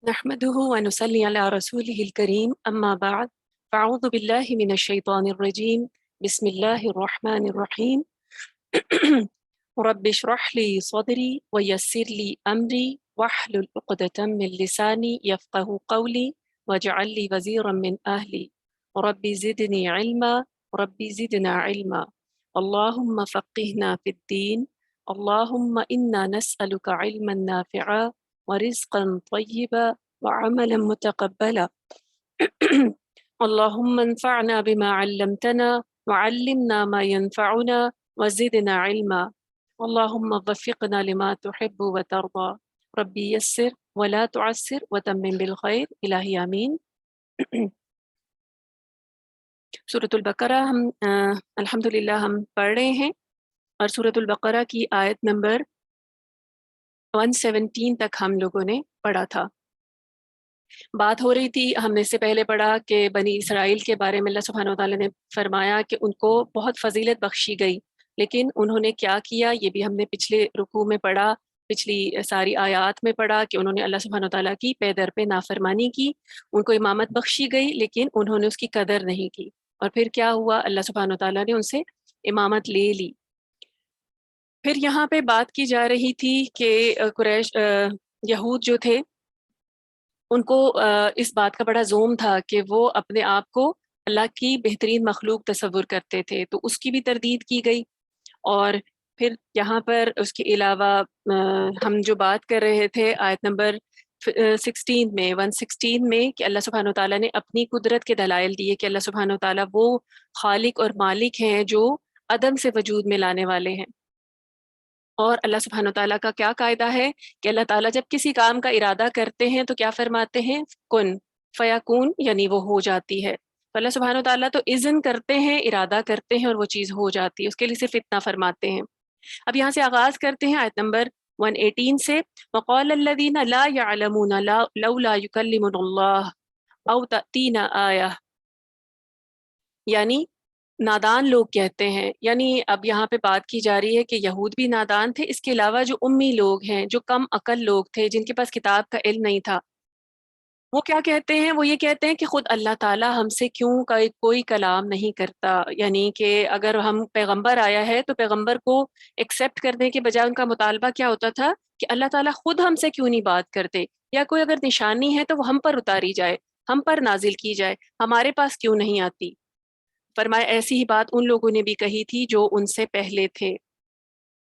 نحمده ونصلي على رسوله الكريم أما بعد فأعوذ بالله من الشيطان الرجيم بسم الله الرحمن الرحيم رب اشرح لي صدري ويسر لي أمري واحلل عقدة من لساني يفقه قولي واجعل لي وزيرا من أهلي رب زدني علما رب زدنا علما اللهم فقهنا في الدين اللهم إنا نسألك علما نافعا ورزقا طيبا وعملا متقبلا اللهم انفعنا بما علمتنا وعلمنا ما ينفعنا وزدنا علما اللهم وفقنا لما تحب وترضى ربي يسر ولا تعسر وتمم بالخير إلهي آمين. سورة البقرہ ہم الحمدللہ ہم پڑھ رہے ہیں اور سورة البقرہ کی آیت نمبر 117 تک ہم لوگوں نے پڑھا تھا. بات ہو رہی تھی، ہم نے اس سے پہلے پڑھا کہ بنی اسرائیل کے بارے میں اللہ سبحانہ وتعالیٰ نے فرمایا کہ ان کو بہت فضیلت بخشی گئی، لیکن انہوں نے کیا کیا یہ بھی ہم نے پچھلے رکوع میں پڑھا، پچھلی ساری آیات میں پڑھا کہ انہوں نے اللہ سبحانہ وتعالیٰ کی پے در پہ نافرمانی کی. ان کو امامت بخشی گئی لیکن انہوں نے اس کی قدر نہیں کی، اور پھر کیا ہوا، اللہ سبحانہ وتعالیٰ نے ان سے امامت لے لی. پھر یہاں پہ بات کی جا رہی تھی کہ قریش یہود جو تھے ان کو اس بات کا بڑا زوم تھا کہ وہ اپنے آپ کو اللہ کی بہترین مخلوق تصور کرتے تھے، تو اس کی بھی تردید کی گئی. اور پھر یہاں پر اس کے علاوہ ہم جو بات کر رہے تھے آیت نمبر 16 میں 116 میں کہ اللہ سبحانہ وتعالیٰ نے اپنی قدرت کے دلائل دیے کہ اللہ سبحانہ وتعالیٰ وہ خالق اور مالک ہیں جو عدم سے وجود میں لانے والے ہیں. اور اللہ سبحانہ وتعالیٰ کا کیا قاعدہ ہے کہ اللہ تعالیٰ جب کسی کام کا ارادہ کرتے ہیں تو کیا فرماتے ہیں، کن فیکون، یعنی وہ ہو جاتی ہے. تو اللہ سبحانہ وتعالیٰ تو اذن کرتے ہیں، ارادہ کرتے ہیں اور وہ چیز ہو جاتی ہے، اس کے لیے صرف اتنا فرماتے ہیں. اب یہاں سے آغاز کرتے ہیں آیت نمبر 118 سے. وقال الذین لا يعلمون لولا يكلمنا اللہ او تأتینا آیہ، یعنی نادان لوگ کہتے ہیں، یعنی اب یہاں پہ بات کی جا رہی ہے کہ یہود بھی نادان تھے، اس کے علاوہ جو امی لوگ ہیں، جو کم عقل لوگ تھے، جن کے پاس کتاب کا علم نہیں تھا، وہ کیا کہتے ہیں، وہ یہ کہتے ہیں کہ خود اللہ تعالیٰ ہم سے کیوں کوئی کلام نہیں کرتا. یعنی کہ اگر ہم پیغمبر آیا ہے تو پیغمبر کو ایکسیپٹ کرنے کے بجائے ان کا مطالبہ کیا ہوتا تھا کہ اللہ تعالیٰ خود ہم سے کیوں نہیں بات کرتے، یا کوئی اگر نشانی ہے تو وہ ہم پر اتاری جائے، ہم پر نازل کی جائے، ہمارے پاس کیوں نہیں آتی. فرمایا ایسی ہی بات ان لوگوں نے بھی کہی تھی جو ان سے پہلے تھے.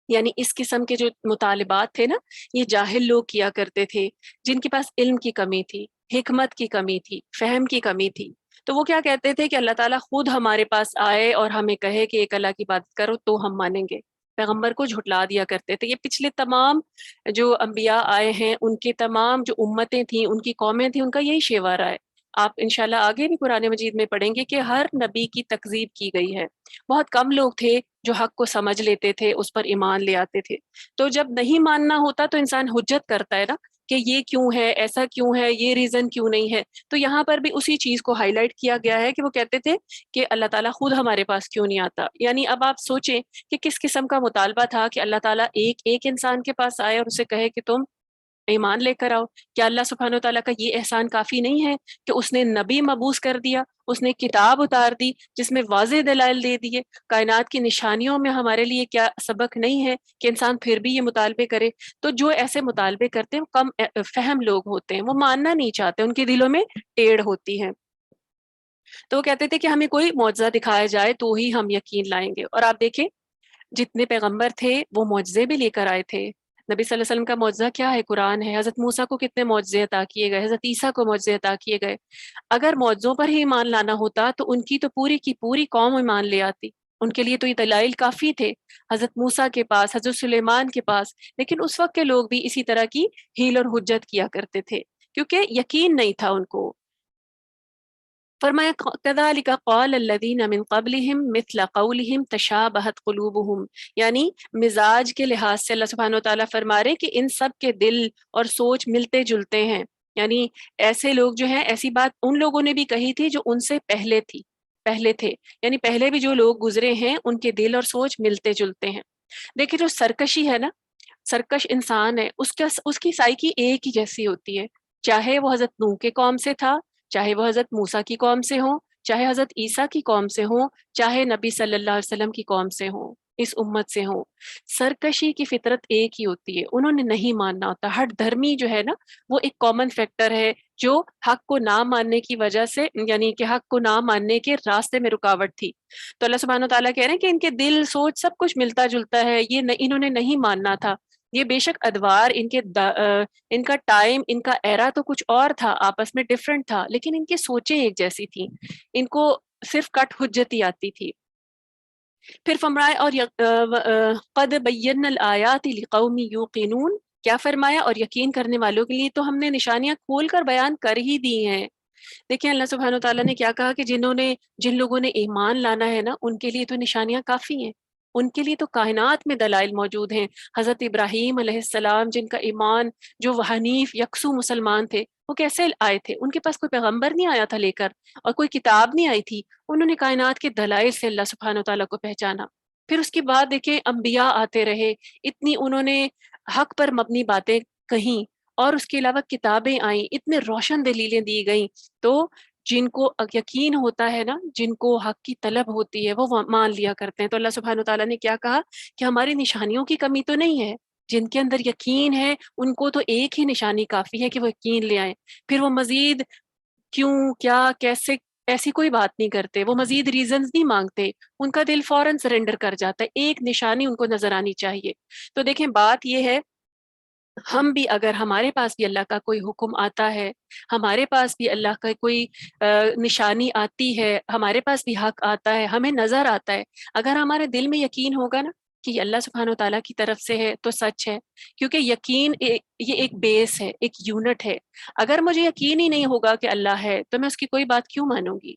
یعنی اس قسم کے جو مطالبات تھے نا، یہ جاہل لوگ کیا کرتے تھے، جن کے پاس علم کی کمی تھی، حکمت کی کمی تھی، فہم کی کمی تھی. تو وہ کیا کہتے تھے کہ اللہ تعالیٰ خود ہمارے پاس آئے اور ہمیں کہے کہ ایک اللہ کی بات کرو تو ہم مانیں گے. پیغمبر کو جھٹلا دیا کرتے تھے. یہ پچھلے تمام جو انبیاء آئے ہیں، ان کے تمام جو امتیں تھیں، ان کی قومیں تھیں، ان کا یہی شیوارہ ہے. آپ انشاءاللہ آگے بھی قرآن مجید میں پڑھیں گے کہ ہر نبی کی تکذیب کی گئی ہے. بہت کم لوگ تھے جو حق کو سمجھ لیتے تھے، اس پر ایمان لے آتے تھے. تو جب نہیں ماننا ہوتا تو انسان حجت کرتا ہے نا کہ یہ کیوں ہے، ایسا کیوں ہے، یہ ریزن کیوں نہیں ہے. تو یہاں پر بھی اسی چیز کو ہائی لائٹ کیا گیا ہے کہ وہ کہتے تھے کہ اللہ تعالیٰ خود ہمارے پاس کیوں نہیں آتا. یعنی اب آپ سوچیں کہ کس قسم کا مطالبہ تھا کہ اللہ تعالیٰ ایک ایک انسان کے پاس آئے اور اسے کہے کہ تم ایمان لے کر آؤ. کیا اللہ سبحانہ وتعالیٰ کا یہ احسان کافی نہیں ہے کہ اس نے نبی مبعوث کر دیا، اس نے کتاب اتار دی جس میں واضح دلائل دے دیے، کائنات کی نشانیوں میں ہمارے لیے کیا سبق نہیں ہے کہ انسان پھر بھی یہ مطالبے کرے. تو جو ایسے مطالبے کرتے ہیں وہ کم فہم لوگ ہوتے ہیں، وہ ماننا نہیں چاہتے، ان کے دلوں میں ٹیڑھ ہوتی ہے. تو وہ کہتے تھے کہ ہمیں کوئی معجزہ دکھایا جائے تو ہی ہم یقین لائیں گے. اور آپ دیکھیں جتنے پیغمبر تھے وہ معجزے بھی لے کر آئے تھے. نبی صلی اللہ علیہ وسلم کا معجزہ کیا ہے، قرآن ہے. حضرت موسیٰ کو کتنے معجزے عطا کیے گئے، حضرت عیسیٰ کو معجزے عطا کیے گئے. اگر معجزوں پر ہی ایمان لانا ہوتا تو ان کی تو پوری کی پوری قوم ایمان لے آتی. ان کے لیے تو یہ دلائل کافی تھے حضرت موسیٰ کے پاس، حضرت سلیمان کے پاس. لیکن اس وقت کے لوگ بھی اسی طرح کی حیل اور حجت کیا کرتے تھے کیونکہ یقین نہیں تھا ان کو. فرمایا كذلك قال الذين من قبلهم مثل قولهم تشابهت قلوبهم، یعنی مزاج کے لحاظ سے اللہ سبحانہ وتعالیٰ فرما رہے کہ ان سب کے دل اور سوچ ملتے جلتے ہیں. یعنی ایسے لوگ جو ہیں، ایسی بات ان لوگوں نے بھی کہی تھی جو ان سے پہلے تھے. یعنی پہلے بھی جو لوگ گزرے ہیں ان کے دل اور سوچ ملتے جلتے ہیں. دیکھیں جو سرکشی ہے نا، سرکش انسان ہے، اس کی سائیکی ایک ہی جیسی ہوتی ہے. چاہے وہ حضرت نوح کے قوم سے تھا، چاہے وہ حضرت موسیٰ کی قوم سے ہوں، چاہے حضرت عیسیٰ کی قوم سے ہوں، چاہے نبی صلی اللہ علیہ وسلم کی قوم سے ہوں، اس امت سے ہوں، سرکشی کی فطرت ایک ہی ہوتی ہے، انہوں نے نہیں ماننا ہوتا۔ ہٹ دھرمی جو ہے نا، وہ ایک کامن فیکٹر ہے جو حق کو نہ ماننے کی وجہ سے، یعنی کہ حق کو نہ ماننے کے راستے میں رکاوٹ تھی۔ تو اللہ سبحانہ و تعالیٰ کہہ رہے ہیں کہ ان کے دل، سوچ سب کچھ ملتا جلتا ہے، انہوں نے نہیں ماننا تھا۔ یہ بے شک ادوار ان کا ٹائم، ان کا ایرا تو کچھ اور تھا، آپس میں ڈفرنٹ تھا، لیکن ان کی سوچیں ایک جیسی تھیں، ان کو صرف کٹ حجتی آتی تھی۔ پھر فرمایا اور قد بینا الآیات لقوم یوقنون، کیا فرمایا؟ اور یقین کرنے والوں کے لیے تو ہم نے نشانیاں کھول کر بیان کر ہی دی ہیں۔ دیکھیں اللہ سبحانہ و تعالیٰ نے کیا کہا کہ جن لوگوں نے ایمان لانا ہے نا، ان کے لیے تو نشانیاں کافی ہیں، ان کے لیے تو کائنات میں دلائل موجود ہیں۔ حضرت ابراہیم علیہ السلام، جن کا ایمان، جو وہ حنیف یکسو مسلمان تھے، وہ کیسے آئے تھے؟ ان کے پاس کوئی پیغمبر نہیں آیا تھا لے کر، اور کوئی کتاب نہیں آئی تھی، انہوں نے کائنات کے دلائل سے اللہ سبحانہ و تعالیٰ کو پہچانا۔ پھر اس کے بعد دیکھیں انبیاء آتے رہے، اتنی انہوں نے حق پر مبنی باتیں کہیں، اور اس کے علاوہ کتابیں آئیں، اتنے روشن دلیلیں دی گئیں۔ تو جن کو یقین ہوتا ہے نا، جن کو حق کی طلب ہوتی ہے، وہ مان لیا کرتے ہیں۔ تو اللہ سبحانہ وتعالیٰ نے کیا کہا کہ ہماری نشانیوں کی کمی تو نہیں ہے، جن کے اندر یقین ہے ان کو تو ایک ہی نشانی کافی ہے کہ وہ یقین لے آئیں، پھر وہ مزید کیوں، کیا، کیسے، ایسی کوئی بات نہیں کرتے، وہ مزید ریزنز نہیں مانگتے، ان کا دل فوراً سرنڈر کر جاتا ہے، ایک نشانی ان کو نظر آنی چاہیے۔ تو دیکھیں بات یہ ہے، ہم بھی اگر ہمارے پاس بھی اللہ کا کوئی حکم آتا ہے، ہمارے پاس بھی اللہ کا کوئی نشانی آتی ہے، ہمارے پاس بھی حق آتا ہے، ہمیں نظر آتا ہے، اگر ہمارے دل میں یقین ہوگا نا کہ یہ اللہ سبحانہ و تعالیٰ کی طرف سے ہے تو سچ ہے، کیونکہ یقین یہ ایک بیس ہے، ایک یونٹ ہے۔ اگر مجھے یقین ہی نہیں ہوگا کہ اللہ ہے تو میں اس کی کوئی بات کیوں مانوں گی؟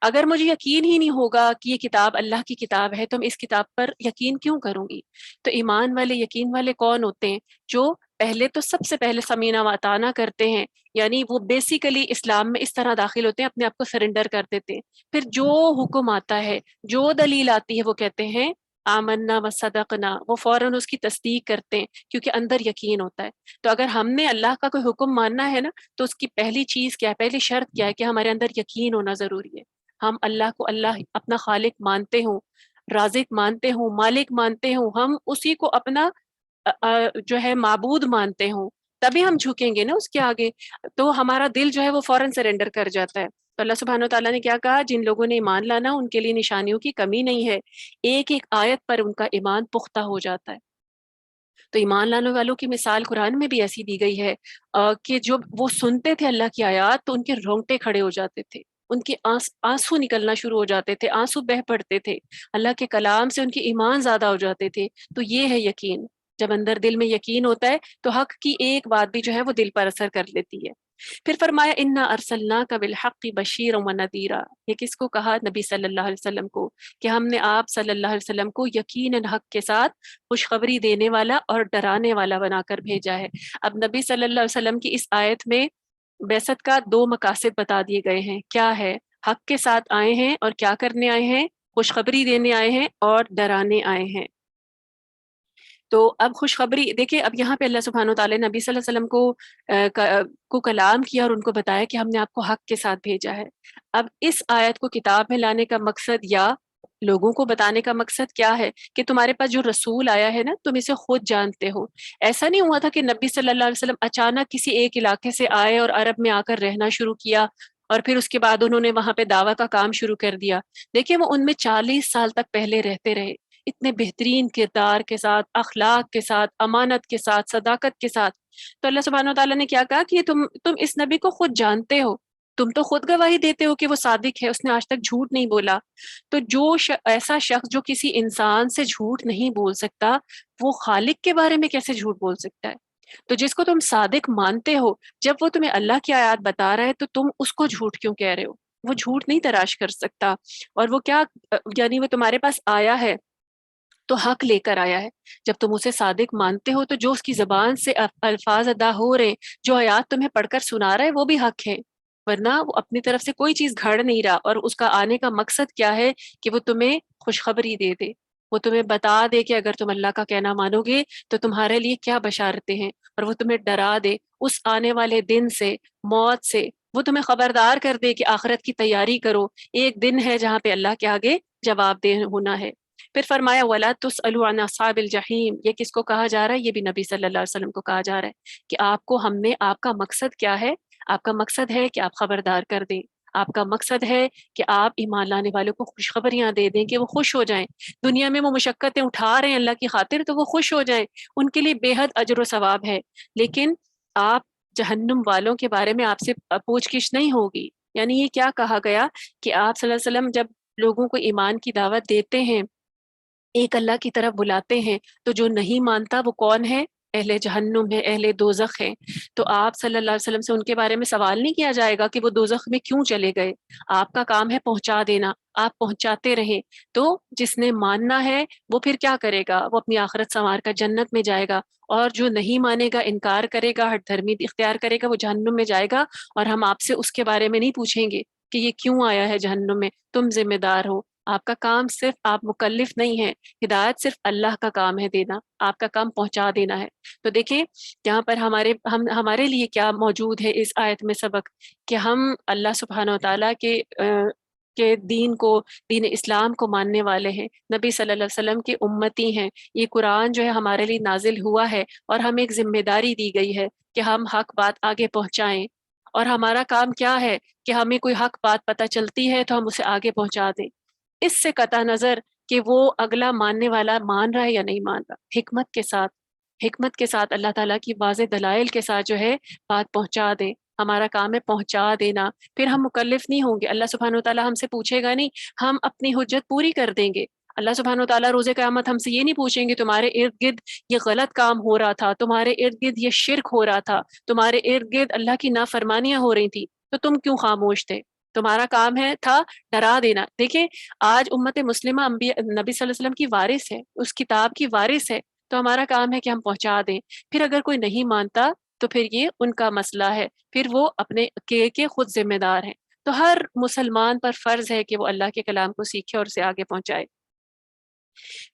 اگر مجھے یقین ہی نہیں ہوگا کہ یہ کتاب اللہ کی کتاب ہے تو میں اس کتاب پر یقین کیوں کروں گی؟ تو ایمان والے، یقین والے کون ہوتے ہیں؟ جو پہلے تو سب سے پہلے سمینہ و اطاعہ کرتے ہیں، یعنی وہ بیسیکلی اسلام میں اس طرح داخل ہوتے ہیں، اپنے آپ کو سرنڈر کر دیتے ہیں، پھر جو حکم آتا ہے، جو دلیل آتی ہے، وہ کہتے ہیں آمنا و صدقنا، وہ فوراً اس کی تصدیق کرتے ہیں کیونکہ اندر یقین ہوتا ہے۔ تو اگر ہم نے اللہ کا کوئی حکم ماننا ہے نا، تو اس کی پہلی چیز کیا ہے، پہلی شرط کیا ہے کہ ہمارے اندر یقین ہونا ضروری ہے، ہم اللہ کو اللہ اپنا خالق مانتے ہوں، رازق مانتے ہوں، مالک مانتے ہوں، ہم اسی کو اپنا جو ہے معبود مانتے ہوں، تبھی ہم جھکیں گے نا اس کے آگے، تو ہمارا دل جو ہے وہ فوراً سرنڈر کر جاتا ہے۔ تو اللہ سبحانہ و تعالیٰ نے کیا کہا؟ جن لوگوں نے ایمان لانا ان کے لیے نشانیوں کی کمی نہیں ہے، ایک ایک آیت پر ان کا ایمان پختہ ہو جاتا ہے۔ تو ایمان لانے والوں کی مثال قرآن میں بھی ایسی دی گئی ہے کہ جو وہ سنتے تھے اللہ کی آیات تو ان کے رونگٹے کھڑے ہو جاتے تھے، ان کے آنسو نکلنا شروع ہو جاتے تھے، آنسو بہہ پڑتے تھے، اللہ کے کلام سے ان کے ایمان زیادہ ہو جاتے تھے۔ تو یہ ہے یقین، جب اندر دل میں یقین ہوتا ہے تو حق کی ایک بات بھی جو ہے وہ دل پر اثر کر لیتی ہے۔ پھر فرمایا انا ارسلناک بالحق بشیرا ونذیرا، یہ کس کو کہا؟ نبی صلی اللہ علیہ وسلم کو، کہ ہم نے آپ صلی اللہ علیہ وسلم کو یقیناً حق کے ساتھ خوشخبری دینے والا اور ڈرانے والا بنا کر بھیجا ہے۔ اب نبی صلی اللہ علیہ وسلم کی اس آیت میں بعثت کا دو مقاصد بتا دیے گئے ہیں، کیا ہے؟ حق کے ساتھ آئے ہیں اور کیا کرنے آئے ہیں؟ خوشخبری دینے آئے ہیں اور ڈرانے آئے ہیں۔ تو اب خوشخبری دیکھیں، اب یہاں پہ اللہ سبحانہ و تعالیٰ نے نبی صلی اللہ علیہ وسلم کو کلام کیا اور ان کو بتایا کہ ہم نے آپ کو حق کے ساتھ بھیجا ہے۔ اب اس آیت کو کتاب میں لانے کا مقصد یا لوگوں کو بتانے کا مقصد کیا ہے کہ تمہارے پاس جو رسول آیا ہے نا، تم اسے خود جانتے ہو۔ ایسا نہیں ہوا تھا کہ نبی صلی اللہ علیہ وسلم اچانک کسی ایک علاقے سے آئے اور عرب میں آ کر رہنا شروع کیا اور پھر اس کے بعد انہوں نے وہاں پہ دعویٰ کا کام شروع کر دیا۔ دیکھیں وہ ان میں 40 سال تک پہلے رہتے رہے، اتنے بہترین کردار کے ساتھ، اخلاق کے ساتھ، امانت کے ساتھ، صداقت کے ساتھ۔ تو اللہ سبحانہ و تعالیٰ نے کیا کہا کہ تم اس نبی کو خود جانتے ہو، تم تو خود گواہی دیتے ہو کہ وہ صادق ہے، اس نے آج تک جھوٹ نہیں بولا۔ تو ایسا شخص جو کسی انسان سے جھوٹ نہیں بول سکتا، وہ خالق کے بارے میں کیسے جھوٹ بول سکتا ہے؟ تو جس کو تم صادق مانتے ہو، جب وہ تمہیں اللہ کی آیات بتا رہا ہے تو تم اس کو جھوٹ کیوں کہہ رہے ہو؟ وہ جھوٹ نہیں تراش کر سکتا، اور وہ کیا، یعنی وہ تمہارے پاس آیا ہے تو حق لے کر آیا ہے۔ جب تم اسے صادق مانتے ہو تو جو اس کی زبان سے الفاظ ادا ہو رہے، جو آیات تمہیں پڑھ کر سنا رہا ہے، وہ بھی حق ہے، ورنہ وہ اپنی طرف سے کوئی چیز گھڑ نہیں رہا، اور اس کا آنے کا مقصد کیا ہے کہ وہ تمہیں خوشخبری دے دے، وہ تمہیں بتا دے کہ اگر تم اللہ کا کہنا مانو گے تو تمہارے لیے کیا بشارتیں ہیں، اور وہ تمہیں ڈرا دے اس آنے والے دن سے، موت سے، وہ تمہیں خبردار کر دے کہ آخرت کی تیاری کرو، ایک دن ہے جہاں پہ اللہ کے آگے جواب دہ ہونا ہے۔ پھر فرمایا وَلَا تُسْأَلُوا عَنْ أَصْحَابِ الْجَحِيمِ، یہ کس کو کہا جا رہا ہے؟ یہ بھی نبی صلی اللہ علیہ وسلم کو کہا جا رہا ہے کہ آپ کو ہم نے، آپ کا مقصد کیا ہے؟ آپ کا مقصد ہے کہ آپ خبردار کر دیں، آپ کا مقصد ہے کہ آپ ایمان لانے والوں کو خوشخبریاں دے دیں کہ وہ خوش ہو جائیں، دنیا میں وہ مشقتیں اٹھا رہے ہیں اللہ کی خاطر تو وہ خوش ہو جائیں، ان کے لیے بے حد اجر و ثواب ہے۔ لیکن آپ جہنم والوں کے بارے میں آپ سے پوچھ گچھ نہیں ہوگی۔ یعنی یہ کیا کہا گیا کہ آپ صلی اللہ علیہ وسلم جب لوگوں کو ایمان کی دعوت دیتے ہیں، ایک اللہ کی طرف بلاتے ہیں، تو جو نہیں مانتا وہ کون ہے؟ اہل جہنم ہے، اہل دوزخ ہے۔ تو آپ صلی اللہ علیہ وسلم سے ان کے بارے میں سوال نہیں کیا جائے گا کہ وہ دوزخ میں کیوں چلے گئے، آپ کا کام ہے پہنچا دینا، آپ پہنچاتے رہیں۔ تو جس نے ماننا ہے وہ پھر کیا کرے گا؟ وہ اپنی آخرت سنوار کر جنت میں جائے گا، اور جو نہیں مانے گا، انکار کرے گا، ہٹ دھرمی اختیار کرے گا، وہ جہنم میں جائے گا، اور ہم آپ سے اس کے بارے میں نہیں پوچھیں گے کہ یہ کیوں آیا ہے جہنم میں، تم ذمہ دار ہو۔ آپ کا کام صرف، آپ مکلف نہیں ہے، ہدایت صرف اللہ کا کام ہے دینا، آپ کا کام پہنچا دینا ہے۔ تو دیکھیں یہاں پر ہمارے لیے کیا موجود ہے اس آیت میں سبق، کہ ہم اللہ سبحانہ و تعالیٰ کے دین کو، دین اسلام کو ماننے والے ہیں، نبی صلی اللہ علیہ وسلم کے امتی ہیں، یہ قرآن جو ہے ہمارے لیے نازل ہوا ہے، اور ہمیں ایک ذمہ داری دی گئی ہے کہ ہم حق بات آگے پہنچائیں۔ اور ہمارا کام کیا ہے کہ ہمیں کوئی حق بات پتہ چلتی ہے تو ہم اسے آگے پہنچا دیں، اس سے قطع نظر کہ وہ اگلا ماننے والا مان رہا ہے یا نہیں مان رہا، حکمت کے ساتھ اللہ تعالیٰ کی واضح دلائل کے ساتھ جو ہے بات پہنچا دیں۔ ہمارا کام ہے پہنچا دینا، پھر ہم مکلف نہیں ہوں گے، اللہ سبحانہ و تعالیٰ ہم سے پوچھے گا نہیں، ہم اپنی حجت پوری کر دیں گے۔ اللہ سبحانہ و تعالیٰ روز قیامت ہم سے یہ نہیں پوچھیں گے تمہارے ارد گرد یہ غلط کام ہو رہا تھا، تمہارے ارد گرد یہ شرک ہو رہا تھا، تمہارے ارد گرد اللہ کی نافرمانیاں ہو رہی تھی، تو تم کیوں خاموش تھے؟ تمہارا کام تھا ڈرا دینا۔ دیکھیں آج امت مسلمہ نبی صلی اللہ علیہ وسلم کی وارث ہے، اس کتاب کی وارث ہے، تو ہمارا کام ہے کہ ہم پہنچا دیں۔ پھر اگر کوئی نہیں مانتا تو پھر یہ ان کا مسئلہ ہے، پھر وہ اپنے کے خود ذمہ دار ہیں۔ تو ہر مسلمان پر فرض ہے کہ وہ اللہ کے کلام کو سیکھے اور اسے آگے پہنچائے۔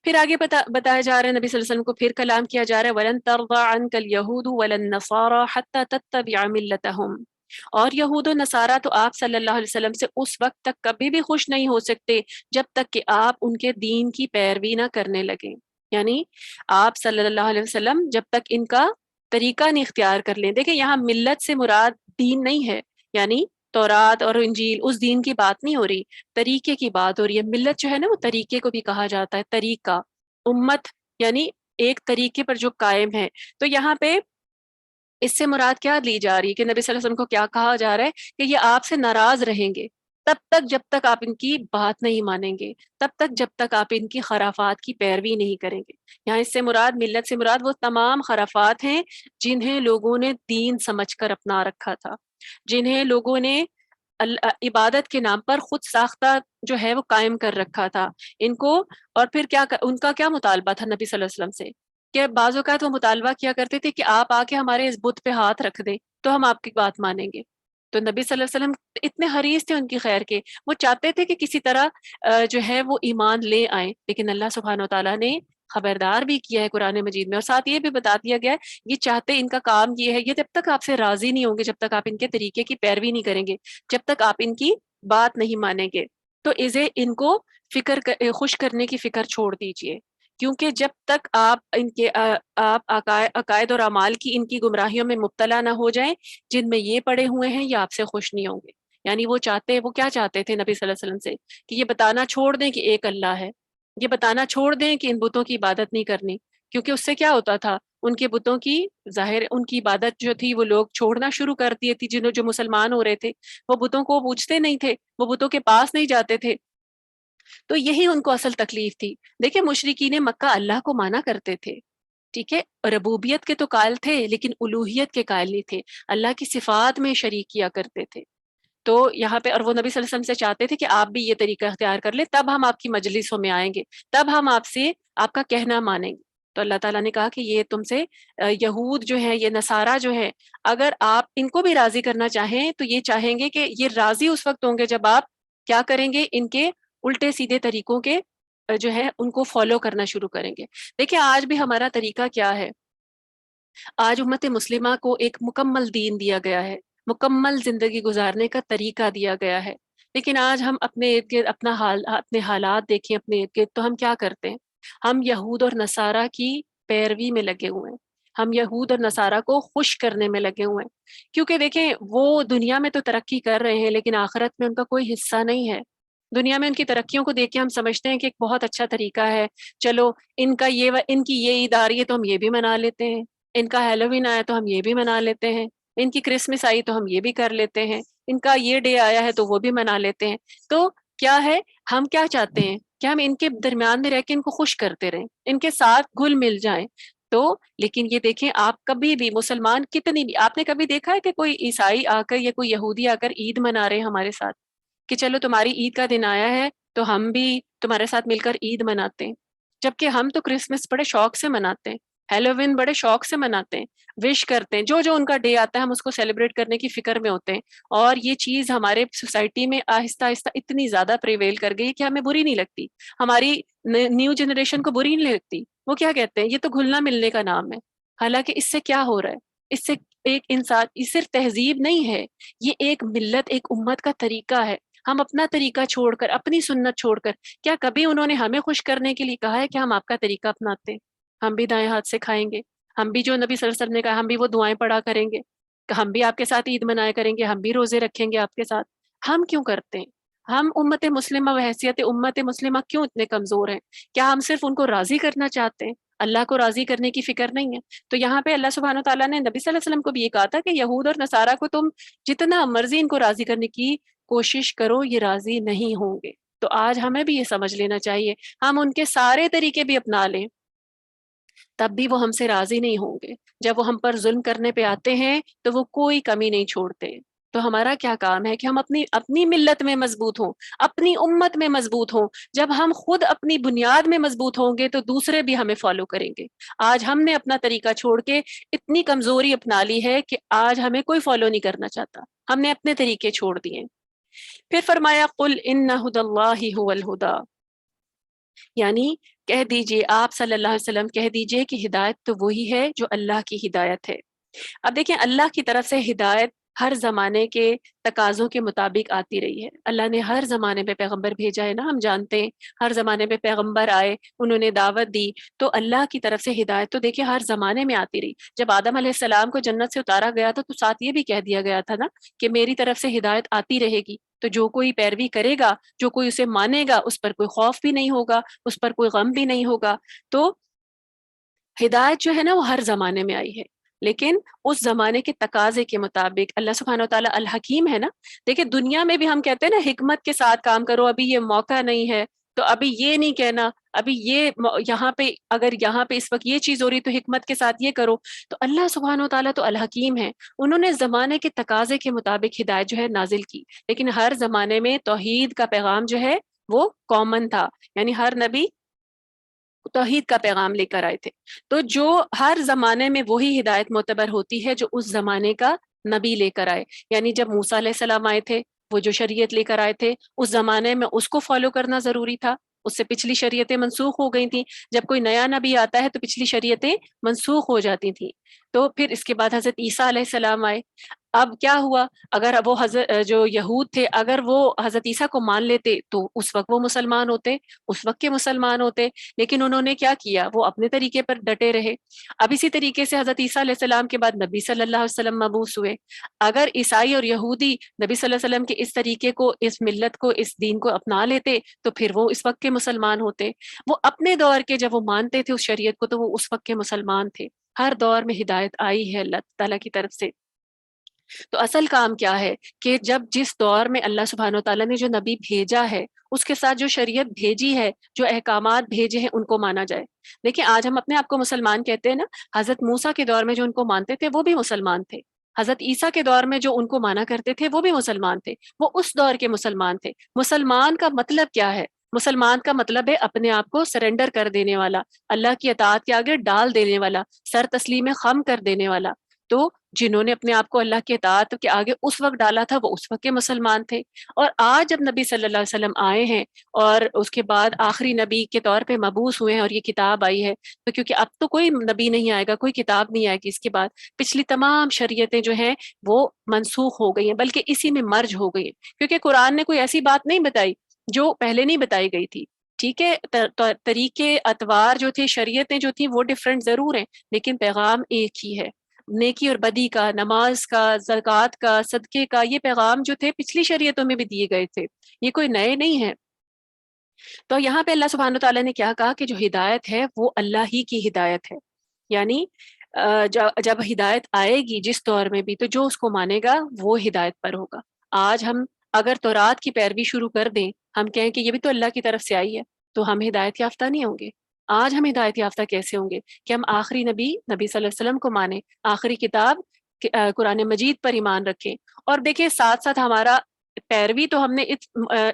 پھر آگے بتایا جا رہا ہے، نبی صلی اللہ علیہ وسلم کو پھر کلام کیا جا رہا ہے وَلَن تَرْضَىٰ عَنْكَ الْيَهُودُ وَلَا النَّصَارَىٰ حَتَّىٰ تَتَّبِعَ مِلَّتَهُمْ، اور یہود و نصارہ تو آپ صلی اللہ علیہ وسلم سے اس وقت تک کبھی بھی خوش نہیں ہو سکتے جب تک کہ آپ ان کے دین کی پیروی نہ کرنے لگیں۔ یعنی آپ صلی اللہ علیہ وسلم جب تک ان کا طریقہ نہیں اختیار کر لیں۔ دیکھیں یہاں ملت سے مراد دین نہیں ہے، یعنی تورات اور انجیل اس دین کی بات نہیں ہو رہی، طریقے کی بات ہو رہی ہے۔ ملت جو ہے نا وہ طریقے کو بھی کہا جاتا ہے، طریقہ، امت یعنی ایک طریقے پر جو قائم ہے۔ تو یہاں پہ اس سے مراد کیا لی جا رہی ہے کہ نبی صلی اللہ علیہ وسلم کو کیا کہا جا رہا ہے کہ یہ آپ سے ناراض رہیں گے تب تک جب تک آپ ان کی بات نہیں مانیں گے، تب تک جب تک آپ ان کی خرافات کی پیروی نہیں کریں گے۔ یہاں اس سے مراد، ملت سے مراد وہ تمام خرافات ہیں جنہیں لوگوں نے دین سمجھ کر اپنا رکھا تھا، جنہیں لوگوں نے عبادت کے نام پر خود ساختہ جو ہے وہ قائم کر رکھا تھا ان کو۔ اور پھر کیا ان کا کیا مطالبہ تھا نبی صلی اللہ علیہ وسلم سے، کہ بعض اوقات وہ مطالبہ کیا کرتے تھے کہ آپ آ کے ہمارے اس بت پہ ہاتھ رکھ دیں تو ہم آپ کی بات مانیں گے۔ تو نبی صلی اللہ علیہ وسلم اتنے حریص تھے ان کی خیر کے، وہ چاہتے تھے کہ کسی طرح جو ہے وہ ایمان لے آئیں، لیکن اللہ سبحانہ و تعالیٰ نے خبردار بھی کیا ہے قرآن مجید میں، اور ساتھ یہ بھی بتا دیا گیا ہے یہ چاہتے، ان کا کام یہ ہے، یہ جب تک آپ سے راضی نہیں ہوں گے، جب تک آپ ان کے طریقے کی پیروی نہیں کریں گے، جب تک آپ ان کی بات نہیں مانیں گے، تو ان کو خوش کرنے کی فکر چھوڑ دیجئے، کیونکہ جب تک آپ ان کے آپ عقائد اور اعمال کی ان کی گمراہیوں میں مبتلا نہ ہو جائیں جن میں یہ پڑے ہوئے ہیں، یہ آپ سے خوش نہیں ہوں گے۔ یعنی وہ کیا چاہتے تھے نبی صلی اللہ علیہ وسلم سے کہ یہ بتانا چھوڑ دیں کہ ایک اللہ ہے، یہ بتانا چھوڑ دیں کہ ان بتوں کی عبادت نہیں کرنی، کیونکہ اس سے کیا ہوتا تھا، ان کے بتوں کی ظاہر ان کی عبادت جو تھی وہ لوگ چھوڑنا شروع کر دیے تھی، جو مسلمان ہو رہے تھے وہ بتوں کو پوجتے نہیں تھے، وہ بتوں کے پاس نہیں جاتے تھے، تو یہی ان کو اصل تکلیف تھی۔ دیکھیں مشرکین مکہ اللہ کو مانا کرتے تھے، ٹھیک ہے، ربوبیت کے تو قائل تھے لیکن الوہیت کے قائل نہیں تھے، اللہ کی صفات میں شریک کیا کرتے تھے۔ تو یہاں پہ، اور وہ نبی صلی اللہ علیہ وسلم سے چاہتے تھے کہ آپ بھی یہ طریقہ اختیار کر لیں، تب ہم آپ کی مجلسوں میں آئیں گے، تب ہم آپ سے آپ کا کہنا مانیں گے۔ تو اللہ تعالیٰ نے کہا کہ یہ تم سے یہود جو ہے، یہ نصارہ جو ہے، اگر آپ ان کو بھی راضی کرنا چاہیں تو یہ چاہیں گے کہ یہ راضی اس وقت ہوں گے جب آپ کیا کریں گے، ان کے الٹے سیدھے طریقوں کے جو ہے ان کو فالو کرنا شروع کریں گے. دیکھیں آج بھی ہمارا طریقہ کیا ہے، آج امت مسلمہ کو ایک مکمل دین دیا گیا ہے، مکمل زندگی گزارنے کا طریقہ دیا گیا ہے، لیکن آج ہم اپنے ارد گرد اپنے حالات دیکھیں اپنے ارد گرد، تو ہم کیا کرتے ہیں؟ ہم یہود اور نصارہ کی پیروی میں لگے ہوئے ہیں، ہم یہود اور نصارہ کو خوش کرنے میں لگے ہوئے ہیں، کیونکہ دیکھیں وہ دنیا میں تو ترقی کر رہے ہیں لیکن آخرت میں ان کا کوئی حصہ نہیں ہے. دنیا میں ان کی ترقیوں کو دیکھ کے ہم سمجھتے ہیں کہ ایک بہت اچھا طریقہ ہے، چلو ان کی یہ عید آ رہی ہے تو ہم یہ بھی منا لیتے ہیں، ان کا ہیلووین آیا تو ہم یہ بھی منا لیتے ہیں، ان کی کرسمس آئی تو ہم یہ بھی کر لیتے ہیں، ان کا یہ ڈے آیا ہے تو وہ بھی منا لیتے ہیں. تو کیا ہے، ہم کیا چاہتے ہیں کہ ہم ان کے درمیان میں رہ کے ان کو خوش کرتے رہیں، ان کے ساتھ گھل مل جائیں. تو لیکن یہ دیکھیں، آپ کبھی بھی مسلمان کتنی بھی، آپ نے کبھی دیکھا ہے کہ کوئی عیسائی آ کر یا کوئی یہودی آ کر عید منا رہے ہیں ہمارے ساتھ، کہ چلو تمہاری عید کا دن آیا ہے تو ہم بھی تمہارے ساتھ مل کر عید مناتے ہیں؟ جبکہ ہم تو کرسمس بڑے شوق سے مناتے ہیں، ہیلووین بڑے شوق سے مناتے ہیں، وش کرتے ہیں، جو جو ان کا ڈے آتا ہے ہم اس کو سیلیبریٹ کرنے کی فکر میں ہوتے ہیں. اور یہ چیز ہمارے سوسائٹی میں آہستہ آہستہ اتنی زیادہ پریویل کر گئی کہ ہمیں بری نہیں لگتی، ہماری نیو جنریشن کو بری نہیں لگتی. وہ کیا کہتے ہیں، یہ تو گھلنا ملنے کا نام ہے. حالانکہ اس سے کیا ہو رہا ہے، اس سے ایک انسان، یہ صرف تہذیب نہیں ہے، یہ ایک ملت، ایک امت کا طریقہ ہے. ہم اپنا طریقہ چھوڑ کر، اپنی سنت چھوڑ کر، کیا کبھی انہوں نے ہمیں خوش کرنے کے لیے کہا ہے کہ ہم آپ کا طریقہ اپناتے ہیں؟ ہم بھی دائیں ہاتھ سے کھائیں گے، ہم بھی جو نبی صلی اللہ علیہ وسلم نے کہا ہم بھی وہ دعائیں پڑھا کریں گے، کہ ہم بھی آپ کے ساتھ عید منایا کریں گے، ہم بھی روزے رکھیں گے آپ کے ساتھ. ہم کیوں کرتے ہیں؟ ہم امت مسلمہ و حیثیت امت مسلمہ کیوں اتنے کمزور ہیں؟ کیا ہم صرف ان کو راضی کرنا چاہتے ہیں، اللہ کو راضی کرنے کی فکر نہیں ہے؟ تو یہاں پہ اللہ سبحانہ وتعالیٰ نے نبی صلی اللہ علیہ وسلم کو بھی یہ کہا تھا کہ یہود اور نصارہ کو تم جتنا مرضی ان کو راضی کرنے کی کوشش کرو، یہ راضی نہیں ہوں گے. تو آج ہمیں بھی یہ سمجھ لینا چاہیے، ہم ان کے سارے طریقے بھی اپنا لیں تب بھی وہ ہم سے راضی نہیں ہوں گے. جب وہ ہم پر ظلم کرنے پہ آتے ہیں تو وہ کوئی کمی نہیں چھوڑتے. تو ہمارا کیا کام ہے کہ ہم اپنی اپنی ملت میں مضبوط ہوں، اپنی امت میں مضبوط ہوں. جب ہم خود اپنی بنیاد میں مضبوط ہوں گے تو دوسرے بھی ہمیں فالو کریں گے. آج ہم نے اپنا طریقہ چھوڑ کے اتنی کمزوری اپنا لی ہے کہ آج ہمیں کوئی فالو نہیں کرنا چاہتا، ہم نے اپنے طریقے چھوڑ دیے. پھر فرمایا قل ان ہدی اللہ هو الہدی، یعنی کہہ دیجئے، آپ صلی اللہ علیہ وسلم کہہ دیجئے کہ ہدایت تو وہی ہے جو اللہ کی ہدایت ہے. اب دیکھیں، اللہ کی طرف سے ہدایت ہر زمانے کے تقاضوں کے مطابق آتی رہی ہے. اللہ نے ہر زمانے پہ پیغمبر بھیجا ہے نا، ہم جانتے ہیں ہر زمانے پہ پیغمبر آئے، انہوں نے دعوت دی. تو اللہ کی طرف سے ہدایت تو دیکھیں ہر زمانے میں آتی رہی. جب آدم علیہ السلام کو جنت سے اتارا گیا تھا تو ساتھ یہ بھی کہہ دیا گیا تھا نا کہ میری طرف سے ہدایت آتی رہے گی. تو جو کوئی پیروی کرے گا، جو کوئی اسے مانے گا، اس پر کوئی خوف بھی نہیں ہوگا، اس پر کوئی غم بھی نہیں ہوگا. تو ہدایت جو ہے نا وہ ہر زمانے میں آئی ہے، لیکن اس زمانے کے تقاضے کے مطابق. اللہ سبحانہ وتعالیٰ الحکیم ہے نا. دیکھیں دنیا میں بھی ہم کہتے ہیں نا حکمت کے ساتھ کام کرو، ابھی یہ موقع نہیں ہے تو ابھی یہ نہیں کہنا، ابھی یہ یہاں پہ اگر یہاں پہ اس وقت یہ چیز ہو رہی تو حکمت کے ساتھ یہ کرو. تو اللہ سبحانہ وتعالیٰ تو الحکیم ہے، انہوں نے زمانے کے تقاضے کے مطابق ہدایت جو ہے نازل کی. لیکن ہر زمانے میں توحید کا پیغام جو ہے وہ کامن تھا، یعنی ہر نبی توحید کا پیغام لے کر آئے تھے. تو جو ہر زمانے میں وہی ہدایت معتبر ہوتی ہے جو اس زمانے کا نبی لے کر آئے. یعنی جب موسیٰ علیہ السلام آئے تھے، وہ جو شریعت لے کر آئے تھے اس زمانے میں اس کو فالو کرنا ضروری تھا، اس سے پچھلی شریعتیں منسوخ ہو گئی تھیں. جب کوئی نیا نبی آتا ہے تو پچھلی شریعتیں منسوخ ہو جاتی تھیں. تو پھر اس کے بعد حضرت عیسیٰ علیہ السلام آئے. اب کیا ہوا، اگر وہ حضرت جو یہود تھے اگر وہ حضرت عیسیٰ کو مان لیتے تو اس وقت وہ مسلمان ہوتے، اس وقت کے مسلمان ہوتے. لیکن انہوں نے کیا کیا، وہ اپنے طریقے پر ڈٹے رہے. اب اسی طریقے سے حضرت عیسیٰ علیہ السلام کے بعد نبی صلی اللہ علیہ وسلم مبعوث ہوئے. اگر عیسائی اور یہودی نبی صلی اللہ علیہ وسلم کے اس طریقے کو، اس ملت کو، اس دین کو اپنا لیتے تو پھر وہ اس وقت کے مسلمان ہوتے. وہ اپنے دور کے جب وہ مانتے تھے اس شریعت کو تو وہ اس وقت کے مسلمان تھے. ہر دور میں ہدایت آئی ہے اللہ تعالیٰ کی طرف سے. تو اصل کام کیا ہے کہ جب جس دور میں اللہ سبحانہ وتعالیٰ نے جو نبی بھیجا ہے اس کے ساتھ جو شریعت بھیجی ہے، جو احکامات بھیجے ہیں ان کو مانا جائے. دیکھیں آج ہم اپنے آپ کو مسلمان کہتے ہیں نا، حضرت موسیٰ کے دور میں جو ان کو مانتے تھے وہ بھی مسلمان تھے. حضرت عیسیٰ کے دور میں جو ان کو مانا کرتے تھے وہ بھی مسلمان تھے، وہ اس دور کے مسلمان تھے. مسلمان کا مطلب کیا ہے؟ مسلمان کا مطلب ہے اپنے آپ کو سرنڈر کر دینے والا، اللہ کی اطاعت کے آگے ڈال دینے والا، سر تسلیم خم کر دینے والا. تو جنہوں نے اپنے آپ کو اللہ کے اطاعت کے آگے اس وقت ڈالا تھا وہ اس وقت کے مسلمان تھے، اور آج جب نبی صلی اللہ علیہ وسلم آئے ہیں اور اس کے بعد آخری نبی کے طور پہ مبعوث ہوئے ہیں اور یہ کتاب آئی ہے، تو کیونکہ اب تو کوئی نبی نہیں آئے گا، کوئی کتاب نہیں آئے گی اس کے بعد، پچھلی تمام شریعتیں جو ہیں وہ منسوخ ہو گئی ہیں، بلکہ اسی میں مرج ہو گئی ہیں، کیونکہ قرآن نے کوئی ایسی بات نہیں بتائی جو پہلے نہیں بتائی گئی تھی۔ ٹھیک ہے، طریقے اطوار جو تھے، شریعتیں جو تھیں وہ ڈفرینٹ ضرور ہیں، لیکن پیغام ایک ہی ہے۔ نیکی اور بدی کا، نماز کا، زکوٰۃ کا، صدقے کا، یہ پیغام جو تھے پچھلی شریعتوں میں بھی دیے گئے تھے، یہ کوئی نئے نہیں ہیں۔ تو یہاں پہ اللہ سبحانہ وتعالیٰ نے کیا کہا کہ جو ہدایت ہے وہ اللہ ہی کی ہدایت ہے، یعنی جب ہدایت آئے گی جس دور میں بھی، تو جو اس کو مانے گا وہ ہدایت پر ہوگا۔ آج ہم اگر تورات کی پیروی شروع کر دیں، ہم کہیں کہ یہ بھی تو اللہ کی طرف سے آئی ہے، تو ہم ہدایت یافتہ نہیں ہوں گے۔ آج ہم ہدایت یافتہ کیسے ہوں گے کہ ہم آخری نبی نبی صلی اللہ علیہ وسلم کو مانیں، آخری کتاب قرآن مجید پر ایمان رکھیں، اور دیکھیں ساتھ ساتھ ہمارا پیروی تو ہم نے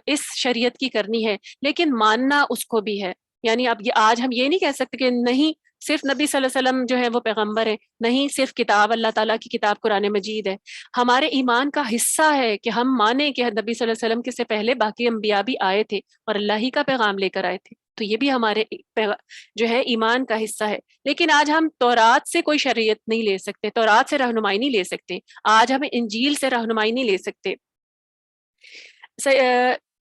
اس شریعت کی کرنی ہے، لیکن ماننا اس کو بھی ہے۔ یعنی اب یہ آج ہم یہ نہیں کہہ سکتے کہ نہیں صرف نبی صلی اللہ علیہ وسلم جو ہے وہ پیغمبر ہے، نہیں صرف کتاب اللہ تعالیٰ کی کتاب قرآن مجید ہے، ہمارے ایمان کا حصہ ہے کہ ہم مانیں کہ نبی صلی اللہ علیہ وسلم کے سے پہلے باقی انبیاء بھی آئے تھے اور اللہ ہی کا پیغام لے کر آئے تھے، تو یہ بھی ہمارے جو ہے ایمان کا حصہ ہے۔ لیکن آج ہم تورات سے کوئی شریعت نہیں لے سکتے، تورات سے رہنمائی نہیں لے سکتے، آج ہم انجیل سے رہنمائی نہیں لے سکتے۔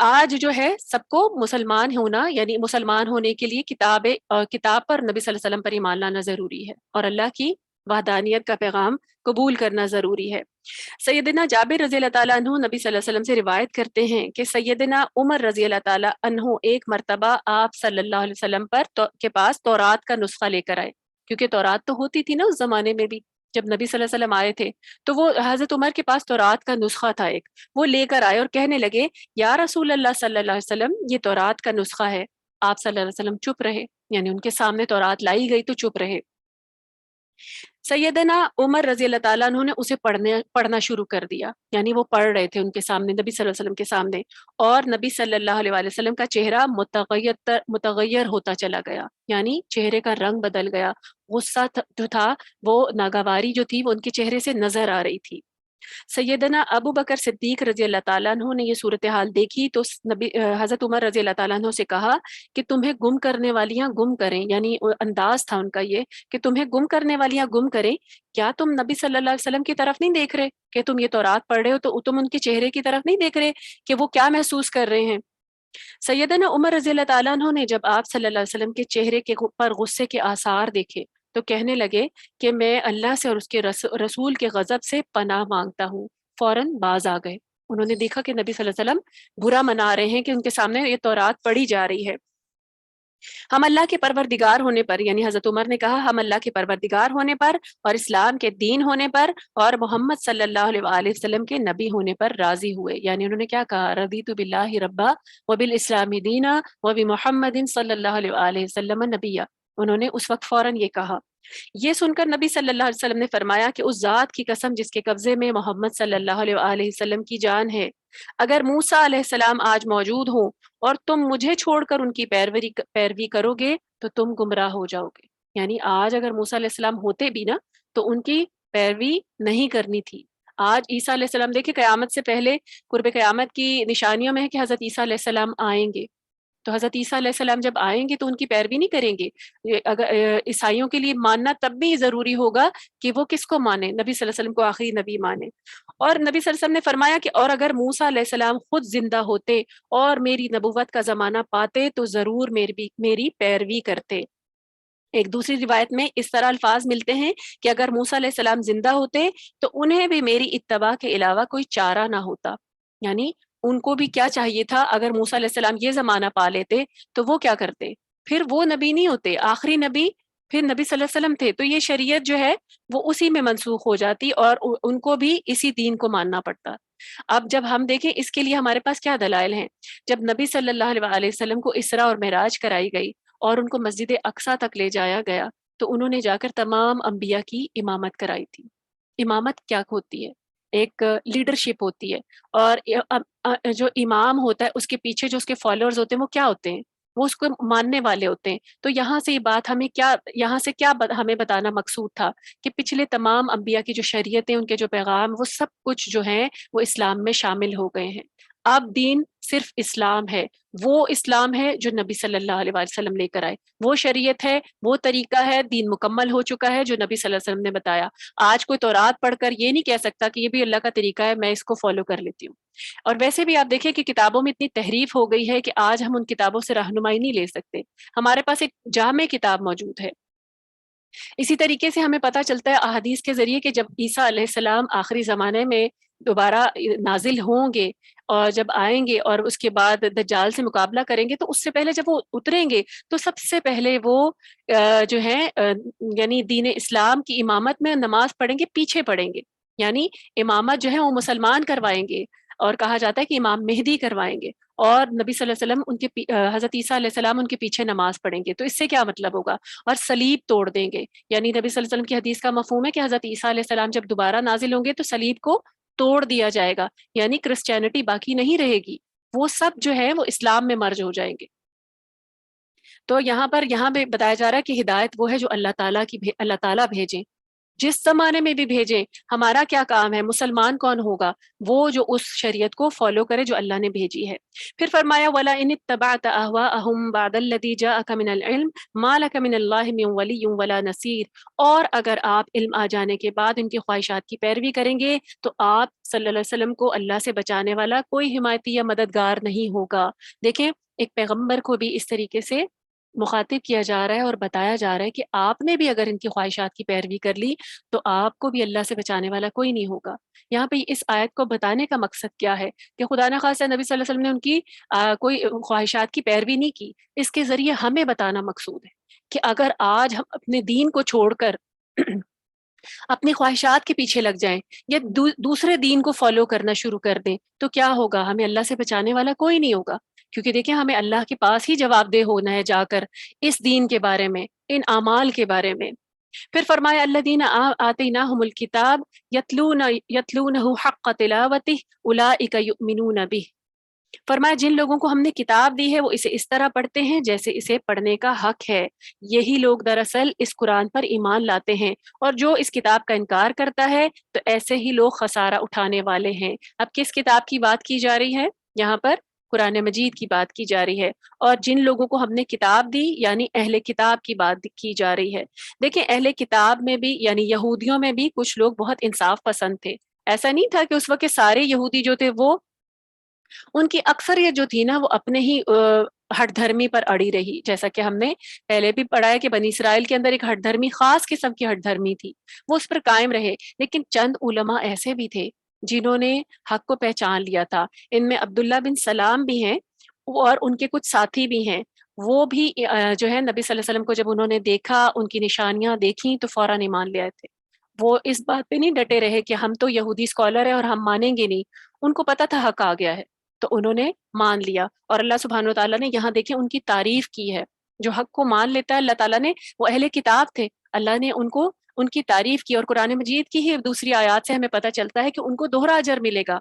آج جو ہے سب کو مسلمان ہونا، یعنی مسلمان ہونے کے لیے کتاب پر نبی صلی اللہ علیہ وسلم پر ایمان لانا ضروری ہے، اور اللہ کی وحدانیت کا پیغام قبول کرنا ضروری ہے۔ سیدنا جابر رضی اللہ تعالیٰ عنہ نبی صلی اللہ علیہ وسلم سے روایت کرتے ہیں کہ سیدنا عمر رضی اللہ تعالیٰ عنہ ایک مرتبہ آپ صلی اللہ علیہ وسلم کے پاس تورات کا نسخہ لے کر آئے، کیونکہ تورات تو ہوتی تھی نا اس زمانے میں بھی جب نبی صلی اللہ علیہ وسلم آئے تھے، تو وہ حضرت عمر کے پاس تورات کا نسخہ تھا ایک، وہ لے کر آئے اور کہنے لگے یا رسول اللہ صلی اللہ علیہ وسلم یہ تورات کا نسخہ ہے۔ آپ صلی اللہ علیہ وسلم چپ رہے، یعنی ان کے سامنے تورات لائی گئی تو چپ رہے۔ سیدنا عمر رضی اللہ تعالیٰ عنہ نے اسے پڑھنا شروع کر دیا، یعنی وہ پڑھ رہے تھے ان کے سامنے، نبی صلی اللہ علیہ وسلم کے سامنے، اور نبی صلی اللہ علیہ وآلہ وسلم کا چہرہ متغیر ہوتا چلا گیا، یعنی چہرے کا رنگ بدل گیا، غصہ جو تھا، وہ ناگواری جو تھی وہ ان کے چہرے سے نظر آ رہی تھی۔ سیدنا ابو بکر صدیق رضی اللہ تعالیٰ عنہ نے یہ صورتحال دیکھی تو حضرت عمر رضی اللہ تعالیٰ عنہ سے کہا کہ تمہیں گم کرنے والیاں گم کریں، یعنی انداز تھا ان کا یہ کہ تمہیں گم کرنے والیاں گم کریں، کیا تم نبی صلی اللہ علیہ وسلم کی طرف نہیں دیکھ رہے کہ تم یہ تورات پڑھ رہے ہو تو تم ان کے چہرے کی طرف نہیں دیکھ رہے کہ وہ کیا محسوس کر رہے ہیں؟ سیدنا عمر رضی اللہ تعالیٰ عنہ نے جب آپ صلی اللہ علیہ وسلم کے چہرے کے پر غصے کے آثار دیکھے تو کہنے لگے کہ میں اللہ سے اور اس کے رسول کے غضب سے پناہ مانگتا ہوں، فوراً باز آ گئے۔ انہوں نے دیکھا کہ نبی صلی اللہ علیہ وسلم برا منا رہے ہیں کہ ان کے سامنے یہ تورات پڑھی جا رہی ہے۔ ہم اللہ کے پروردگار ہونے پر، یعنی حضرت عمر نے کہا ہم اللہ کے پروردگار ہونے پر اور اسلام کے دین ہونے پر اور محمد صلی اللہ علیہ وآلہ وسلم کے نبی ہونے پر راضی ہوئے، یعنی انہوں نے کیا کہا، رضیت باللہ ربا وبالاسلام دینا وبمحمد صلی اللہ علیہ وآلہ وسلم نبیا، انہوں نے اس وقت فوراً یہ کہا۔ یہ سن کر نبی صلی اللہ علیہ وسلم نے فرمایا کہ اس ذات کی قسم جس کے قبضے میں محمد صلی اللہ علیہ وآلہ وسلم کی جان ہے، اگر موسیٰ علیہ السلام آج موجود ہوں اور تم مجھے چھوڑ کر ان کی پیروی کرو گے تو تم گمراہ ہو جاؤ گے، یعنی آج اگر موسیٰ علیہ السلام ہوتے بھی نا تو ان کی پیروی نہیں کرنی تھی۔ آج عیسیٰ علیہ السلام دیکھیں قیامت سے پہلے قرب قیامت کی نشانیوں میں ہے کہ حضرت عیسیٰ علیہ السلام آئیں گے، تو حضرت عیسیٰ علیہ السلام جب آئیں گے تو ان کی پیروی نہیں کریں گے۔ اگر عیسائیوں کے لیے ماننا تب بھی ضروری ہوگا کہ وہ کس کو مانے، نبی صلی اللہ علیہ وسلم کو آخری نبی مانے۔ اور نبی صلی اللہ علیہ وسلم نے فرمایا کہ اور اگر موسیٰ علیہ السلام خود زندہ ہوتے اور میری نبوت کا زمانہ پاتے تو ضرور میری پیروی کرتے۔ ایک دوسری روایت میں اس طرح الفاظ ملتے ہیں کہ اگر موسیٰ علیہ السلام زندہ ہوتے تو انہیں بھی میری اتباع کے علاوہ کوئی چارہ نہ ہوتا، یعنی ان کو بھی کیا چاہیے تھا، اگر موسیٰ علیہ السلام یہ زمانہ پا لیتے تو وہ کیا کرتے، پھر وہ نبی نہیں ہوتے، آخری نبی پھر نبی صلی اللہ علیہ وسلم تھے، تو یہ شریعت جو ہے وہ اسی میں منسوخ ہو جاتی اور ان کو بھی اسی دین کو ماننا پڑتا۔ اب جب ہم دیکھیں اس کے لیے ہمارے پاس کیا دلائل ہیں، جب نبی صلی اللہ علیہ وآلہ وسلم کو اسراء اور معراج کرائی گئی اور ان کو مسجد اقصیٰ تک لے جایا گیا تو انہوں نے جا کر تمام انبیاء کی امامت کرائی تھی۔ امامت کیا ہوتی ہے، ایک لیڈرشپ ہوتی ہے، اور جو امام ہوتا ہے اس کے پیچھے جو اس کے فالوورز ہوتے ہیں وہ کیا ہوتے ہیں، وہ اس کو ماننے والے ہوتے ہیں۔ تو یہاں سے یہ بات ہمیں کیا، یہاں سے کیا ہمیں بتانا مقصود تھا کہ پچھلے تمام انبیاء کی جو شریعتیں، ان کے جو پیغام، وہ سب کچھ جو ہیں وہ اسلام میں شامل ہو گئے ہیں۔ اب دین صرف اسلام ہے، وہ اسلام ہے جو نبی صلی اللہ علیہ وسلم لے کر آئے، وہ شریعت ہے، وہ طریقہ ہے، دین مکمل ہو چکا ہے جو نبی صلی اللہ علیہ وسلم نے بتایا۔ آج کوئی تورات پڑھ کر یہ نہیں کہہ سکتا کہ یہ بھی اللہ کا طریقہ ہے، میں اس کو فالو کر لیتی ہوں۔ اور ویسے بھی آپ دیکھیں کہ کتابوں میں اتنی تحریف ہو گئی ہے کہ آج ہم ان کتابوں سے رہنمائی نہیں لے سکتے۔ ہمارے پاس ایک جامع کتاب موجود ہے۔ اسی طریقے سے ہمیں پتہ چلتا ہے احادیث کے ذریعے کہ جب عیسیٰ علیہ السلام آخری زمانے میں دوبارہ نازل ہوں گے اور جب آئیں گے اور اس کے بعد دجال سے مقابلہ کریں گے، تو اس سے پہلے جب وہ اتریں گے تو سب سے پہلے وہ جو ہے یعنی دین اسلام کی امامت میں نماز پڑھیں گے، پیچھے پڑھیں گے، یعنی امامت جو ہے وہ مسلمان کروائیں گے، اور کہا جاتا ہے کہ امام مہدی کروائیں گے، اور نبی صلی اللہ علیہ وسلم ان کے حضرت عیسیٰ علیہ السلام ان کے پیچھے نماز پڑھیں گے۔ تو اس سے کیا مطلب ہوگا؟ اور صلیب توڑ دیں گے، یعنی نبی صلی اللہ علیہ وسلم کی حدیث کا مفہوم ہے کہ حضرت عیسیٰ علیہ السلام جب دوبارہ نازل ہوں گے تو صلیب کو توڑ دیا جائے گا، یعنی کرسچینٹی باقی نہیں رہے گی، وہ سب جو ہے وہ اسلام میں مرج ہو جائیں گے۔ تو یہاں پہ بتایا جا رہا ہے کہ ہدایت وہ ہے جو اللہ تعالیٰ بھیجیں، جس زمانے میں بھی بھیجیں۔ ہمارا کیا کام ہے؟ مسلمان کون ہوگا؟ وہ جو اس شریعت کو فالو کرے جو اللہ نے بھیجی ہے۔ پھر فرمایا وَلَئِنِ اتَّبَعْتَ أَهْوَاءَهُمْ بَعْدَ الَّذِي جَاءَكَ مِنَ الْعِلْمِ مَا لَكَ مِنَ اللَّهِ مِنْ وَلِيٍّ وَلَا نَصِيرٍ، اور اگر آپ علم آ جانے کے بعد ان کی خواہشات کی پیروی کریں گے تو آپ صلی اللہ علیہ وسلم کو اللہ سے بچانے والا کوئی حمایتی یا مددگار نہیں ہوگا۔ دیکھیں، ایک پیغمبر کو بھی اس طریقے سے مخاطب کیا جا رہا ہے اور بتایا جا رہا ہے کہ آپ نے بھی اگر ان کی خواہشات کی پیروی کر لی تو آپ کو بھی اللہ سے بچانے والا کوئی نہیں ہوگا۔ یہاں پہ اس آیت کو بتانے کا مقصد کیا ہے کہ خدا نخواستہ نبی صلی اللہ علیہ وسلم نے ان کی کوئی خواہشات کی پیروی نہیں کی، اس کے ذریعے ہمیں بتانا مقصود ہے کہ اگر آج ہم اپنے دین کو چھوڑ کر اپنی خواہشات کے پیچھے لگ جائیں یا دوسرے دین کو فالو کرنا شروع کر دیں تو کیا ہوگا؟ ہمیں اللہ سے بچانے والا کوئی نہیں ہوگا، کیونکہ دیکھیں ہمیں اللہ کے پاس ہی جواب دہ ہونا ہے جا کر اس دین کے بارے میں، ان اعمال کے بارے میں۔ پھر فرمایا الذین آتیناہم الکتاب یتلونہ حق تلاوتہ اولئک یؤمنون بہ، فرمایا جن لوگوں کو ہم نے کتاب دی ہے وہ اسے اس طرح پڑھتے ہیں جیسے اسے پڑھنے کا حق ہے، یہی لوگ دراصل اس قرآن پر ایمان لاتے ہیں، اور جو اس کتاب کا انکار کرتا ہے تو ایسے ہی لوگ خسارہ اٹھانے والے ہیں۔ اب کس کتاب کی بات کی جا رہی ہے؟ یہاں پر قرآن مجید کی بات کی جا رہی ہے، اور جن لوگوں کو ہم نے کتاب دی یعنی اہل کتاب کی بات کی جا رہی ہے۔ دیکھیں اہل کتاب میں بھی یعنی یہودیوں میں بھی کچھ لوگ بہت انصاف پسند تھے، ایسا نہیں تھا کہ اس وقت سارے یہودی جو تھے وہ، ان کی اکثریت جو تھی نا وہ اپنے ہی ہٹ دھرمی پر اڑی رہی، جیسا کہ ہم نے پہلے بھی پڑھا ہے کہ بنی اسرائیل کے اندر ایک ہٹ دھرمی، خاص قسم کی ہٹ دھرمی تھی، وہ اس پر قائم رہے۔ لیکن چند علماء ایسے بھی تھے جنہوں نے حق کو پہچان لیا تھا، ان میں عبداللہ بن سلام بھی ہیں اور ان کے کچھ ساتھی بھی ہیں، وہ بھی جو ہے نبی صلی اللہ علیہ وسلم کو جب انہوں نے دیکھا، ان کی نشانیاں دیکھیں تو فوراً ایمان لے آئے تھے۔ وہ اس بات پہ نہیں ڈٹے رہے کہ ہم تو یہودی اسکالر ہیں اور ہم مانیں گے نہیں، ان کو پتا تھا حق آ گیا ہے تو انہوں نے مان لیا، اور اللہ سبحانہ وتعالیٰ نے یہاں دیکھیں ان کی تعریف کی ہے۔ جو حق کو مان لیتا ہے اللہ تعالیٰ نے، وہ اہل کتاب تھے، اللہ نے ان کی تعریف کی، اور قرآن مجید کی ہی دوسری آیات سے ہمیں پتہ چلتا ہے کہ ان کو دوہرا اجر ملے گا۔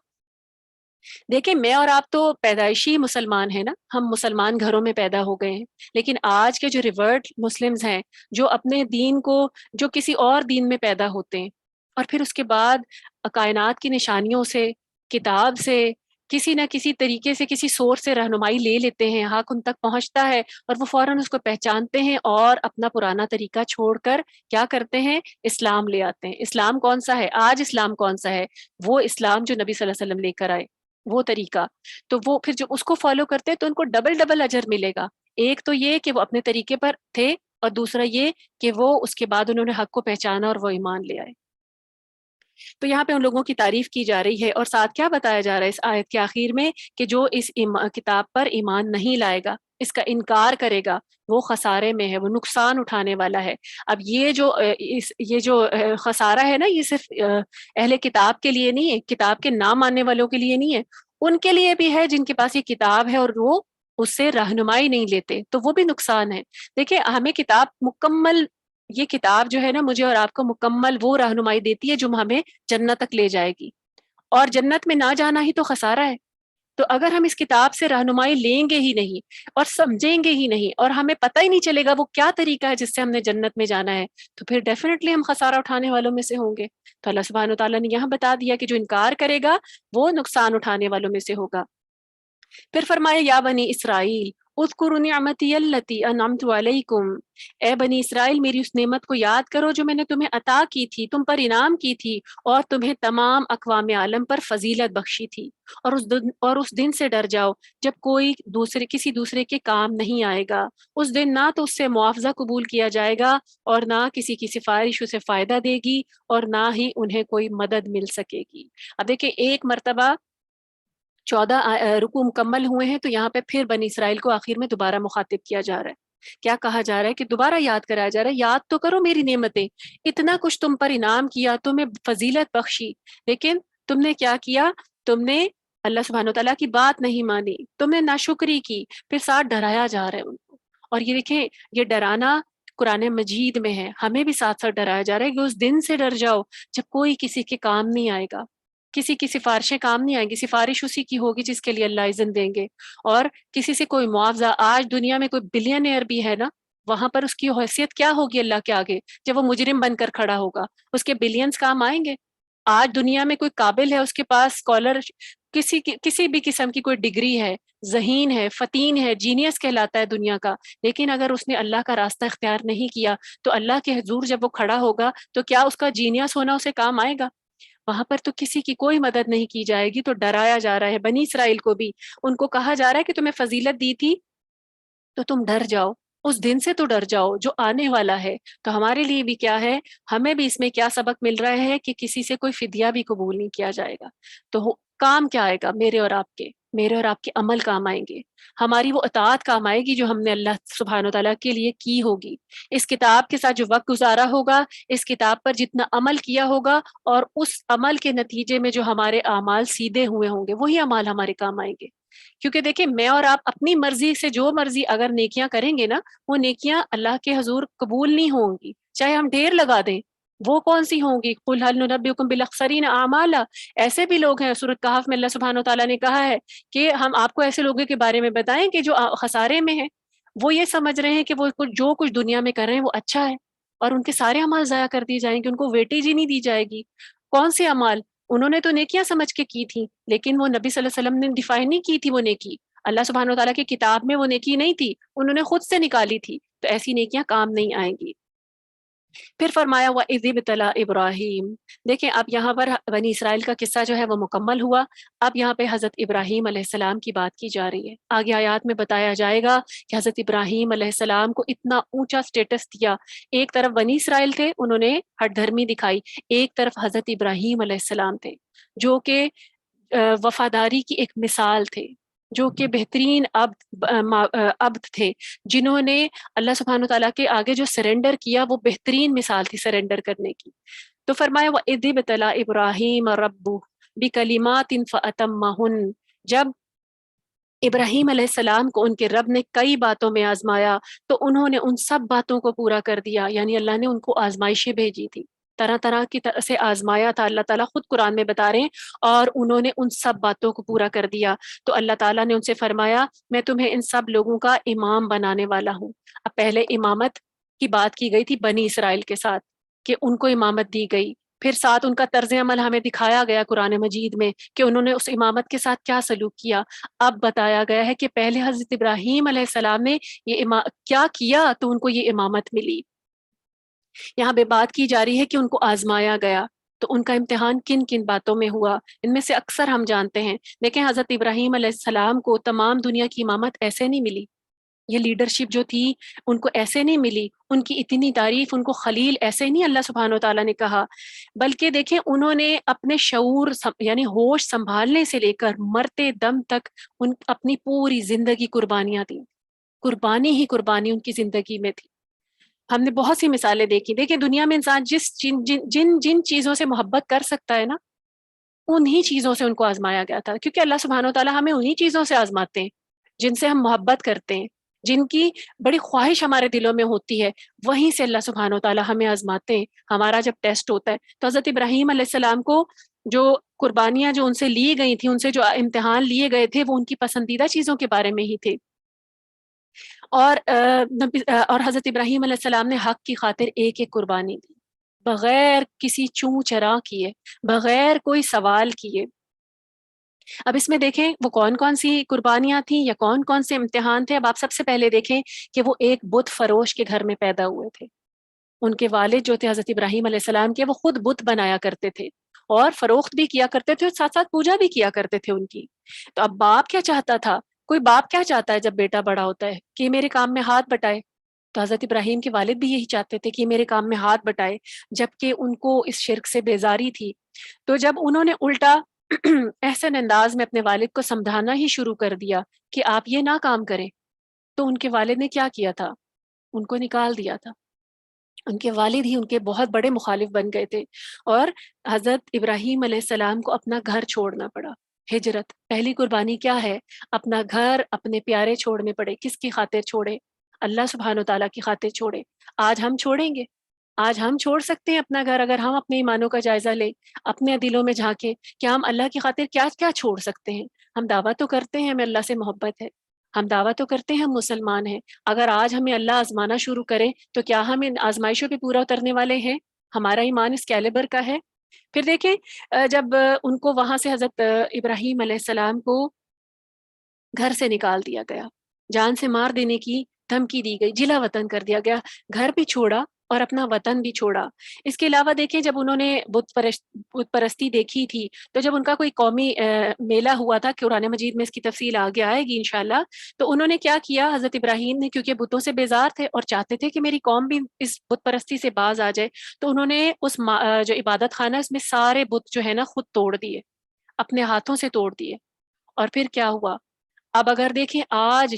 دیکھیں میں اور آپ تو پیدائشی مسلمان ہیں نا، ہم مسلمان گھروں میں پیدا ہو گئے ہیں، لیکن آج کے جو ریورٹ مسلمز ہیں، جو اپنے دین کو، جو کسی اور دین میں پیدا ہوتے ہیں اور پھر اس کے بعد کائنات کی نشانیوں سے، کتاب سے، کسی نہ کسی طریقے سے، کسی سورس سے رہنمائی لے لیتے ہیں، حق ان تک پہنچتا ہے اور وہ فوراً اس کو پہچانتے ہیں اور اپنا پرانا طریقہ چھوڑ کر کیا کرتے ہیں؟ اسلام لے آتے ہیں۔ اسلام کون سا ہے آج؟ اسلام کون سا ہے؟ وہ اسلام جو نبی صلی اللہ علیہ وسلم لے کر آئے، وہ طریقہ۔ تو وہ پھر جو اس کو فالو کرتے ہیں تو ان کو ڈبل ڈبل اجر ملے گا۔ ایک تو یہ کہ وہ اپنے طریقے پر تھے، اور دوسرا یہ کہ وہ اس کے بعد انہوں نے حق کو پہچانا اور وہ ایمان لے آئے۔ تو یہاں پہ ان لوگوں کی تعریف کی جا رہی ہے، اور ساتھ کیا بتایا جا رہا ہے اس آیت کے آخر میں کہ جو اس کتاب پر ایمان نہیں لائے گا، اس کا انکار کرے گا، وہ خسارے میں ہے، وہ نقصان اٹھانے والا ہے۔ اب یہ جو خسارہ ہے نا، یہ صرف اہل کتاب کے لیے نہیں ہے، کتاب کے نہ ماننے والوں کے لیے نہیں ہے، ان کے لیے بھی ہے جن کے پاس یہ کتاب ہے اور وہ اس سے رہنمائی نہیں لیتے، تو وہ بھی نقصان ہے۔ دیکھیں ہمیں کتاب مکمل، یہ کتاب جو ہے نا مجھے اور آپ کو مکمل وہ رہنمائی دیتی ہے جو ہمیں جنت تک لے جائے گی، اور جنت میں نہ جانا ہی تو خسارہ ہے۔ تو اگر ہم اس کتاب سے رہنمائی لیں گے ہی نہیں اور سمجھیں گے ہی نہیں اور ہمیں پتہ ہی نہیں چلے گا وہ کیا طریقہ ہے جس سے ہم نے جنت میں جانا ہے، تو پھر ڈیفینیٹلی ہم خسارہ اٹھانے والوں میں سے ہوں گے۔ تو اللہ سبحانہ وتعالیٰ نے یہاں بتا دیا کہ جو انکار کرے گا وہ نقصان اٹھانے والوں میں سے ہوگا۔ پھر فرمایا یا بنی اسرائیل اذکروا نعمتی التی انعمت علیکم، اے بنی اسرائیل میری اس نعمت کو یاد کرو جو میں نے تمہیں عطا کی تھی، تم پر انعام کی تھی اور تمہیں تمام اقوام عالم پر فضیلت بخشی تھی، اور اس دن سے ڈر جاؤ جب کوئی کسی دوسرے کے کام نہیں آئے گا۔ اس دن نہ تو اس سے معاوضہ قبول کیا جائے گا اور نہ کسی کی سفارش اسے فائدہ دے گی اور نہ ہی انہیں کوئی مدد مل سکے گی۔ اب دیکھیں ایک مرتبہ 14 رکوع مکمل ہوئے ہیں تو یہاں پہ پھر بنی اسرائیل کو آخر میں دوبارہ مخاطب کیا جا رہا ہے۔ کیا کہا جا رہا ہے کہ دوبارہ یاد کرایا جا رہا ہے، یاد تو کرو میری نعمتیں، اتنا کچھ تم پر انعام کیا، تمہیں فضیلت بخشی، لیکن تم نے کیا کیا؟ تم نے اللہ سبحانہ وتعالیٰ کی بات نہیں مانی، تم نے ناشکری کی، پھر ساتھ ڈرایا جا رہا ہے ان کو۔ اور یہ دیکھیں یہ ڈرانا قرآن مجید میں ہے، ہمیں بھی ساتھ ساتھ ڈرایا جا رہا ہے کہ اس دن سے ڈر جاؤ جب کوئی کسی کے کام نہیں آئے گا، کسی کی سفارشیں کام نہیں آئیں گی، سفارش اسی کی ہوگی جس کے لیے اللہ اذن دیں گے، اور کسی سے کوئی معاوضہ، آج دنیا میں کوئی بلینئر بھی ہے نا، وہاں پر اس کی حیثیت کیا ہوگی اللہ کے آگے جب وہ مجرم بن کر کھڑا ہوگا؟ اس کے بلینز کام آئیں گے؟ آج دنیا میں کوئی قابل ہے، اس کے پاس اسکالر کسی بھی قسم کی کوئی ڈگری ہے، ذہین ہے، فطین ہے، جینیس کہلاتا ہے دنیا کا، لیکن اگر اس نے اللہ کا راستہ اختیار نہیں کیا تو اللہ کے حضور جب وہ کھڑا ہوگا تو کیا اس کا جینیس ہونا اسے کام آئے گا؟ وہاں پر تو کسی کی کوئی مدد نہیں کی جائے گی۔ تو ڈرایا جا رہا ہے بنی اسرائیل کو بھی، ان کو کہا جا رہا ہے کہ تمہیں فضیلت دی تھی تو تم ڈر جاؤ، اس دن سے تو ڈر جاؤ جو آنے والا ہے۔ تو ہمارے لیے بھی کیا ہے، ہمیں بھی اس میں کیا سبق مل رہا ہے کہ کسی سے کوئی فدیہ بھی قبول نہیں کیا جائے گا۔ تو کام کیا آئے گا؟ میرے اور آپ کے عمل کام آئیں گے، ہماری وہ اطاعت کام آئے گی جو ہم نے اللہ سبحانہ وتعالیٰ کے لیے کی ہوگی، اس کتاب کے ساتھ جو وقت گزارا ہوگا، اس کتاب پر جتنا عمل کیا ہوگا، اور اس عمل کے نتیجے میں جو ہمارے اعمال سیدھے ہوئے ہوں گے وہی اعمال ہمارے کام آئیں گے۔ کیونکہ دیکھیں میں اور آپ اپنی مرضی سے جو مرضی اگر نیکیاں کریں گے نا، وہ نیکیاں اللہ کے حضور قبول نہیں ہوں گی، چاہے ہم ڈھیر لگا دیں۔ وہ کون سی ہوں گی؟ قل هل ننبئکم بالاخسرین اعمالا، ایسے بھی لوگ ہیں سورۃ کہف میں اللہ سبحانہ وتعالیٰ نے کہا ہے کہ ہم آپ کو ایسے لوگوں کے بارے میں بتائیں کہ جو خسارے میں ہیں، وہ یہ سمجھ رہے ہیں کہ وہ جو کچھ دنیا میں کر رہے ہیں وہ اچھا ہے، اور ان کے سارے اعمال ضائع کر دیے جائیں گے، ان کو ویٹیج ہی نہیں دی جائے گی۔ کون سے اعمال؟ انہوں نے تو نیکیاں سمجھ کے کی تھی، لیکن وہ نبی صلی اللہ علیہ وسلم نے ڈیفائن نہیں کی تھی وہ نیکی، اللہ سبحانہ وتعالیٰ کی کتاب میں وہ نیکی نہیں تھی، انہوں نے خود سے نکالی تھی، تو ایسی نیکیاں کام نہیں آئیں گی۔ پھر فرمایا وَإِذِ ابْتَلَىٰ ابراہیم، دیکھیں اب یہاں پر بنی اسرائیل کا قصہ جو ہے وہ مکمل ہوا، اب یہاں پہ حضرت ابراہیم علیہ السلام کی بات کی جا رہی ہے۔ آگے آیات میں بتایا جائے گا کہ حضرت ابراہیم علیہ السلام کو اتنا اونچا سٹیٹس دیا، ایک طرف بنی اسرائیل تھے، انہوں نے ہٹ دھرمی دکھائی، ایک طرف حضرت ابراہیم علیہ السلام تھے جو کہ وفاداری کی ایک مثال تھے، جو کہ بہترین عبد تھے، جنہوں نے اللہ سبحانہ تعالیٰ کے آگے جو سرنڈر کیا وہ بہترین مثال تھی سرنڈر کرنے کی۔ تو فرمایا وَإِذِ ابْتَلَىٰ إِبْرَاهِيمَ رَبُّهُ بِكَلِمَاتٍ فَأَتَمَّهُنَّ، جب ابراہیم علیہ السلام کو ان کے رب نے کئی باتوں میں آزمایا تو انہوں نے ان سب باتوں کو پورا کر دیا، یعنی اللہ نے ان کو آزمائشیں بھیجی تھی، طرح طرح کی طرح سے آزمایا تھا، اللہ تعالیٰ خود قرآن میں بتا رہے ہیں، اور انہوں نے ان سب باتوں کو پورا کر دیا۔ تو اللہ تعالیٰ نے ان سے فرمایا میں تمہیں ان سب لوگوں کا امام بنانے والا ہوں۔ اب پہلے امامت کی بات کی گئی تھی بنی اسرائیل کے ساتھ کہ ان کو امامت دی گئی، پھر ساتھ ان کا طرز عمل ہمیں دکھایا گیا قرآن مجید میں کہ انہوں نے اس امامت کے ساتھ کیا سلوک کیا۔ اب بتایا گیا ہے کہ پہلے حضرت ابراہیم علیہ السلام نے یہ کیا کیا تو ان کو یہ امامت ملی۔ یہاں پہ بات کی جا رہی ہے کہ ان کو آزمایا گیا، تو ان کا امتحان کن کن باتوں میں ہوا، ان میں سے اکثر ہم جانتے ہیں، لیکن حضرت ابراہیم علیہ السلام کو تمام دنیا کی امامت ایسے نہیں ملی، یہ لیڈرشپ جو تھی ان کو ایسے نہیں ملی، ان کی اتنی تعریف، ان کو خلیل ایسے نہیں اللہ سبحانہ وتعالیٰ نے کہا، بلکہ دیکھیں انہوں نے اپنے شعور یعنی ہوش سنبھالنے سے لے کر مرتے دم تک اپنی پوری زندگی قربانیاں دیں، قربانی ہی قربانی ان کی زندگی میں تھی۔ ہم نے بہت سی مثالیں دیکھی، دیکھیں دنیا میں انسان جن چیزوں سے محبت کر سکتا ہے نا، انہی چیزوں سے ان کو آزمایا گیا تھا، کیونکہ اللہ سبحانہ وتعالیٰ ہمیں انہی چیزوں سے آزماتے ہیں جن سے ہم محبت کرتے ہیں، جن کی بڑی خواہش ہمارے دلوں میں ہوتی ہے، وہیں سے اللہ سبحانہ وتعالیٰ ہمیں آزماتے ہیں۔ ہمارا جب ٹیسٹ ہوتا ہے تو حضرت ابراہیم علیہ السلام کو جو قربانیاں جو ان سے لی گئی تھیں، ان سے جو امتحان لیے گئے تھے، وہ ان کی پسندیدہ چیزوں کے بارے میں ہی تھے. اور حضرت ابراہیم علیہ السلام نے حق کی خاطر ایک ایک قربانی دی، بغیر کسی چوں چرا کیے، بغیر کوئی سوال کیے. اب اس میں دیکھیں وہ کون کون سی قربانیاں تھیں یا کون کون سے امتحان تھے. اب آپ سب سے پہلے دیکھیں کہ وہ ایک بت فروش کے گھر میں پیدا ہوئے تھے. ان کے والد جو تھے حضرت ابراہیم علیہ السلام کے، وہ خود بت بنایا کرتے تھے اور فروخت بھی کیا کرتے تھے، اور ساتھ ساتھ پوجا بھی کیا کرتے تھے ان کی. تو اب باپ کیا چاہتا تھا؟ کوئی باپ کیا چاہتا ہے جب بیٹا بڑا ہوتا ہے؟ کہ میرے کام میں ہاتھ بٹائے. تو حضرت ابراہیم کے والد بھی یہی چاہتے تھے کہ میرے کام میں ہاتھ بٹائے، جبکہ ان کو اس شرک سے بیزاری تھی. تو جب انہوں نے الٹا احسن انداز میں اپنے والد کو سمجھانا ہی شروع کر دیا کہ آپ یہ نہ کام کریں، تو ان کے والد نے کیا کیا تھا؟ ان کو نکال دیا تھا. ان کے والد ہی ان کے بہت بڑے مخالف بن گئے تھے، اور حضرت ابراہیم علیہ السلام کو اپنا گھر چھوڑنا پڑا. ہجرت پہلی قربانی کیا ہے؟ اپنا گھر، اپنے پیارے چھوڑنے پڑے. کس کی خاطر چھوڑے؟ اللہ سبحانہ و تعالیٰ کی خاطر چھوڑے. آج ہم چھوڑیں گے؟ آج ہم چھوڑ سکتے ہیں اپنا گھر؟ اگر ہم اپنے ایمانوں کا جائزہ لیں، اپنے دلوں میں جھانکیں، کیا ہم اللہ کی خاطر کیا کیا چھوڑ سکتے ہیں؟ ہم دعویٰ تو کرتے ہیں ہمیں اللہ سے محبت ہے، ہم دعویٰ تو کرتے ہیں ہم مسلمان ہیں. اگر آج ہمیں اللہ آزمانا شروع کرے تو کیا ہم ان آزمائشوں پہ پورا اترنے والے ہیں؟ ہمارا ایمان اس کیلیبر کا ہے؟ پھر دیکھیں جب ان کو وہاں سے حضرت ابراہیم علیہ السلام کو گھر سے نکال دیا گیا، جان سے مار دینے کی دھمکی دی گئی، جلا وطن کر دیا گیا، گھر بھی چھوڑا اور اپنا وطن بھی چھوڑا. اس کے علاوہ دیکھیں جب انہوں نے بت پرستی دیکھی تھی، تو جب ان کا کوئی قومی میلہ ہوا تھا، قرآن مجید میں اس کی تفصیل آگے آئے گی انشاءاللہ، تو انہوں نے کیا کیا؟ حضرت ابراہیم نے، کیونکہ بتوں سے بیزار تھے اور چاہتے تھے کہ میری قوم بھی اس بت پرستی سے باز آ جائے، تو انہوں نے اس جو عبادت خانہ اس میں سارے بت جو ہے نا خود توڑ دیے، اپنے ہاتھوں سے توڑ دیے. اور پھر کیا ہوا؟ اب اگر دیکھیں آج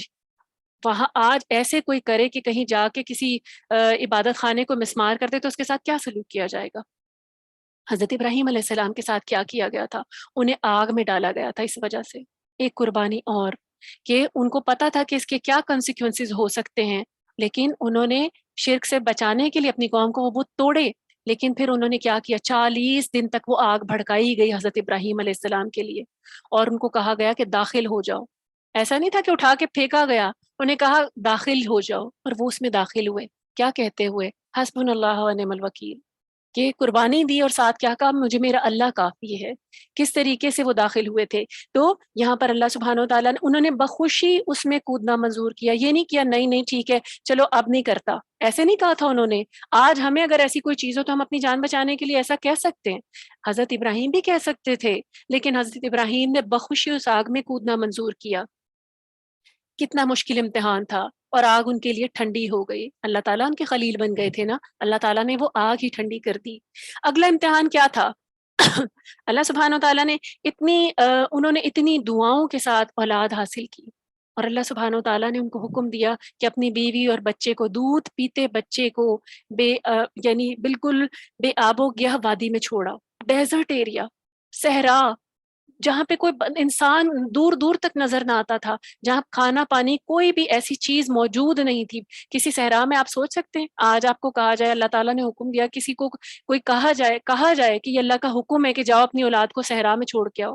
ایسے کوئی کرے کہ کہیں جا کے کسی عبادت خانے کو مسمار کر دے، تو اس کے ساتھ کیا سلوک کیا جائے گا؟ حضرت ابراہیم علیہ السلام کے ساتھ کیا کیا گیا تھا؟ انہیں آگ میں ڈالا گیا تھا اس وجہ سے. ایک قربانی اور، کہ ان کو پتا تھا کہ اس کے کیا کنسیکوینسز ہو سکتے ہیں، لیکن انہوں نے شرک سے بچانے کے لیے اپنی قوم کو وہ بت توڑے. لیکن پھر انہوں نے کیا کیا؟ 40 دن تک وہ آگ بھڑکائی گئی حضرت ابراہیم علیہ السلام کے لیے، اور ان کو کہا گیا کہ داخل ہو جاؤ. ایسا نہیں تھا کہ اٹھا کے پھینکا گیا، انہیں کہا داخل ہو جاؤ، اور وہ اس میں داخل ہوئے. کیا کہتے ہوئے؟ حسبنا اللہ و نعم الوکیل. کہ قربانی دی اور ساتھ کیا کہا؟ مجھے میرا اللہ کافی ہے. کس طریقے سے وہ داخل ہوئے تھے؟ تو یہاں پر اللہ سبحانہ و تعالیٰ نے، انہوں نے بخوشی اس میں کودنا منظور کیا. یہ نہیں کیا نہیں نہیں ٹھیک ہے چلو اب نہیں کرتا، ایسے نہیں کہا تھا انہوں نے. آج ہمیں اگر ایسی کوئی چیز ہو تو ہم اپنی جان بچانے کے لیے ایسا کہہ سکتے ہیں. حضرت ابراہیم بھی کہہ سکتے تھے، لیکن حضرت ابراہیم نے بخوشی اس آگ میں کودنا منظور کیا. کتنا مشکل امتحان تھا، اور آگ ان کے لیے ٹھنڈی ہو گئی. اللہ تعالیٰ ان کے خلیل بن گئے تھے نا، اللہ تعالیٰ نے وہ آگ ہی ٹھنڈی کر دی. اگلا امتحان کیا تھا؟ اللہ سبحانہ و تعالیٰ نے انہوں نے اتنی دعاؤں کے ساتھ اولاد حاصل کی، اور اللہ سبحانہ و تعالیٰ نے ان کو حکم دیا کہ اپنی بیوی اور بچے کو، دودھ پیتے بچے کو یعنی بالکل بے آب و گیہ وادی میں چھوڑا. ڈیزرٹ ایریا، صحرا، جہاں پہ کوئی انسان دور دور تک نظر نہ آتا تھا، جہاں کھانا پانی کوئی بھی ایسی چیز موجود نہیں تھی. کسی صحرا میں آپ سوچ سکتے ہیں آج آپ کو کہا جائے، اللہ تعالیٰ نے حکم دیا کسی کو، کوئی کہا جائے کہ یہ اللہ کا حکم ہے کہ جاؤ اپنی اولاد کو صحرا میں چھوڑ کے آؤ،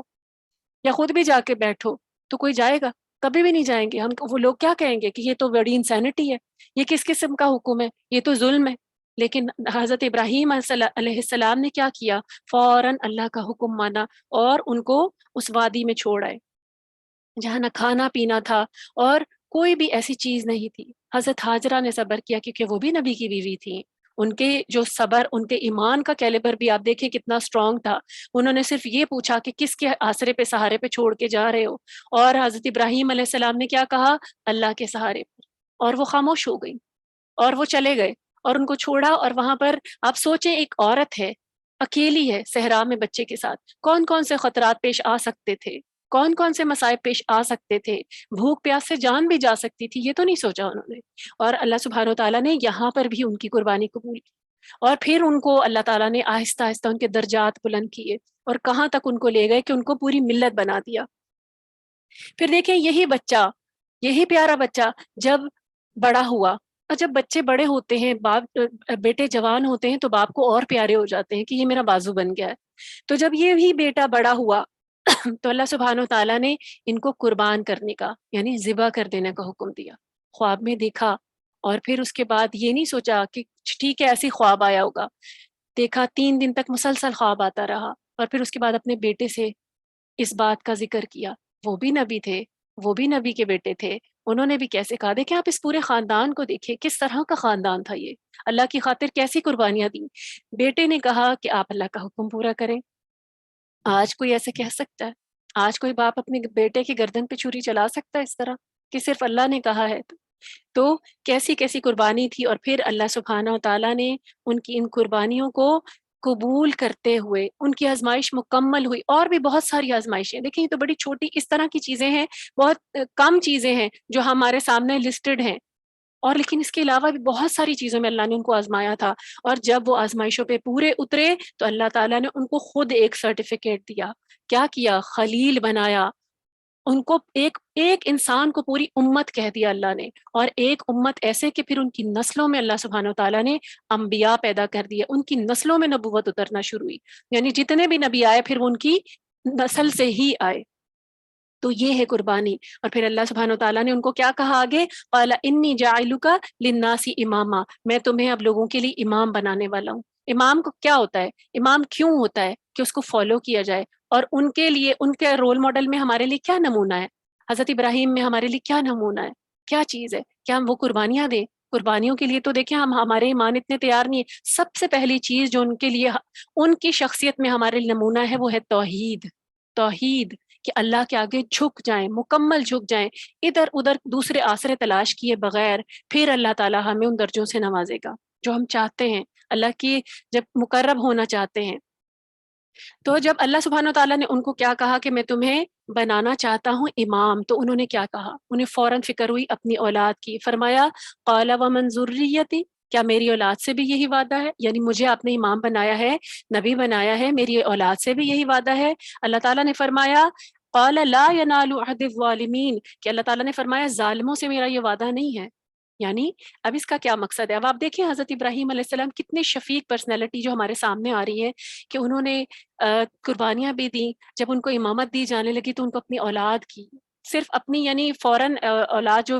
یا خود بھی جا کے بیٹھو، تو کوئی جائے گا؟ کبھی بھی نہیں جائیں گے. وہ لوگ کیا کہیں گے کہ یہ تو بڑی انسینٹی ہے، یہ کس قسم کا حکم ہے، یہ تو ظلم ہے. لیکن حضرت ابراہیم علیہ السلام نے کیا کیا؟ فوراً اللہ کا حکم مانا اور ان کو اس وادی میں چھوڑ آئے جہاں نہ کھانا پینا تھا اور کوئی بھی ایسی چیز نہیں تھی. حضرت ہاجرہ نے صبر کیا کیونکہ وہ بھی نبی کی بیوی تھی. ان کے جو صبر، ان کے ایمان کا کیلیبر بھی آپ دیکھیں کتنا اسٹرانگ تھا. انہوں نے صرف یہ پوچھا کہ کس کے آسرے پہ، سہارے پہ چھوڑ کے جا رہے ہو، اور حضرت ابراہیم علیہ السلام نے کیا کہا؟ اللہ کے سہارے پر. اور وہ خاموش ہو گئی اور وہ چلے گئے اور ان کو چھوڑا. اور وہاں پر آپ سوچیں ایک عورت ہے، اکیلی ہے صحرا میں بچے کے ساتھ، کون کون سے خطرات پیش آ سکتے تھے، کون کون سے مصائب پیش آ سکتے تھے، بھوک پیاس سے جان بھی جا سکتی تھی. یہ تو نہیں سوچا انہوں نے. اور اللہ سبحانہ و تعالیٰ نے یہاں پر بھی ان کی قربانی قبول کی، اور پھر ان کو اللہ تعالیٰ نے آہستہ آہستہ ان کے درجات بلند کیے، اور کہاں تک ان کو لے گئے کہ ان کو پوری ملت بنا دیا. پھر دیکھیں یہی بچہ، یہی پیارا بچہ جب بڑا ہوا اور جب بچے بڑے ہوتے ہیں، باپ بیٹے جوان ہوتے ہیں تو باپ کو اور پیارے ہو جاتے ہیں کہ یہ میرا بازو بن گیا ہے. تو جب یہ بھی بیٹا بڑا ہوا تو اللہ سبحانہ و تعالیٰ نے ان کو قربان کرنے کا یعنی ذبح کر دینے کا حکم دیا. خواب میں دیکھا اور پھر اس کے بعد یہ نہیں سوچا کہ ٹھیک ہے ایسی خواب آیا ہوگا. دیکھا 3 دن تک مسلسل خواب آتا رہا اور پھر اس کے بعد اپنے بیٹے سے اس بات کا ذکر کیا. وہ بھی نبی تھے، وہ بھی نبی کے بیٹے تھے. انہوں نے بھی کیسے کہا، دیکھیں آپ اس پورے خاندان کو دیکھیں کس طرح کا خاندان تھا یہ، اللہ کی خاطر کیسی قربانیاں دیں. بیٹے نے کہا کہ آپ اللہ کا حکم پورا کریں. آج کوئی ایسے کہہ سکتا ہے؟ آج کوئی باپ اپنے بیٹے کی گردن پہ چھری چلا سکتا ہے اس طرح کہ صرف اللہ نے کہا ہے؟ تو کیسی کیسی قربانی تھی. اور پھر اللہ سبحانہ و تعالیٰ نے ان کی ان قربانیوں کو قبول کرتے ہوئے ان کی آزمائش مکمل ہوئی. اور بھی بہت ساری آزمائشیں دیکھیں، یہ تو بڑی چھوٹی اس طرح کی چیزیں ہیں، بہت کم چیزیں ہیں جو ہمارے سامنے لسٹڈ ہیں، اور لیکن اس کے علاوہ بھی بہت ساری چیزوں میں اللہ نے ان کو آزمایا تھا. اور جب وہ آزمائشوں پہ پورے اترے تو اللہ تعالیٰ نے ان کو خود ایک سرٹیفکیٹ دیا. کیا کیا؟ خلیل بنایا ان کو. ایک ایک انسان کو پوری امت کہہ دیا اللہ نے، اور ایک امت ایسے کہ پھر ان کی نسلوں میں اللہ سبحانہ و تعالیٰ نے انبیاء پیدا کر دیے، ان کی نسلوں میں نبوت اترنا شروع ہوئی. یعنی جتنے بھی نبی آئے پھر وہ ان کی نسل سے ہی آئے. تو یہ ہے قربانی. اور پھر اللہ سبحانہ و تعالیٰ نے ان کو کیا کہا آگے، قال انی جاعلک للناس اماما، میں تمہیں اب لوگوں کے لیے امام بنانے والا ہوں. امام کو کیا ہوتا ہے؟ امام کیوں ہوتا ہے؟ کہ اس کو فالو کیا جائے. اور ان کے لیے ان کے رول ماڈل میں ہمارے لیے کیا نمونہ ہے؟ حضرت ابراہیم میں ہمارے لیے کیا نمونہ ہے؟ کیا چیز ہے؟ کیا ہم وہ قربانیاں دیں؟ قربانیوں کے لیے تو دیکھیں ہمارے ایمان اتنے تیار نہیں ہے. سب سے پہلی چیز جو ان کے لیے ان کی شخصیت میں ہمارے نمونہ ہے وہ ہے توحید. توحید کہ اللہ کے آگے جھک جائیں، مکمل جھک جائیں، ادھر ادھر دوسرے آسرے تلاش کیے بغیر. پھر اللہ تعالیٰ ہمیں ان درجوں سے نوازے گا جو ہم چاہتے ہیں. اللہ کی جب مقرب ہونا چاہتے ہیں تو جب اللہ سبحانہ و تعالیٰ نے ان کو کیا کہا کہ میں تمہیں بنانا چاہتا ہوں امام، تو انہوں نے کیا کہا؟ انہیں فوراً فکر ہوئی اپنی اولاد کی. فرمایا قال ومن ذریتی، کیا میری اولاد سے بھی یہی وعدہ ہے؟ یعنی مجھے آپ نے امام بنایا ہے، نبی بنایا ہے، میری اولاد سے بھی یہی وعدہ ہے؟ اللہ تعالیٰ نے فرمایا قال لا ینال عہد الظالمین، کہ اللہ تعالیٰ نے فرمایا ظالموں سے میرا یہ وعدہ نہیں ہے. یعنی اب اس کا کیا مقصد ہے؟ اب آپ دیکھیں حضرت ابراہیم علیہ السلام کتنے شفیق پرسنالٹی جو ہمارے سامنے آ رہی ہے کہ انہوں نے قربانیاں بھی دیں. جب ان کو امامت دی جانے لگی تو ان کو اپنی اولاد کی، صرف اپنی یعنی فوراً اولاد جو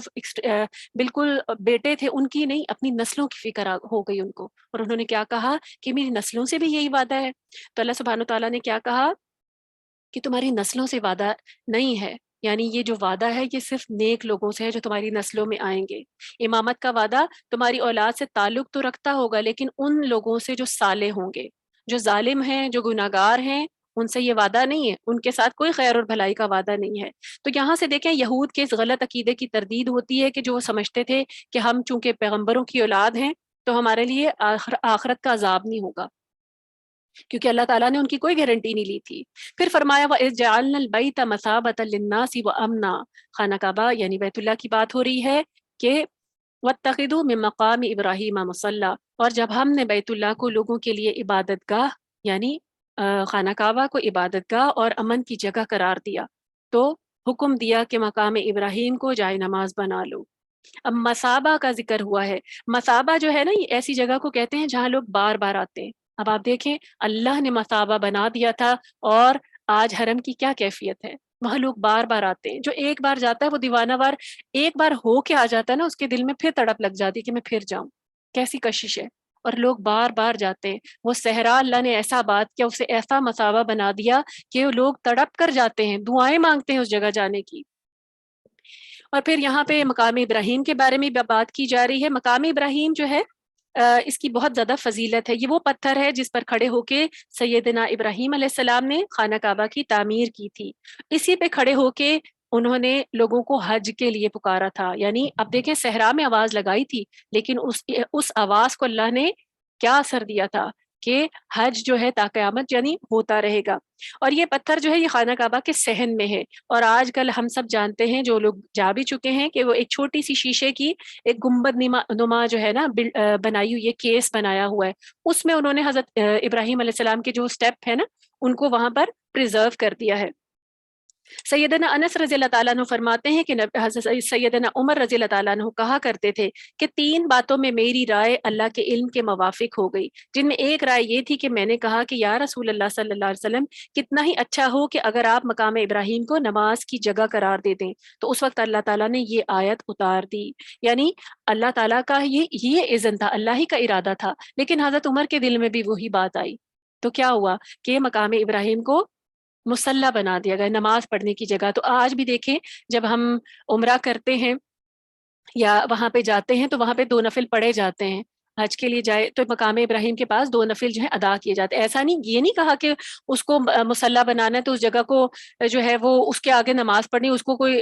بالکل بیٹے تھے ان کی نہیں، اپنی نسلوں کی فکر ہو گئی ان کو. اور انہوں نے کیا کہا کہ میری نسلوں سے بھی یہی وعدہ ہے. تو اللہ سبحانہ و تعالیٰ نے کیا کہا کہ تمہاری نسلوں سے وعدہ نہیں ہے، یعنی یہ جو وعدہ ہے یہ صرف نیک لوگوں سے ہے جو تمہاری نسلوں میں آئیں گے. امامت کا وعدہ تمہاری اولاد سے تعلق تو رکھتا ہوگا لیکن ان لوگوں سے جو صالح ہوں گے. جو ظالم ہیں، جو گناہگار ہیں، ان سے یہ وعدہ نہیں ہے، ان کے ساتھ کوئی خیر اور بھلائی کا وعدہ نہیں ہے. تو یہاں سے دیکھیں یہود کے اس غلط عقیدے کی تردید ہوتی ہے کہ جو وہ سمجھتے تھے کہ ہم چونکہ پیغمبروں کی اولاد ہیں تو ہمارے لیے آخرت کا عذاب نہیں ہوگا، کیونکہ اللہ تعالیٰ نے ان کی کوئی گارنٹی نہیں لی تھی. پھر فرمایا وَإِذْ جَعَلْنَا الْبَيْتَ مَثَابَةً لِلنَّاسِ وَأَمْنًا، خانہ کعبہ یعنی بیت اللہ کی بات ہو رہی ہے کہ وَاتَّخِذُوا مِن مَقَامِ إِبْرَاهِيمَ مُصَلًّى، اور جب ہم نے بیت اللہ کو لوگوں کے لیے عبادت گاہ یعنی خانہ کعبہ کو عبادت گاہ اور امن کی جگہ قرار دیا تو حکم دیا کہ مقام ابراہیم کو جائے نماز بنا لو. اب مصابہ کا ذکر ہوا ہے. مصابہ جو ہے نا یہ ایسی جگہ کو کہتے ہیں جہاں لوگ بار بار آتے ہیں. اب آپ دیکھیں اللہ نے مصابہ بنا دیا تھا اور آج حرم کی کیا کیفیت ہے، وہاں لوگ بار بار آتے ہیں. جو ایک بار جاتا ہے وہ دیوانہ وار ایک بار ہو کے آ جاتا ہے نا، اس کے دل میں پھر تڑپ لگ جاتی ہے کہ میں پھر جاؤں. کیسی کشش ہے. اور لوگ بار بار جاتے ہیں. وہ صحرا اللہ نے ایسا بات کیا، اسے ایسا مصابہ بنا دیا کہ وہ لوگ تڑپ کر جاتے ہیں، دعائیں مانگتے ہیں اس جگہ جانے کی. اور پھر یہاں پہ مقام ابراہیم کے بارے میں بات کی جا رہی ہے. مقام ابراہیم جو ہے اس کی بہت زیادہ فضیلت ہے. یہ وہ پتھر ہے جس پر کھڑے ہو کے سیدنا ابراہیم علیہ السلام نے خانہ کعبہ کی تعمیر کی تھی. اسی پہ کھڑے ہو کے انہوں نے لوگوں کو حج کے لیے پکارا تھا. یعنی اب دیکھیں صحرا میں آواز لگائی تھی لیکن اس آواز کو اللہ نے کیا اثر دیا تھا کہ حج جو ہے تا قیامت یعنی ہوتا رہے گا. اور یہ پتھر جو ہے یہ خانہ کعبہ کے صحن میں ہے. اور آج کل ہم سب جانتے ہیں جو لوگ جا بھی چکے ہیں کہ وہ ایک چھوٹی سی شیشے کی ایک گنبد نما جو ہے نا بنائی ہوئی ہے، کیس بنایا ہوا ہے. اس میں انہوں نے حضرت ابراہیم علیہ السلام کے جو سٹیپ ہے نا ان کو وہاں پر پریزرو کر دیا ہے. سیدنا انس رضی اللہ تعالیٰ عنہ فرماتے ہیں کہ حضرت سیدنا عمر رضی اللہ تعالیٰ عنہ کہا کرتے تھے کہ 3 باتوں میں میری رائے اللہ کے علم کے موافق ہو گئی، جن میں ایک رائے یہ تھی کہ میں نے کہا کہ یا رسول اللہ صلی اللہ علیہ وسلم، کتنا ہی اچھا ہو کہ اگر آپ مقام ابراہیم کو نماز کی جگہ قرار دے دیں۔ تو اس وقت اللہ تعالیٰ نے یہ آیت اتار دی، یعنی اللہ تعالیٰ کا یہ اذن تھا، اللہ ہی کا ارادہ تھا، لیکن حضرت عمر کے دل میں بھی وہی بات آئی، تو کیا ہوا کہ مقام ابراہیم کو مصلی بنا دیا گیا، نماز پڑھنے کی جگہ۔ تو آج بھی دیکھیں، جب ہم عمرہ کرتے ہیں یا وہاں پہ جاتے ہیں تو وہاں پہ 2 نفل پڑھے جاتے ہیں، حج کے لیے جائے تو مقام ابراہیم کے پاس 2 نفل جو ہے ادا کیے جاتے ہیں۔ ایسا نہیں، یہ نہیں کہا کہ اس کو مصلی بنانا ہے تو اس جگہ کو جو ہے وہ اس کے آگے نماز پڑھنی، اس کو کوئی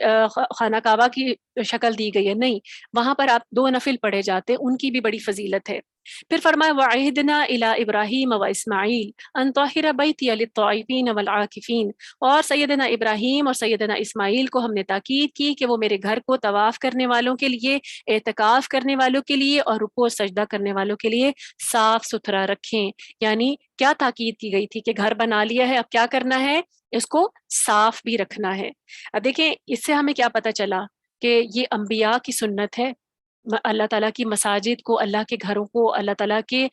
خانہ کعبہ کی شکل دی گئی ہے، نہیں، وہاں پر آپ 2 نفل پڑھے جاتے ہیں، ان کی بھی بڑی فضیلت ہے۔ پھر فرمایا وَعِهْدْنَا إِلَىٰ إِبْرَاهِيمَ وَإِسْمَاعِيلَ أَن طَهِّرَ بَيْتِيَ لِلطَّائِفِينَ وَالْعَاكِفِينَ، اور سیدنا ابراہیم اور سیدنا اسماعیل کو ہم نے تاکید کی کہ وہ میرے گھر کو طواف کرنے والوں کے لیے، اعتکاف کرنے والوں کے لیے اور رکوع اور سجدہ کرنے والوں کے لیے صاف ستھرا رکھیں۔ یعنی کیا تاکید کی گئی تھی کہ گھر بنا لیا ہے، اب کیا کرنا ہے، اس کو صاف بھی رکھنا ہے۔ اب دیکھیں اس سے ہمیں کیا پتہ چلا کہ یہ انبیاء کی سنت ہے، اللہ تعالیٰ کی مساجد کو، اللہ کے گھروں کو، اللہ تعالیٰ کے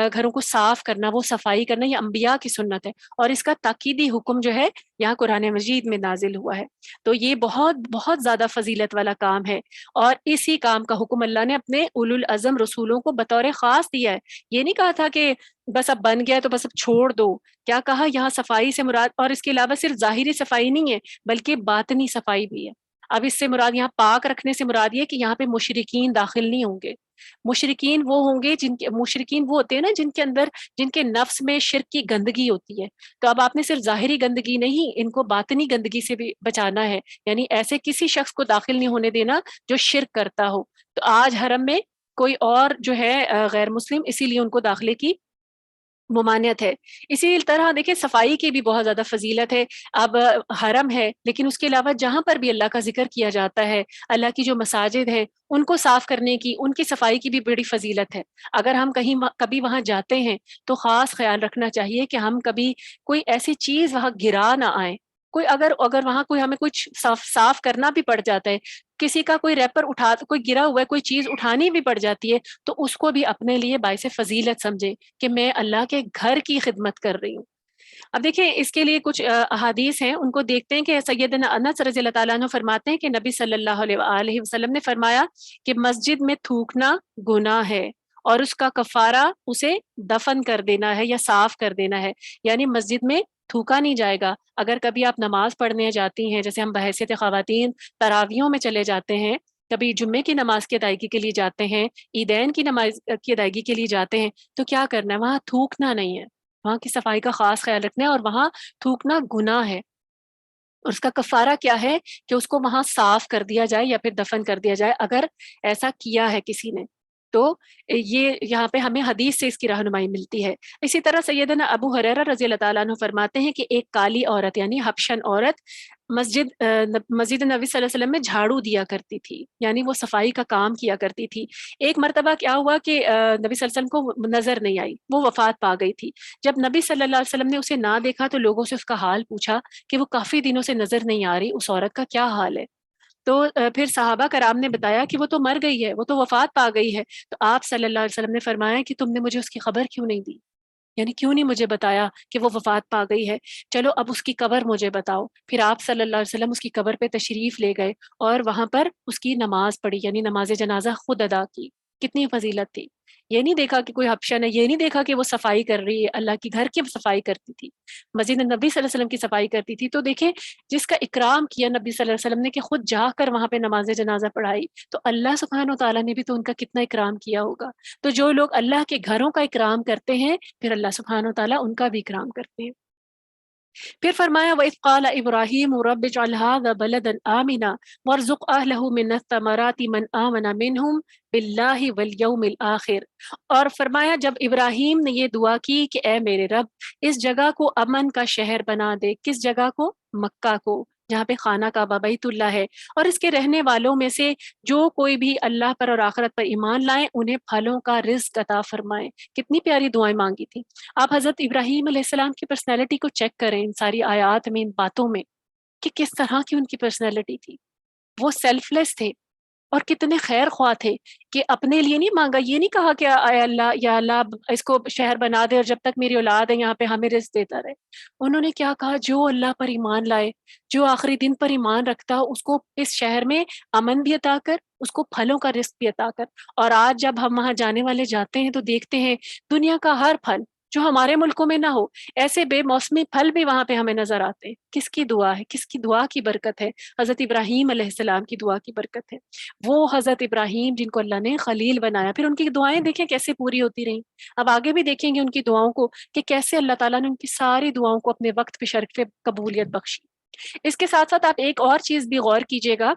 گھروں کو صاف کرنا، وہ صفائی کرنا، یہ انبیاء کی سنت ہے، اور اس کا تاکیدی حکم جو ہے یہاں قرآن مجید میں نازل ہوا ہے۔ تو یہ بہت بہت زیادہ فضیلت والا کام ہے، اور اسی کام کا حکم اللہ نے اپنے اولو العزم رسولوں کو بطور خاص دیا ہے۔ یہ نہیں کہا تھا کہ بس اب بن گیا تو بس اب چھوڑ دو، کیا کہا یہاں صفائی سے مراد، اور اس کے علاوہ صرف ظاہری صفائی نہیں ہے بلکہ باطنی صفائی بھی ہے۔ اب اس سے مراد یہاں پاک رکھنے سے مراد یہ کہ یہاں پہ مشرکین داخل نہیں ہوں گے۔ مشرکین وہ ہوں گے مشرکین وہ ہوتے ہیں نا جن کے اندر، جن کے نفس میں شرک کی گندگی ہوتی ہے۔ تو اب آپ نے صرف ظاہری گندگی نہیں، ان کو باطنی گندگی سے بھی بچانا ہے، یعنی ایسے کسی شخص کو داخل نہیں ہونے دینا جو شرک کرتا ہو۔ تو آج حرم میں کوئی اور جو ہے غیر مسلم، اسی لیے ان کو داخلے کی ممانعت ہے۔ اسی طرح دیکھیں صفائی کی بھی بہت زیادہ فضیلت ہے۔ اب حرم ہے لیکن اس کے علاوہ جہاں پر بھی اللہ کا ذکر کیا جاتا ہے، اللہ کی جو مساجد ہیں ان کو صاف کرنے کی، ان کی صفائی کی بھی بڑی فضیلت ہے۔ اگر ہم کبھی وہاں جاتے ہیں تو خاص خیال رکھنا چاہیے کہ ہم کبھی کوئی ایسی چیز وہاں گرا نہ آئے۔ کوئی اگر وہاں کوئی ہمیں کچھ صاف کرنا بھی پڑ جاتا ہے، کسی کا کوئی ریپر کوئی گرا ہوا ہے، کوئی چیز اٹھانی بھی پڑ جاتی ہے، تو اس کو بھی اپنے لیے باعث فضیلت سمجھے کہ میں اللہ کے گھر کی خدمت کر رہی ہوں۔ اب دیکھیں اس کے لیے کچھ احادیث ہیں، ان کو دیکھتے ہیں کہ سیدنا انس رضی اللہ تعالیٰ عنہ فرماتے ہیں کہ نبی صلی اللہ علیہ وآلہ وسلم نے فرمایا کہ مسجد میں تھوکنا گناہ ہے، اور اس کا کفارہ اسے دفن کر دینا ہے یا صاف کر دینا ہے۔ یعنی مسجد میں تھوکا نہیں جائے گا۔ اگر کبھی آپ نماز پڑھنے جاتی ہیں، جیسے ہم بحیثیت خواتین تراویحوں میں چلے جاتے ہیں، کبھی جمعے کی نماز کی ادائیگی کے لیے جاتے ہیں، عیدین کی نماز کی ادائیگی کے لیے جاتے ہیں، تو کیا کرنا ہے، وہاں تھوکنا نہیں ہے، وہاں کی صفائی کا خاص خیال رکھنا ہے، اور وہاں تھوکنا گناہ ہے۔ اور اس کا کفارہ کیا ہے کہ اس کو وہاں صاف کر دیا جائے یا پھر دفن کر دیا جائے اگر ایسا کیا ہے کسی نے۔ تو یہ یہاں پہ ہمیں حدیث سے اس کی رہنمائی ملتی ہے۔ اسی طرح سیدنا ابو ہریرہ رضی اللہ تعالیٰ عنہ فرماتے ہیں کہ ایک کالی عورت یعنی حبشن عورت مسجد نبی صلی اللہ علیہ وسلم میں جھاڑو دیا کرتی تھی، یعنی وہ صفائی کا کام کیا کرتی تھی۔ ایک مرتبہ کیا ہوا کہ نبی صلی اللہ علیہ وسلم کو نظر نہیں آئی، وہ وفات پا گئی تھی۔ جب نبی صلی اللہ علیہ وسلم نے اسے نہ دیکھا تو لوگوں سے اس کا حال پوچھا کہ وہ کافی دنوں سے نظر نہیں آ رہی، اس عورت کا کیا حال ہے؟ تو پھر صحابہ کرام نے بتایا کہ وہ تو مر گئی ہے، وہ تو وفات پا گئی ہے۔ تو آپ صلی اللہ علیہ وسلم نے فرمایا کہ تم نے مجھے اس کی خبر کیوں نہیں دی، یعنی کیوں نہیں مجھے بتایا کہ وہ وفات پا گئی ہے، چلو اب اس کی قبر مجھے بتاؤ۔ پھر آپ صلی اللہ علیہ وسلم اس کی قبر پہ تشریف لے گئے اور وہاں پر اس کی نماز پڑھی، یعنی نماز جنازہ خود ادا کی۔ کتنی فضیلت تھی! یہ نہیں دیکھا کہ کوئی حبشن ہے، یہ نہیں دیکھا کہ وہ صفائی کر رہی ہے، اللہ کی گھر کی صفائی کرتی تھی، مسجد نبی صلی اللہ علیہ وسلم کی صفائی کرتی تھی۔ تو دیکھیں جس کا اکرام کیا نبی صلی اللہ علیہ وسلم نے کہ خود جا کر وہاں پہ نماز جنازہ پڑھائی، تو اللہ سبحانہ و تعالیٰ نے بھی تو ان کا کتنا اکرام کیا ہوگا۔ تو جو لوگ اللہ کے گھروں کا اکرام کرتے ہیں پھر اللہ سبحانہ و تعالیٰ ان کا بھی اکرام کرتے ہیں۔ پھر فرمایا وَإِذْ قَالَ إِبْرَاهِيمُ رَبِّ اجْعَلْ هَٰذَا بَلَدًا آمِنًا وَارْزُقْ أَهْلَهُ مِنَ الثَّمَرَاتِ مَنْ آمَنَ مِنْهُمْ بِاللَّهِ وَالْيَوْمِ الْآخِرِ، اور فرمایا جب ابراہیم نے یہ دعا کی کہ اے میرے رب اس جگہ کو امن کا شہر بنا دے، کس جگہ کو؟ مکہ کو، جہاں پہ خانہ کعبہ بیت اللہ ہے، اور اس کے رہنے والوں میں سے جو کوئی بھی اللہ پر اور آخرت پر ایمان لائیں انہیں پھلوں کا رزق عطا فرمائے۔ کتنی پیاری دعائیں مانگی تھی۔ آپ حضرت ابراہیم علیہ السلام کی پرسنالٹی کو چیک کریں ان ساری آیات میں، ان باتوں میں، کہ کس طرح کی ان کی پرسنالٹی تھی. وہ سیلف لیس تھے اور کتنے خیر خواہ تھے کہ اپنے لیے نہیں مانگا. یہ نہیں کہا کہ اے اللہ یا اللہ اس کو شہر بنا دے اور جب تک میری اولاد ہے یہاں پہ ہمیں رزق دیتا رہے. انہوں نے کیا کہا, جو اللہ پر ایمان لائے, جو آخری دن پر ایمان رکھتا اس کو اس شہر میں امن بھی عطا کر, اس کو پھلوں کا رزق بھی عطا کر. اور آج جب ہم وہاں جانے والے جاتے ہیں تو دیکھتے ہیں دنیا کا ہر پھل جو ہمارے ملکوں میں نہ ہو, ایسے بے موسمی پھل بھی وہاں پہ ہمیں نظر آتے ہیں. کس کی دعا ہے, کس کی دعا کی برکت ہے؟ حضرت ابراہیم علیہ السلام کی دعا کی برکت ہے. وہ حضرت ابراہیم جن کو اللہ نے خلیل بنایا, پھر ان کی دعائیں دیکھیں کیسے پوری ہوتی رہیں. اب آگے بھی دیکھیں گے ان کی دعاؤں کو کہ کیسے اللہ تعالیٰ نے ان کی ساری دعاؤں کو اپنے وقت پہ شرف پہ قبولیت بخشی. اس کے ساتھ ساتھ آپ ایک اور چیز بھی غور کیجئے گا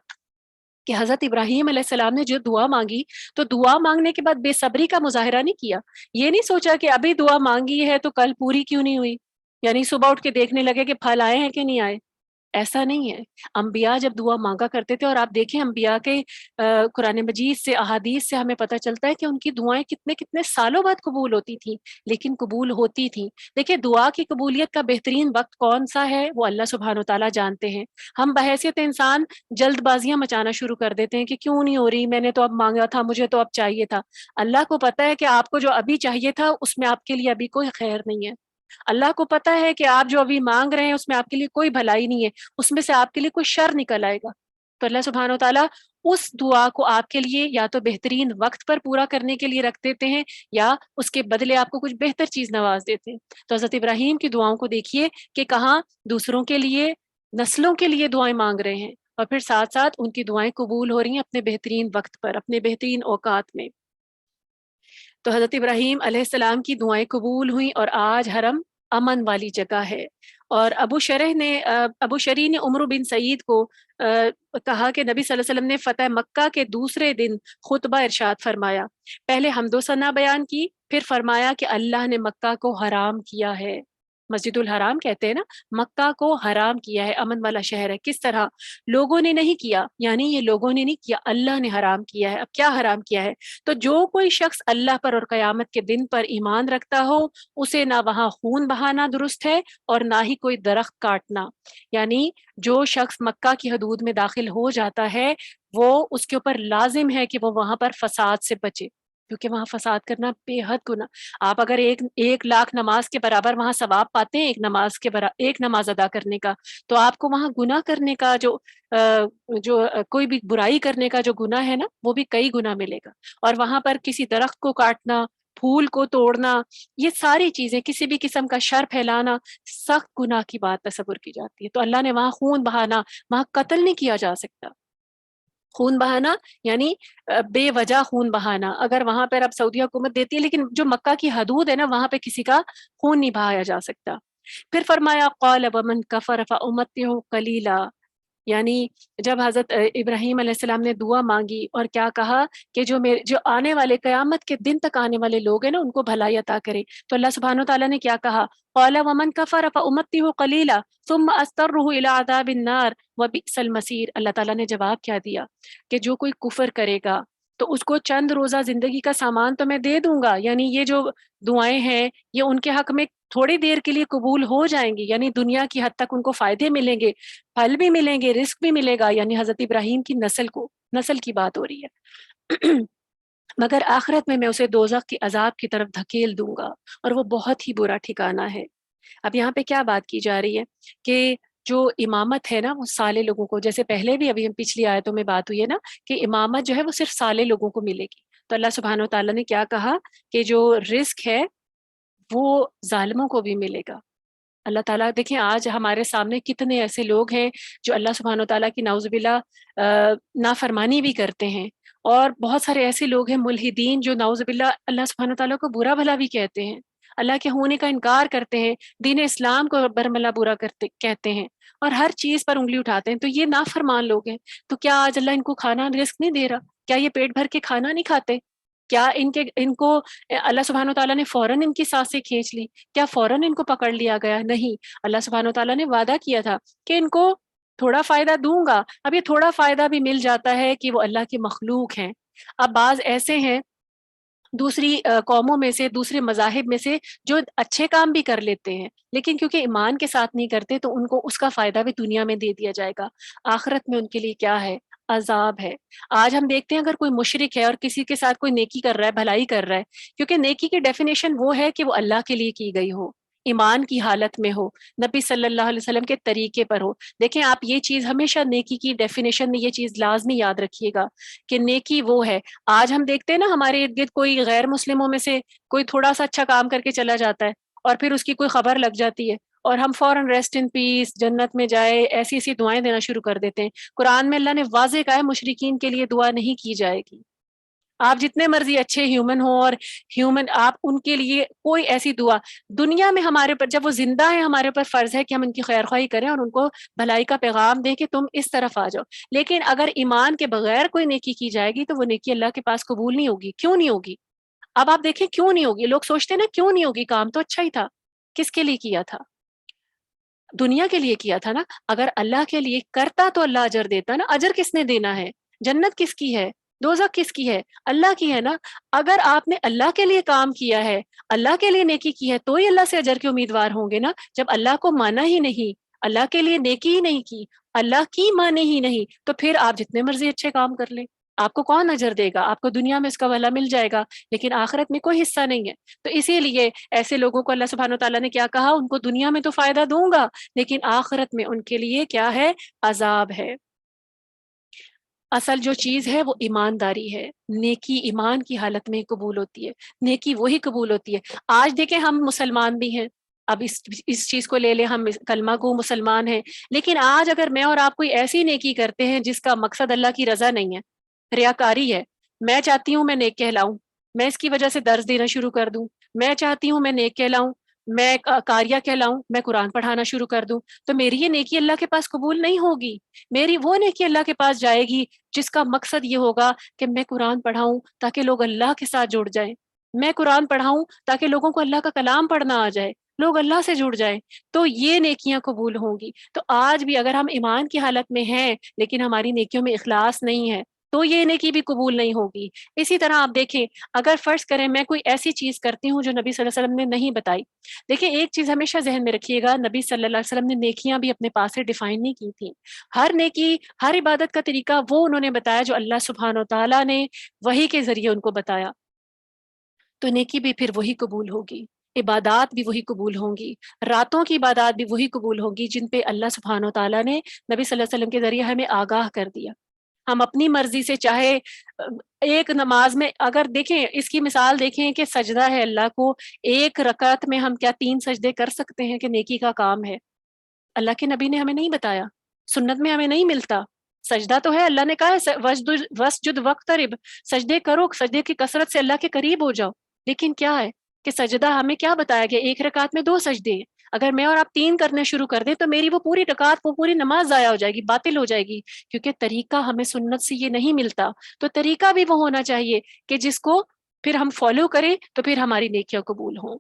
کہ حضرت ابراہیم علیہ السلام نے جو دعا مانگی تو دعا مانگنے کے بعد بے صبری کا مظاہرہ نہیں کیا. یہ نہیں سوچا کہ ابھی دعا مانگی ہے تو کل پوری کیوں نہیں ہوئی, یعنی صبح اٹھ کے دیکھنے لگے کہ پھل آئے ہیں کہ نہیں آئے. ایسا نہیں ہے. انبیاء جب دعا مانگا کرتے تھے, اور آپ دیکھیں انبیاء کے قرآن مجید سے احادیث سے ہمیں پتہ چلتا ہے کہ ان کی دعائیں کتنے کتنے سالوں بعد قبول ہوتی تھیں, لیکن قبول ہوتی تھیں. دیکھیں دعا کی قبولیت کا بہترین وقت کون سا ہے وہ اللہ سبحانہ و تعالیٰ جانتے ہیں. ہم بحیثیت انسان جلد بازیاں مچانا شروع کر دیتے ہیں کہ کیوں نہیں ہو رہی, میں نے تو اب مانگا تھا, مجھے تو اب چاہیے تھا. اللہ کو پتہ ہے کہ آپ کو جو ابھی چاہیے تھا اس میں آپ کے لیے ابھی کوئی خیر نہیں ہے. اللہ کو پتہ ہے کہ آپ جو ابھی مانگ رہے ہیں اس میں آپ کے لیے کوئی بھلائی نہیں ہے, اس میں سے آپ کے لیے کوئی شر نکل آئے گا. تو اللہ سبحانہ و تعالیٰ اس دعا کو آپ کے لیے یا تو بہترین وقت پر پورا کرنے کے لیے رکھ دیتے ہیں یا اس کے بدلے آپ کو کچھ بہتر چیز نواز دیتے ہیں. تو حضرت ابراہیم کی دعاؤں کو دیکھیے کہ کہاں دوسروں کے لیے, نسلوں کے لیے دعائیں مانگ رہے ہیں, اور پھر ساتھ ساتھ ان کی دعائیں قبول ہو رہی ہیں اپنے بہترین وقت پر, اپنے بہترین اوقات میں. تو حضرت ابراہیم علیہ السلام کی دعائیں قبول ہوئیں اور آج حرم امن والی جگہ ہے. اور ابو شریح نے عمرو بن سعید کو کہا کہ نبی صلی اللہ علیہ وسلم نے فتح مکہ کے دوسرے دن خطبہ ارشاد فرمایا. پہلے حمد و ثنا بیان کی, پھر فرمایا کہ اللہ نے مکہ کو حرام کیا ہے. مسجد الحرام کہتے ہیں نا, مکہ کو حرام کیا ہے, امن والا شہر ہے. کس طرح؟ لوگوں نے نہیں کیا, یعنی یہ لوگوں نے نہیں کیا, اللہ نے حرام کیا ہے. اب کیا حرام کیا ہے؟ تو جو کوئی شخص اللہ پر اور قیامت کے دن پر ایمان رکھتا ہو, اسے نہ وہاں خون بہانا درست ہے اور نہ ہی کوئی درخت کاٹنا. یعنی جو شخص مکہ کی حدود میں داخل ہو جاتا ہے وہ اس کے اوپر لازم ہے کہ وہ وہاں پر فساد سے بچے, کیونکہ وہاں فساد کرنا بے حد گناہ. آپ اگر ایک لاکھ نماز کے برابر وہاں ثواب پاتے ہیں ایک نماز ادا کرنے کا, تو آپ کو وہاں گناہ کرنے کا جو کوئی بھی برائی کرنے کا جو گناہ ہے نا, وہ بھی کئی گنا ملے گا. اور وہاں پر کسی درخت کو کاٹنا, پھول کو توڑنا, یہ ساری چیزیں, کسی بھی قسم کا شر پھیلانا سخت گناہ کی بات تصور کی جاتی ہے. تو اللہ نے وہاں خون بہانا, وہاں قتل نہیں کیا جا سکتا. خون بہانا یعنی بے وجہ خون بہانا, اگر وہاں پر اب سعودی حکومت دیتی ہے, لیکن جو مکہ کی حدود ہے نا وہاں پہ کسی کا خون نہیں بہایا جا سکتا. پھر فرمایا قال ومن کفر فامتعه قلیلا, یعنی جب حضرت ابراہیم علیہ السلام نے دعا مانگی اور کیا کہا کہ جو آنے والے قیامت کے دن تک آنے والے لوگ ہیں نا ان کو بھلائی عطا کرے, تو اللہ سبحانہ و تعالیٰ نے کیا کہا, قال ومن کفر فامتعه قلیلا ثم اضطره الى عذاب النار وبئس المصیر. اللہ تعالیٰ نے جواب کیا دیا کہ جو کوئی کفر کرے گا تو اس کو چند روزہ زندگی کا سامان تو میں دے دوں گا, یعنی یہ جو دعائیں ہیں یہ ان کے حق میں تھوڑی دیر کے لیے قبول ہو جائیں گی, یعنی دنیا کی حد تک ان کو فائدے ملیں گے, پھل بھی ملیں گے, رزق بھی ملے گا, یعنی حضرت ابراہیم کی نسل کی بات ہو رہی ہے. مگر آخرت میں اسے دوزخ کی عذاب کی طرف دھکیل دوں گا اور وہ بہت ہی برا ٹھکانہ ہے. اب یہاں پہ کیا بات کی جا رہی ہے کہ جو امامت ہے نا وہ سالے لوگوں کو, جیسے پہلے بھی ابھی پچھلی آیتوں میں بات ہوئی ہے نا کہ امامت جو ہے وہ صرف سالے لوگوں کو ملے گی. تو اللہ سبحانہ و تعالیٰ نے کیا کہا کہ جو رزق ہے وہ ظالموں کو بھی ملے گا. اللہ تعالیٰ دیکھیں آج ہمارے سامنے کتنے ایسے لوگ ہیں جو اللہ سبحانہ و تعالیٰ کی نعوذ باللہ نافرمانی بھی کرتے ہیں, اور بہت سارے ایسے لوگ ہیں ملحدین جو نعوذ باللہ اللہ سبحانہ و تعالیٰ کو برا بھلا بھی کہتے ہیں, اللہ کے ہونے کا انکار کرتے ہیں, دین اسلام کو برملا برا کہتے ہیں, اور ہر چیز پر انگلی اٹھاتے ہیں. تو یہ نافرمان لوگ ہیں. تو کیا آج اللہ ان کو کھانا رزق نہیں دے رہا؟ کیا یہ پیٹ بھر کے کھانا نہیں کھاتے؟ کیا ان کو اللہ سبحانہ و تعالیٰ نے فوراً ان کی سانسیں کھینچ لی؟ کیا فوراً ان کو پکڑ لیا گیا؟ نہیں, اللہ سبحانہ و تعالیٰ نے وعدہ کیا تھا کہ ان کو تھوڑا فائدہ دوں گا. اب یہ تھوڑا فائدہ بھی مل جاتا ہے کہ وہ اللہ کے مخلوق ہیں. اب بعض ایسے ہیں دوسری قوموں میں سے، دوسرے مذاہب میں سے جو اچھے کام بھی کر لیتے ہیں، لیکن کیونکہ ایمان کے ساتھ نہیں کرتے تو ان کو اس کا فائدہ بھی دنیا میں دے دیا جائے گا، آخرت میں ان کے لیے کیا ہے؟ عذاب ہے۔ آج ہم دیکھتے ہیں اگر کوئی مشرک ہے اور کسی کے ساتھ کوئی نیکی کر رہا ہے، بھلائی کر رہا ہے، کیونکہ نیکی کی ڈیفینیشن وہ ہے کہ وہ اللہ کے لیے کی گئی ہو، ایمان کی حالت میں ہو، نبی صلی اللہ علیہ وسلم کے طریقے پر ہو۔ دیکھیں آپ یہ چیز ہمیشہ نیکی کی ڈیفینیشن میں یہ چیز لازمی یاد رکھیے گا کہ نیکی وہ ہے۔ آج ہم دیکھتے ہیں نا ہمارے ارد گرد کوئی غیر مسلموں میں سے کوئی تھوڑا سا اچھا کام کر کے چلا جاتا ہے اور پھر اس کی کوئی خبر لگ جاتی ہے اور ہم فوراً ریسٹ ان پیس، جنت میں جائے، ایسی ایسی دعائیں دینا شروع کر دیتے ہیں۔ قرآن میں اللہ نے واضح کہا ہے مشرکین کے لیے دعا نہیں کی جائے گی۔ آپ جتنے مرضی اچھے ہیومن ہوں اور ہیومن آپ ان کے لیے کوئی ایسی دعا دنیا میں ہمارے پر جب وہ زندہ ہے ہمارے پر فرض ہے کہ ہم ان کی خیر خواہی کریں اور ان کو بھلائی کا پیغام دیں کہ تم اس طرف آ جاؤ، لیکن اگر ایمان کے بغیر کوئی نیکی کی جائے گی تو وہ نیکی اللہ کے پاس قبول نہیں ہوگی۔ کیوں نہیں ہوگی؟ اب آپ دیکھیں کیوں نہیں ہوگی، لوگ سوچتے ہیں نا کیوں نہیں ہوگی، کام تو اچھا ہی تھا، کس کے لیے کیا تھا؟ دنیا کے لیے کیا تھا نا۔ اگر اللہ کے لیے کرتا تو اللہ اجر دیتا نا۔ اجر کس نے دینا ہے؟ جنت کس کی ہے؟ دوزخ کس کی ہے؟ اللہ کی ہے نا۔ اگر آپ نے اللہ کے لیے کام کیا ہے، اللہ کے لیے نیکی کی ہے تو ہی اللہ سے اجر کے امیدوار ہوں گے نا۔ جب اللہ کو مانا ہی نہیں، اللہ کے لیے نیکی ہی نہیں کی، اللہ کی مانے ہی نہیں، تو پھر آپ جتنے مرضی اچھے کام کر لیں، آپ کو کون اجر دے گا؟ آپ کو دنیا میں اس کا بھلا مل جائے گا لیکن آخرت میں کوئی حصہ نہیں ہے۔ تو اسی لیے ایسے لوگوں کو اللہ سبحانہ وتعالیٰ نے کیا کہا؟ ان کو دنیا میں تو فائدہ دوں گا لیکن آخرت میں ان کے لیے کیا ہے؟ عذاب ہے۔ اصل جو چیز ہے وہ ایمانداری ہے، نیکی ایمان کی حالت میں قبول ہوتی ہے، نیکی وہی قبول ہوتی ہے۔ آج دیکھیں ہم مسلمان بھی ہیں، اب اس چیز کو لے لیں، ہم کلمہ گو مسلمان ہیں، لیکن آج اگر میں اور آپ کوئی ایسی نیکی کرتے ہیں جس کا مقصد اللہ کی رضا نہیں ہے، ریاکاری ہے، میں چاہتی ہوں میں نیک کہلاؤں، میں اس کی وجہ سے درس دینا شروع کر دوں، میں چاہتی ہوں میں نیک کہلاؤں، میں کاریہ کہلاؤں، میں قرآن پڑھانا شروع کر دوں، تو میری یہ نیکی اللہ کے پاس قبول نہیں ہوگی۔ میری وہ نیکی اللہ کے پاس جائے گی جس کا مقصد یہ ہوگا کہ میں قرآن پڑھاؤں تاکہ لوگ اللہ کے ساتھ جڑ جائیں، میں قرآن پڑھاؤں تاکہ لوگوں کو اللہ کا کلام پڑھنا آ جائے، لوگ اللہ سے جڑ جائیں، تو یہ نیکیاں قبول ہوں گی۔ تو آج بھی اگر ہم ایمان کی حالت میں ہیں لیکن ہماری نیکیوں میں اخلاص نہیں ہے تو یہ نیکی بھی قبول نہیں ہوگی۔ اسی طرح آپ دیکھیں اگر فرض کریں میں کوئی ایسی چیز کرتی ہوں جو نبی صلی اللہ علیہ وسلم نے نہیں بتائی، دیکھیں ایک چیز ہمیشہ ذہن میں رکھیے گا، نبی صلی اللہ علیہ وسلم نے نیکیاں بھی اپنے پاس سے ڈیفائن نہیں کی تھیں۔ ہر نیکی، ہر عبادت کا طریقہ وہ انہوں نے بتایا جو اللہ سبحانہ و تعالیٰ نے وحی کے ذریعے ان کو بتایا، تو نیکی بھی پھر وہی قبول ہوگی، عبادات بھی وہی قبول ہوں گی، راتوں کی عبادات بھی وہی قبول ہوگی جن پہ اللہ سبحانہ و تعالیٰ نے نبی صلی اللہ علیہ وسلم کے ذریعے ہمیں آگاہ کر دیا۔ ہم اپنی مرضی سے چاہے ایک نماز میں اگر دیکھیں اس کی مثال دیکھیں کہ سجدہ ہے اللہ کو، ایک رکعت میں ہم کیا 3 سجدے کر سکتے ہیں کہ نیکی کا کام ہے؟ اللہ کے نبی نے ہمیں نہیں بتایا، سنت میں ہمیں نہیں ملتا۔ سجدہ تو ہے، اللہ نے کہا ہے وسجد وقترب، سجدے کرو، سجدے کی کثرت سے اللہ کے قریب ہو جاؤ، لیکن کیا ہے کہ سجدہ ہمیں کیا بتایا گیا؟ ایک رکعت میں 2 سجدے ہیں، اگر میں اور آپ 3 کرنے شروع کر دیں تو میری وہ پوری رکعت، وہ پوری نماز ضائع ہو جائے گی، باطل ہو جائے گی، کیونکہ طریقہ ہمیں سنت سے یہ نہیں ملتا۔ تو طریقہ بھی وہ ہونا چاہیے کہ جس کو پھر ہم فالو کریں تو پھر ہماری نیکیاں قبول ہوں۔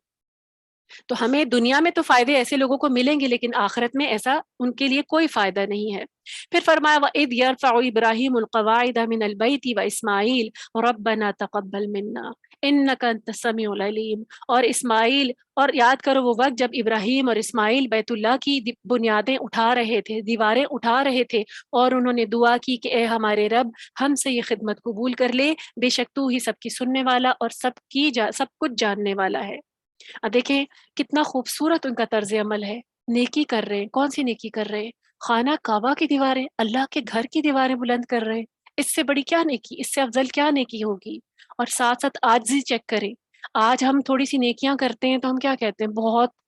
تو ہمیں دنیا میں تو فائدے ایسے لوگوں کو ملیں گے لیکن آخرت میں ایسا ان کے لیے کوئی فائدہ نہیں ہے۔ پھر فرمایا وَإِذْ يَرْفَعُ إِبْرَاهِيمُ الْقَوَاعِدَ مِنَ الْبَيْتِ وَإِسْمَاعِيلُ رَبَّنَا تَقَبَّلْ مِنَّا إِنَّكَ أَنْتَ السَّمِيعُ الْعَلِيمُ، اور اسماعیل، اور یاد کرو وہ وقت جب ابراہیم اور اسماعیل بیت اللہ کی بنیادیں اٹھا رہے تھے، دیواریں اٹھا رہے تھے، اور انہوں نے دعا کی کہ اے ہمارے رب ہم سے یہ خدمت قبول کر لے، بے شک تو ہی سب کی سننے والا اور سب کچھ جاننے والا ہے۔ اب دیکھیں کتنا خوبصورت ان کا طرز عمل ہے، نیکی کر رہے ہیں، کون سی نیکی کر رہے ہیں؟ خانہ کعبہ کی دیواریں، اللہ کے گھر کی دیواریں بلند کر رہے ہیں، اس سے بڑی کیا نیکی، اس سے افضل کیا نیکی ہوگی؟ اور ساتھ ساتھ عاجزی چیک کریں۔ آج ہم تھوڑی سی نیکیاں کرتے ہیں تو ہم کیا کہتے ہیں؟ بہت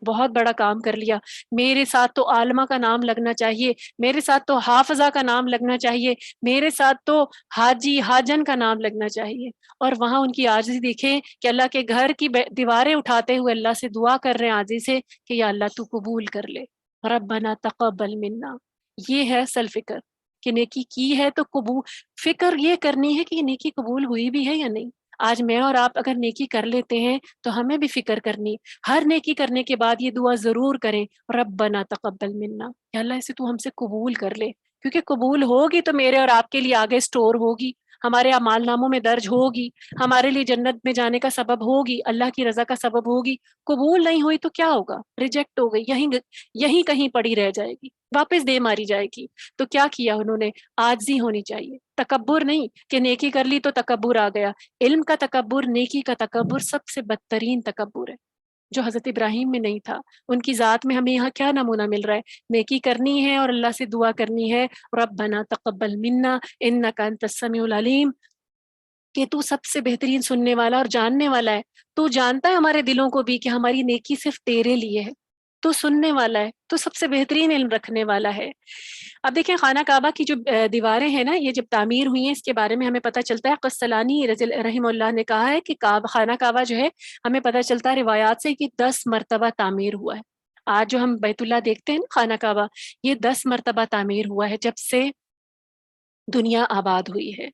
بہت بڑا کام کر لیا، میرے ساتھ تو عالمہ کا نام لگنا چاہیے، میرے ساتھ تو حافظہ کا نام لگنا چاہیے، میرے ساتھ تو حاجی حاجن کا نام لگنا چاہیے، اور وہاں ان کی عاجزی دیکھیں کہ اللہ کے گھر کی دیواریں اٹھاتے ہوئے اللہ سے دعا کر رہے ہیں عاجزی سے کہ یا اللہ تو قبول کر لے، ربنا تقبل منا۔ یہ ہے اصل فکر کہ نیکی کی ہے تو قبول، فکر یہ کرنی ہے کہ یہ نیکی قبول ہوئی بھی ہے یا نہیں۔ آج میں اور آپ اگر نیکی کر لیتے ہیں تو ہمیں بھی فکر کرنی، ہر نیکی کرنے کے بعد یہ دعا ضرور کریں ربنا تقبل منا، یا اللہ اسے تو ہم سے قبول کر لے، کیونکہ قبول ہوگی تو میرے اور آپ کے لیے آگے سٹور ہوگی، ہمارے اعمال ناموں میں درج ہوگی، ہمارے لیے جنت میں جانے کا سبب ہوگی، اللہ کی رضا کا سبب ہوگی، قبول نہیں ہوئی تو کیا ہوگا؟ ریجیکٹ ہو گئی، یہیں کہیں پڑی رہ جائے گی، واپس دے ماری جائے گی۔ تو کیا کیا انہوں نے؟ عاجزی ہونی چاہیے، تکبر نہیں کہ نیکی کر لی تو تکبر آ گیا۔ علم کا تکبر، نیکی کا تکبر سب سے بدترین تکبر ہے، جو حضرت ابراہیم میں نہیں تھا۔ ان کی ذات میں ہمیں یہاں کیا نمونہ مل رہا ہے؟ نیکی کرنی ہے اور اللہ سے دعا کرنی ہے، ربنا تقبل منا انک انت السمیع العلیم، کہ تو سب سے بہترین سننے والا اور جاننے والا ہے۔ تو جانتا ہے ہمارے دلوں کو بھی کہ ہماری نیکی صرف تیرے لیے ہے، تو سننے والا ہے، تو سب سے بہترین علم رکھنے والا ہے۔ اب دیکھیں خانہ کعبہ کی جو دیواریں ہیں نا، یہ جب تعمیر ہوئی ہیں، اس کے بارے میں ہمیں پتہ چلتا ہے، قسطلانی رحمہ اللہ نے کہا ہے کہ خانہ کعبہ جو ہے، ہمیں پتہ چلتا ہے روایات سے کہ 10 مرتبہ تعمیر ہوا ہے۔ آج جو ہم بیت اللہ دیکھتے ہیں نا، خانہ کعبہ، یہ 10 مرتبہ تعمیر ہوا ہے جب سے دنیا آباد ہوئی ہے۔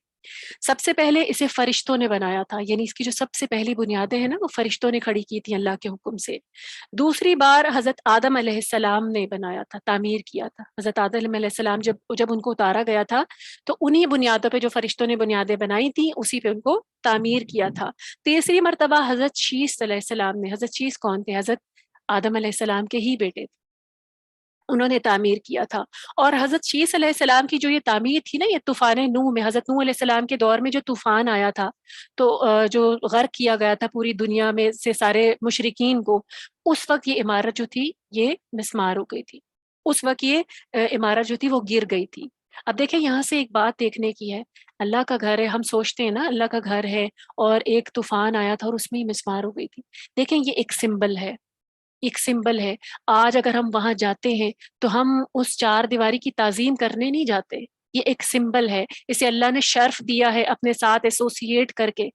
سب سے پہلے اسے فرشتوں نے بنایا تھا، یعنی اس کی جو سب سے پہلی بنیادیں ہیں نا، وہ فرشتوں نے کھڑی کی تھی اللہ کے حکم سے۔ دوسری بار حضرت آدم علیہ السلام نے بنایا تھا، تعمیر کیا تھا۔ حضرت آدم علیہ السلام جب ان کو اتارا گیا تھا تو انہی بنیادوں پہ جو فرشتوں نے بنیادیں بنائی تھی، اسی پہ ان کو تعمیر کیا تھا۔ تیسری مرتبہ حضرت شیث علیہ السلام نے، حضرت شیث کون تھے؟ حضرت آدم علیہ السلام کے ہی بیٹے تھے، انہوں نے تعمیر کیا تھا۔ اور حضرت شیث علیہ السلام کی جو یہ تعمیر تھی نا، یہ طوفان نوح میں، حضرت نوح علیہ السلام کے دور میں جو طوفان آیا تھا، تو جو غرق کیا گیا تھا پوری دنیا میں سے سارے مشرکین کو، اس وقت یہ عمارت جو تھی یہ مسمار ہو گئی تھی، اس وقت یہ عمارت جو تھی وہ گر گئی تھی۔ اب دیکھیں یہاں سے ایک بات دیکھنے کی ہے، اللہ کا گھر ہے، ہم سوچتے ہیں نا اللہ کا گھر ہے، اور ایک طوفان آیا تھا اور اس میں ہی مسمار ہو گئی تھی۔ دیکھیں یہ ایک سمبل ہے، ایک سمبل ہے۔ آج اگر ہم وہاں جاتے ہیں تو ہم اس چار دیواری کی تعظیم کرنے نہیں جاتے، یہ ایک سمبل ہے، اسے اللہ نے شرف دیا ہے اپنے ساتھ ایسوسیٹ کر کے۔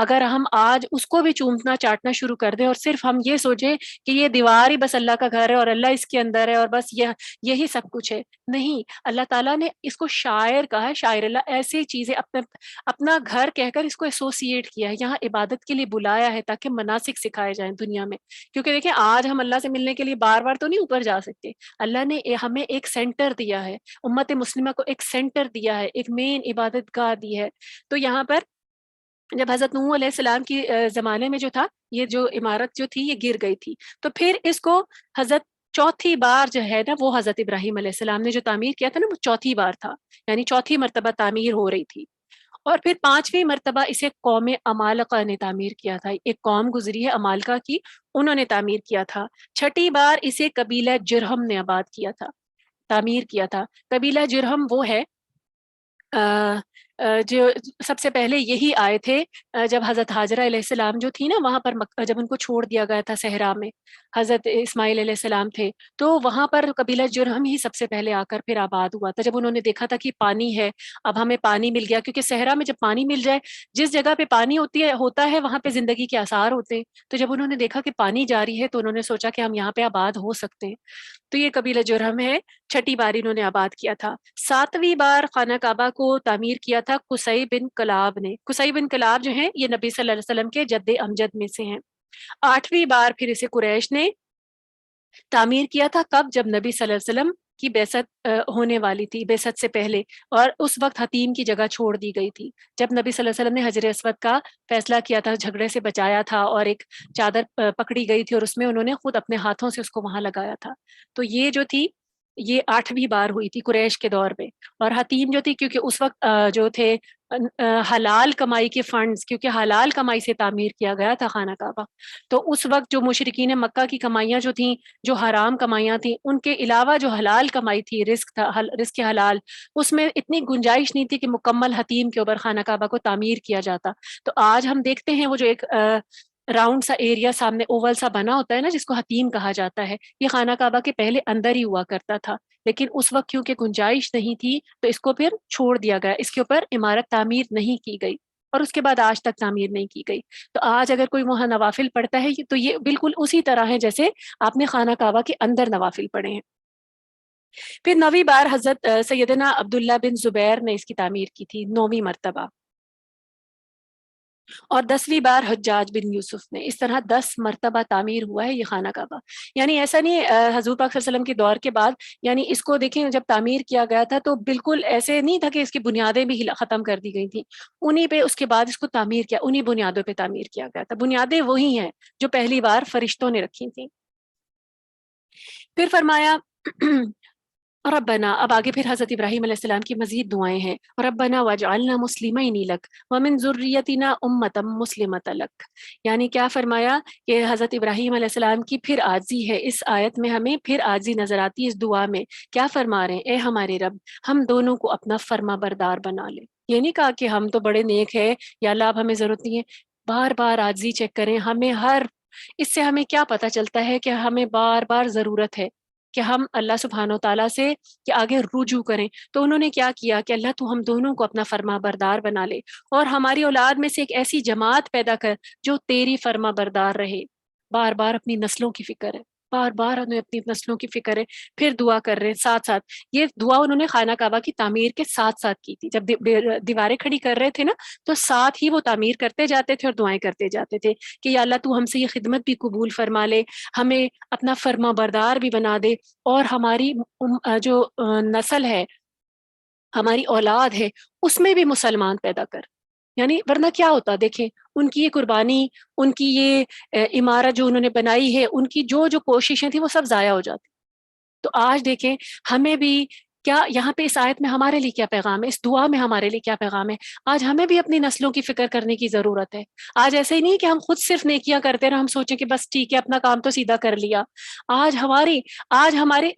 اگر ہم آج اس کو بھی چومنا چاٹنا شروع کر دیں اور صرف ہم یہ سوچیں کہ یہ دیوار ہی بس اللہ کا گھر ہے اور اللہ اس کے اندر ہے اور بس یہی سب کچھ ہے، نہیں، اللہ تعالیٰ نے اس کو شاعر کہا ہے، شاعر اللہ، ایسی چیزیں اپنا گھر کہہ کر اس کو ایسوسیٹ کیا ہے، یہاں عبادت کے لیے بلایا ہے تاکہ مناسک سکھائے جائیں دنیا میں۔ کیونکہ دیکھیں آج ہم اللہ سے ملنے کے لیے بار بار تو نہیں اوپر جا سکتے، اللہ نے ہمیں ایک سینٹر دیا ہے، امت مسلمہ کو ایک سینٹر دیا ہے، ایک مین عبادت گاہ دی ہے۔ تو یہاں پر جب حضرت نوح علیہ السلام کی زمانے میں جو تھا، یہ جو عمارت جو تھی یہ گر گئی تھی، تو پھر اس کو حضرت چوتھی بار جو ہے نا، وہ حضرت ابراہیم علیہ السلام نے جو تعمیر کیا تھا نا، وہ چوتھی بار تھا، یعنی چوتھی مرتبہ تعمیر ہو رہی تھی۔ اور پھر پانچویں مرتبہ اسے قوم عمالقہ نے تعمیر کیا تھا، ایک قوم گزری ہے عمالقہ کی، انہوں نے تعمیر کیا تھا۔ چھٹی بار اسے قبیلہ جرہم نے آباد کیا تھا، تعمیر کیا تھا۔ قبیلہ جرہم وہ ہے جو سب سے پہلے یہی آئے تھے جب حضرت حاجرہ علیہ السلام جو تھی نا وہاں پر، جب ان کو چھوڑ دیا گیا تھا صحرا میں، حضرت اسماعیل علیہ السلام تھے، تو وہاں پر قبیلہ جرہم ہی سب سے پہلے آ کر پھر آباد ہوا تھا۔ جب انہوں نے دیکھا تھا کہ پانی ہے، اب ہمیں پانی مل گیا، کیونکہ صحرا میں جب پانی مل جائے، جس جگہ پہ پانی ہوتا ہے وہاں پہ زندگی کے آثار ہوتے ہیں، تو جب انہوں نے دیکھا کہ پانی جاری ہے تو انہوں نے سوچا کہ ہم یہاں پہ آباد ہو سکتے ہیں، تو یہ قبیلہ جرہم ہے، چھٹی بار انہوں نے آباد کیا تھا۔ ساتویں بار خانہ کعبہ کو تعمیر کیا تھا قصی بن کلاب نے۔ قصی بن کلاب جو ہیں یہ نبی صلی اللہ علیہ وسلم کے جد امجد میں سے ہیں۔ آٹھویں بار پھر اسے قریش نے تعمیر کیا تھا، کب؟ جب نبی صلی اللہ علیہ وسلم کی بعثت ہونے والی تھی، بعثت سے پہلے، اور اس وقت حتیم کی جگہ چھوڑ دی گئی تھی۔ جب نبی صلی اللہ علیہ وسلم نے حجر اسود کا فیصلہ کیا تھا، جھگڑے سے بچایا تھا، اور ایک چادر پکڑی گئی تھی اور اس میں انہوں نے خود اپنے ہاتھوں سے اس کو وہاں لگایا تھا، تو یہ جو تھی یہ آٹھویں بار ہوئی تھی قریش کے دور میں۔ اور حتیم جو تھی، کیونکہ اس وقت جو تھے حلال کمائی کے فنڈز، کیونکہ حلال کمائی سے تعمیر کیا گیا تھا خانہ کعبہ، تو اس وقت جو مشرکین مکہ کی کمائیاں جو تھیں، جو حرام کمائیاں تھیں، ان کے علاوہ جو حلال کمائی تھی، رزق تھا، رزق حلال، اس میں اتنی گنجائش نہیں تھی کہ مکمل حتیم کے اوپر خانہ کعبہ کو تعمیر کیا جاتا۔ تو آج ہم دیکھتے ہیں وہ جو ایک راؤنڈ سا ایریا سامنے اوول سا بنا ہوتا ہے نا، جس کو حتیم کہا جاتا ہے، یہ خانہ کعبہ کے پہلے اندر ہی ہوا کرتا تھا، لیکن اس وقت کیونکہ گنجائش نہیں تھی تو اس کو پھر چھوڑ دیا گیا، اس کے اوپر عمارت تعمیر نہیں کی گئی، اور اس کے بعد آج تک تعمیر نہیں کی گئی۔ تو آج اگر کوئی وہاں نوافل پڑھتا ہے تو یہ بالکل اسی طرح ہے جیسے آپ نے خانہ کعبہ کے اندر نوافل پڑھے ہیں۔ پھر 9ویں بار حضرت سیدنا عبداللہ بن زبیر نے اس کی تعمیر کی تھی، 9ویں مرتبہ۔ اور 10ویں بار حجاج بن یوسف نے. اس طرح 10 مرتبہ تعمیر ہوا ہے یہ خانہ کعبہ. یعنی ایسا نہیں حضور پاک صلی اللہ علیہ وسلم کے دور کے بعد، یعنی اس کو دیکھیں جب تعمیر کیا گیا تھا تو بالکل ایسے نہیں تھا کہ اس کی بنیادیں بھی ختم کر دی گئی تھیں، انہی پہ اس کے بعد اس کو تعمیر کیا، انہی بنیادوں پہ تعمیر کیا گیا تھا. بنیادیں وہی ہیں جو پہلی بار فرشتوں نے رکھی تھیں. پھر فرمایا ربنا، اب آگے پھر حضرت ابراہیم علیہ السلام کی مزید دعائیں ہیں. ربنا واجعلنا مسلمین لک ومن ذریتنا امتا مسلمۃ لک. یعنی کیا فرمایا کہ حضرت ابراہیم علیہ السلام کی پھر عاجزی ہے اس آیت میں، ہمیں پھر عاجزی نظر آتی ہے اس دعا میں. کیا فرما رہے ہیں؟ اے ہمارے رب، ہم دونوں کو اپنا فرما بردار بنا لے. یہ نہیں کہا کہ ہم تو بڑے نیک ہیں یا اللہ اب ہمیں ضرورت نہیں ہے. بار بار عاجزی چیک کریں. ہمیں اس سے ہمیں کیا پتہ چلتا ہے کہ ہمیں بار بار ضرورت ہے کہ ہم اللہ سبحانہ و تعالیٰ سے کہ آگے رجوع کریں. تو انہوں نے کیا کیا کہ اللہ تو ہم دونوں کو اپنا فرما بردار بنا لے، اور ہماری اولاد میں سے ایک ایسی جماعت پیدا کر جو تیری فرما بردار رہے. بار بار اپنی نسلوں کی فکر ہے، بار بار انہیں اپنی نسلوں کی فکر ہے. پھر دعا کر رہے ہیں ساتھ ساتھ. یہ دعا انہوں نے خانہ کعبہ کی تعمیر کے ساتھ ساتھ کی تھی. جب دیواریں کھڑی کر رہے تھے نا تو ساتھ ہی وہ تعمیر کرتے جاتے تھے اور دعائیں کرتے جاتے تھے کہ یا اللہ تو ہم سے یہ خدمت بھی قبول فرما لے، ہمیں اپنا فرما بردار بھی بنا دے، اور ہماری جو نسل ہے، ہماری اولاد ہے، اس میں بھی مسلمان پیدا کر. یعنی ورنہ کیا ہوتا، دیکھیں ان کی یہ قربانی، ان کی یہ عمارت جو انہوں نے بنائی ہے، ان کی جو جو کوششیں تھیں وہ سب ضائع ہو جاتی. تو آج دیکھیں ہمیں بھی کیا یہاں پہ اس آیت میں ہمارے لیے کیا پیغام ہے، اس دعا میں ہمارے لیے کیا پیغام ہے. آج ہمیں بھی اپنی نسلوں کی فکر کرنے کی ضرورت ہے. آج ایسے ہی نہیں کہ ہم خود صرف نیکیاں کرتے رہے، ہم سوچیں کہ بس ٹھیک ہے اپنا کام تو سیدھا کر لیا.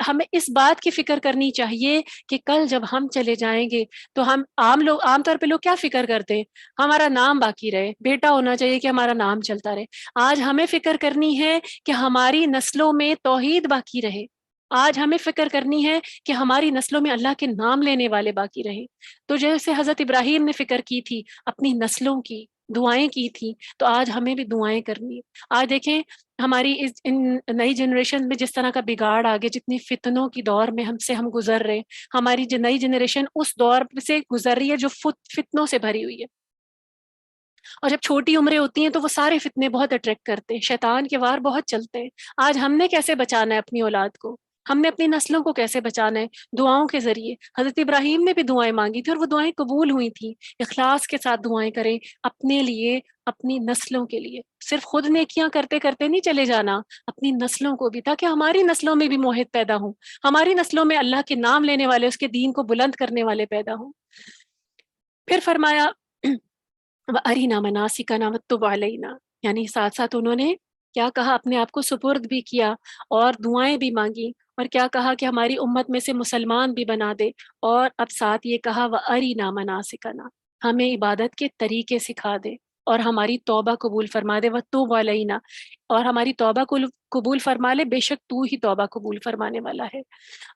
ہمیں اس بات کی فکر کرنی چاہیے کہ کل جب ہم چلے جائیں گے تو ہم عام طور پہ لوگ کیا فکر کرتے ہیں، ہمارا نام باقی رہے، بیٹا ہونا چاہیے کہ ہمارا نام چلتا رہے. آج ہمیں فکر کرنی ہے کہ ہماری نسلوں میں توحید باقی رہے. آج ہمیں فکر کرنی ہے کہ ہماری نسلوں میں اللہ کے نام لینے والے باقی رہیں. تو جیسے حضرت ابراہیم نے فکر کی تھی اپنی نسلوں کی، دعائیں کی تھی، تو آج ہمیں بھی دعائیں کرنی ہے. آج دیکھیں ہماری ان نئی جنریشن میں جس طرح کا بگاڑ آگے، جتنی فتنوں کی دور میں ہم گزر رہے، ہماری جو نئی جنریشن اس دور سے گزر رہی ہے جو فتنوں سے بھری ہوئی ہے. اور جب چھوٹی عمریں ہوتی ہیں تو وہ سارے فتنے بہت اٹریکٹ کرتے ہیں، شیطان کے وار بہت چلتے ہیں. آج ہم نے کیسے بچانا ہے اپنی اولاد کو، ہم نے اپنی نسلوں کو کیسے بچانا ہے؟ دعاؤں کے ذریعے. حضرت ابراہیم نے بھی دعائیں مانگی تھی اور وہ دعائیں قبول ہوئی تھیں. اخلاص کے ساتھ دعائیں کریں اپنے لیے، اپنی نسلوں کے لیے. صرف خود نیکیاں کرتے کرتے نہیں چلے جانا، اپنی نسلوں کو بھی، تاکہ ہماری نسلوں میں بھی موحد پیدا ہوں، ہماری نسلوں میں اللہ کے نام لینے والے، اس کے دین کو بلند کرنے والے پیدا ہوں. پھر فرمایا وَأَرِنَا مَنَاسِكَنَا وَتُبْ عَلَيْنَا. یعنی ساتھ ساتھ انہوں نے کیا کہا، اپنے آپ کو سپرد بھی کیا اور دعائیں بھی مانگی، اور کیا کہا کہ ہماری امت میں سے مسلمان بھی بنا دے. اور اب ساتھ یہ کہا وَأَرِنَا مَنَاسِكَنَا، ہمیں عبادت کے طریقے سکھا دے اور ہماری توبہ قبول فرما دے. وَتُوبْ عَلَيْنَا، اور ہماری توبہ کو قبول فرما لے، بے شک تو ہی توبہ قبول فرمانے والا ہے.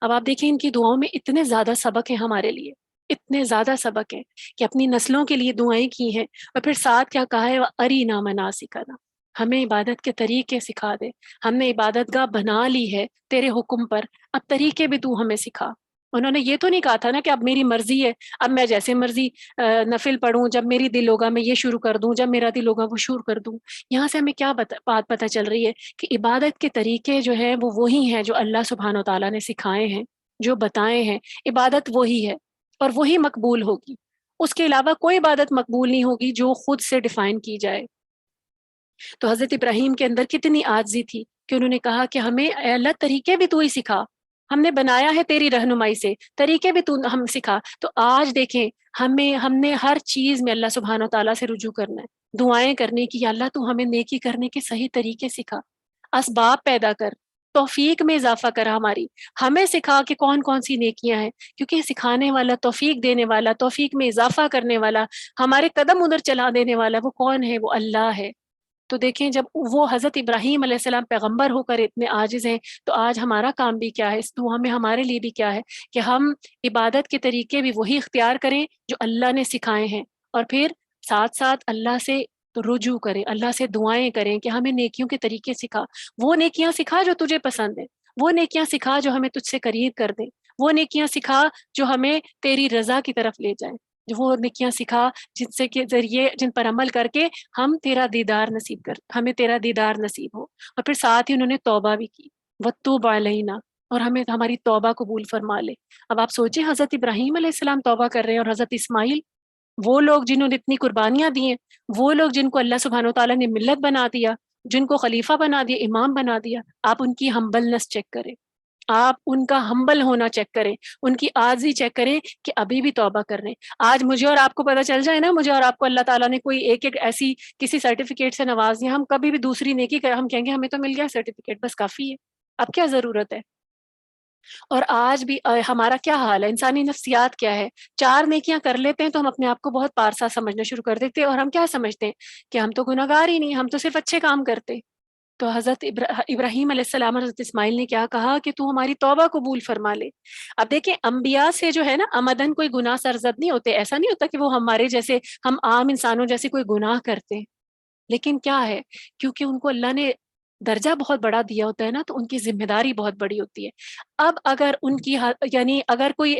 اب آپ دیکھیں ان کی دعاؤں میں اتنے زیادہ سبق ہیں ہمارے لیے، اتنے زیادہ سبق ہیں کہ اپنی نسلوں کے لیے دعائیں کی ہیں، اور پھر ساتھ کیا کہا ہے وَأَرِنَا مَنَاسِكَنَا، ہمیں عبادت کے طریقے سکھا دے. ہم نے عبادت گاہ بنا لی ہے تیرے حکم پر، اب طریقے بھی تو ہمیں سکھا. انہوں نے یہ تو نہیں کہا تھا نا کہ اب میری مرضی ہے، اب میں جیسے مرضی نفل پڑھوں، جب میری دل ہوگا میں یہ شروع کر دوں، جب میرا دل ہوگا وہ شروع کر دوں. یہاں سے ہمیں کیا بات پتہ چل رہی ہے کہ عبادت کے طریقے جو ہیں وہ وہی ہیں جو اللہ سبحانہ و تعالیٰ نے سکھائے ہیں، جو بتائے ہیں. عبادت وہی ہے اور وہی مقبول ہوگی. اس کے علاوہ کوئی عبادت مقبول نہیں ہوگی جو خود سے ڈیفائن کی جائے. تو حضرت ابراہیم کے اندر کتنی عاجزی تھی کہ انہوں نے کہا کہ ہمیں اے اللہ طریقے بھی تو ہی سکھا، ہم نے بنایا ہے تیری رہنمائی سے، طریقے بھی تو ہم سکھا. تو آج دیکھیں ہم نے ہر چیز میں اللہ سبحانہ و تعالیٰ سے رجوع کرنا ہے، دعائیں کرنے کی، یا اللہ تو ہمیں نیکی کرنے کے صحیح طریقے سکھا، اسباب پیدا کر، توفیق میں اضافہ کر، ہمیں سکھا کہ کون کون سی نیکیاں ہیں. کیونکہ سکھانے والا، توفیق دینے والا، توفیق میں اضافہ کرنے والا، ہمارے قدم ادھر چلا دینے والا وہ کون ہے؟ وہ اللہ ہے. تو دیکھیں جب وہ حضرت ابراہیم علیہ السلام پیغمبر ہو کر اتنے عاجز ہیں، تو آج ہمارا کام بھی کیا ہے، اس دعا میں ہمارے لیے بھی کیا ہے کہ ہم عبادت کے طریقے بھی وہی اختیار کریں جو اللہ نے سکھائے ہیں، اور پھر ساتھ ساتھ اللہ سے رجوع کریں، اللہ سے دعائیں کریں کہ ہمیں نیکیوں کے طریقے سکھا، وہ نیکیاں سکھا جو تجھے پسند ہیں، وہ نیکیاں سکھا جو ہمیں تجھ سے قریب کر دیں، وہ نیکیاں سکھا جو ہمیں تیری رضا کی طرف لے جائیں، جو وہ نیکیاں سکھا جن سے کے ذریعے جن پر عمل کر کے ہمیں تیرا دیدار نصیب ہو. اور پھر ساتھ ہی انہوں نے توبہ بھی کی، وَتُوبْ عَلَيْنَا، اور ہمیں ہماری توبہ قبول فرما لے. اب آپ سوچیں حضرت ابراہیم علیہ السلام توبہ کر رہے ہیں، اور حضرت اسماعیل، وہ لوگ جنہوں نے اتنی قربانیاں دی ہیں، وہ لوگ جن کو اللہ سبحانہ و تعالیٰ نے ملت بنا دیا، جن کو خلیفہ بنا دیا، امام بنا دیا، آپ ان کی ہمبلنس چیک کریں، آپ ان کا ہمبل ہونا چیک کریں، ان کی عاجزی چیک کریں کہ ابھی بھی توبہ کر رہے ہیں. آج مجھے اور آپ کو پتہ چل جائے نا، مجھے اور آپ کو اللہ تعالیٰ نے کوئی ایک ایسی کسی سرٹیفکیٹ سے نواز دیا، ہم کبھی بھی دوسری نیکی کر ہم کہیں گے ہمیں تو مل گیا سرٹیفکیٹ، بس کافی ہے، اب کیا ضرورت ہے. اور آج بھی ہمارا کیا حال ہے، انسانی نفسیات کیا ہے، 4 نیکیاں کر لیتے ہیں تو ہم اپنے آپ کو بہت پارسا سمجھنا شروع کر دیتے ہیں، اور ہم کیا سمجھتے ہیں کہ ہم تو گناہگار ہی نہیں، ہم تو صرف اچھے کام کرتے. تو حضرت ابراہیم علیہ السلام اور حضرت اسماعیل نے کیا کہا کہ تو ہماری توبہ قبول فرما لے. اب دیکھیں انبیاء سے جو ہے نا عمدن کوئی گناہ سرزد نہیں ہوتے، ایسا نہیں ہوتا کہ وہ ہمارے جیسے ہم عام انسانوں جیسے کوئی گناہ کرتے ہیں. لیکن کیا ہے، کیونکہ ان کو اللہ نے درجہ بہت بڑا دیا ہوتا ہے نا، تو ان کی ذمہ داری بہت بڑی ہوتی ہے. اب اگر ان کی یعنی اگر کوئی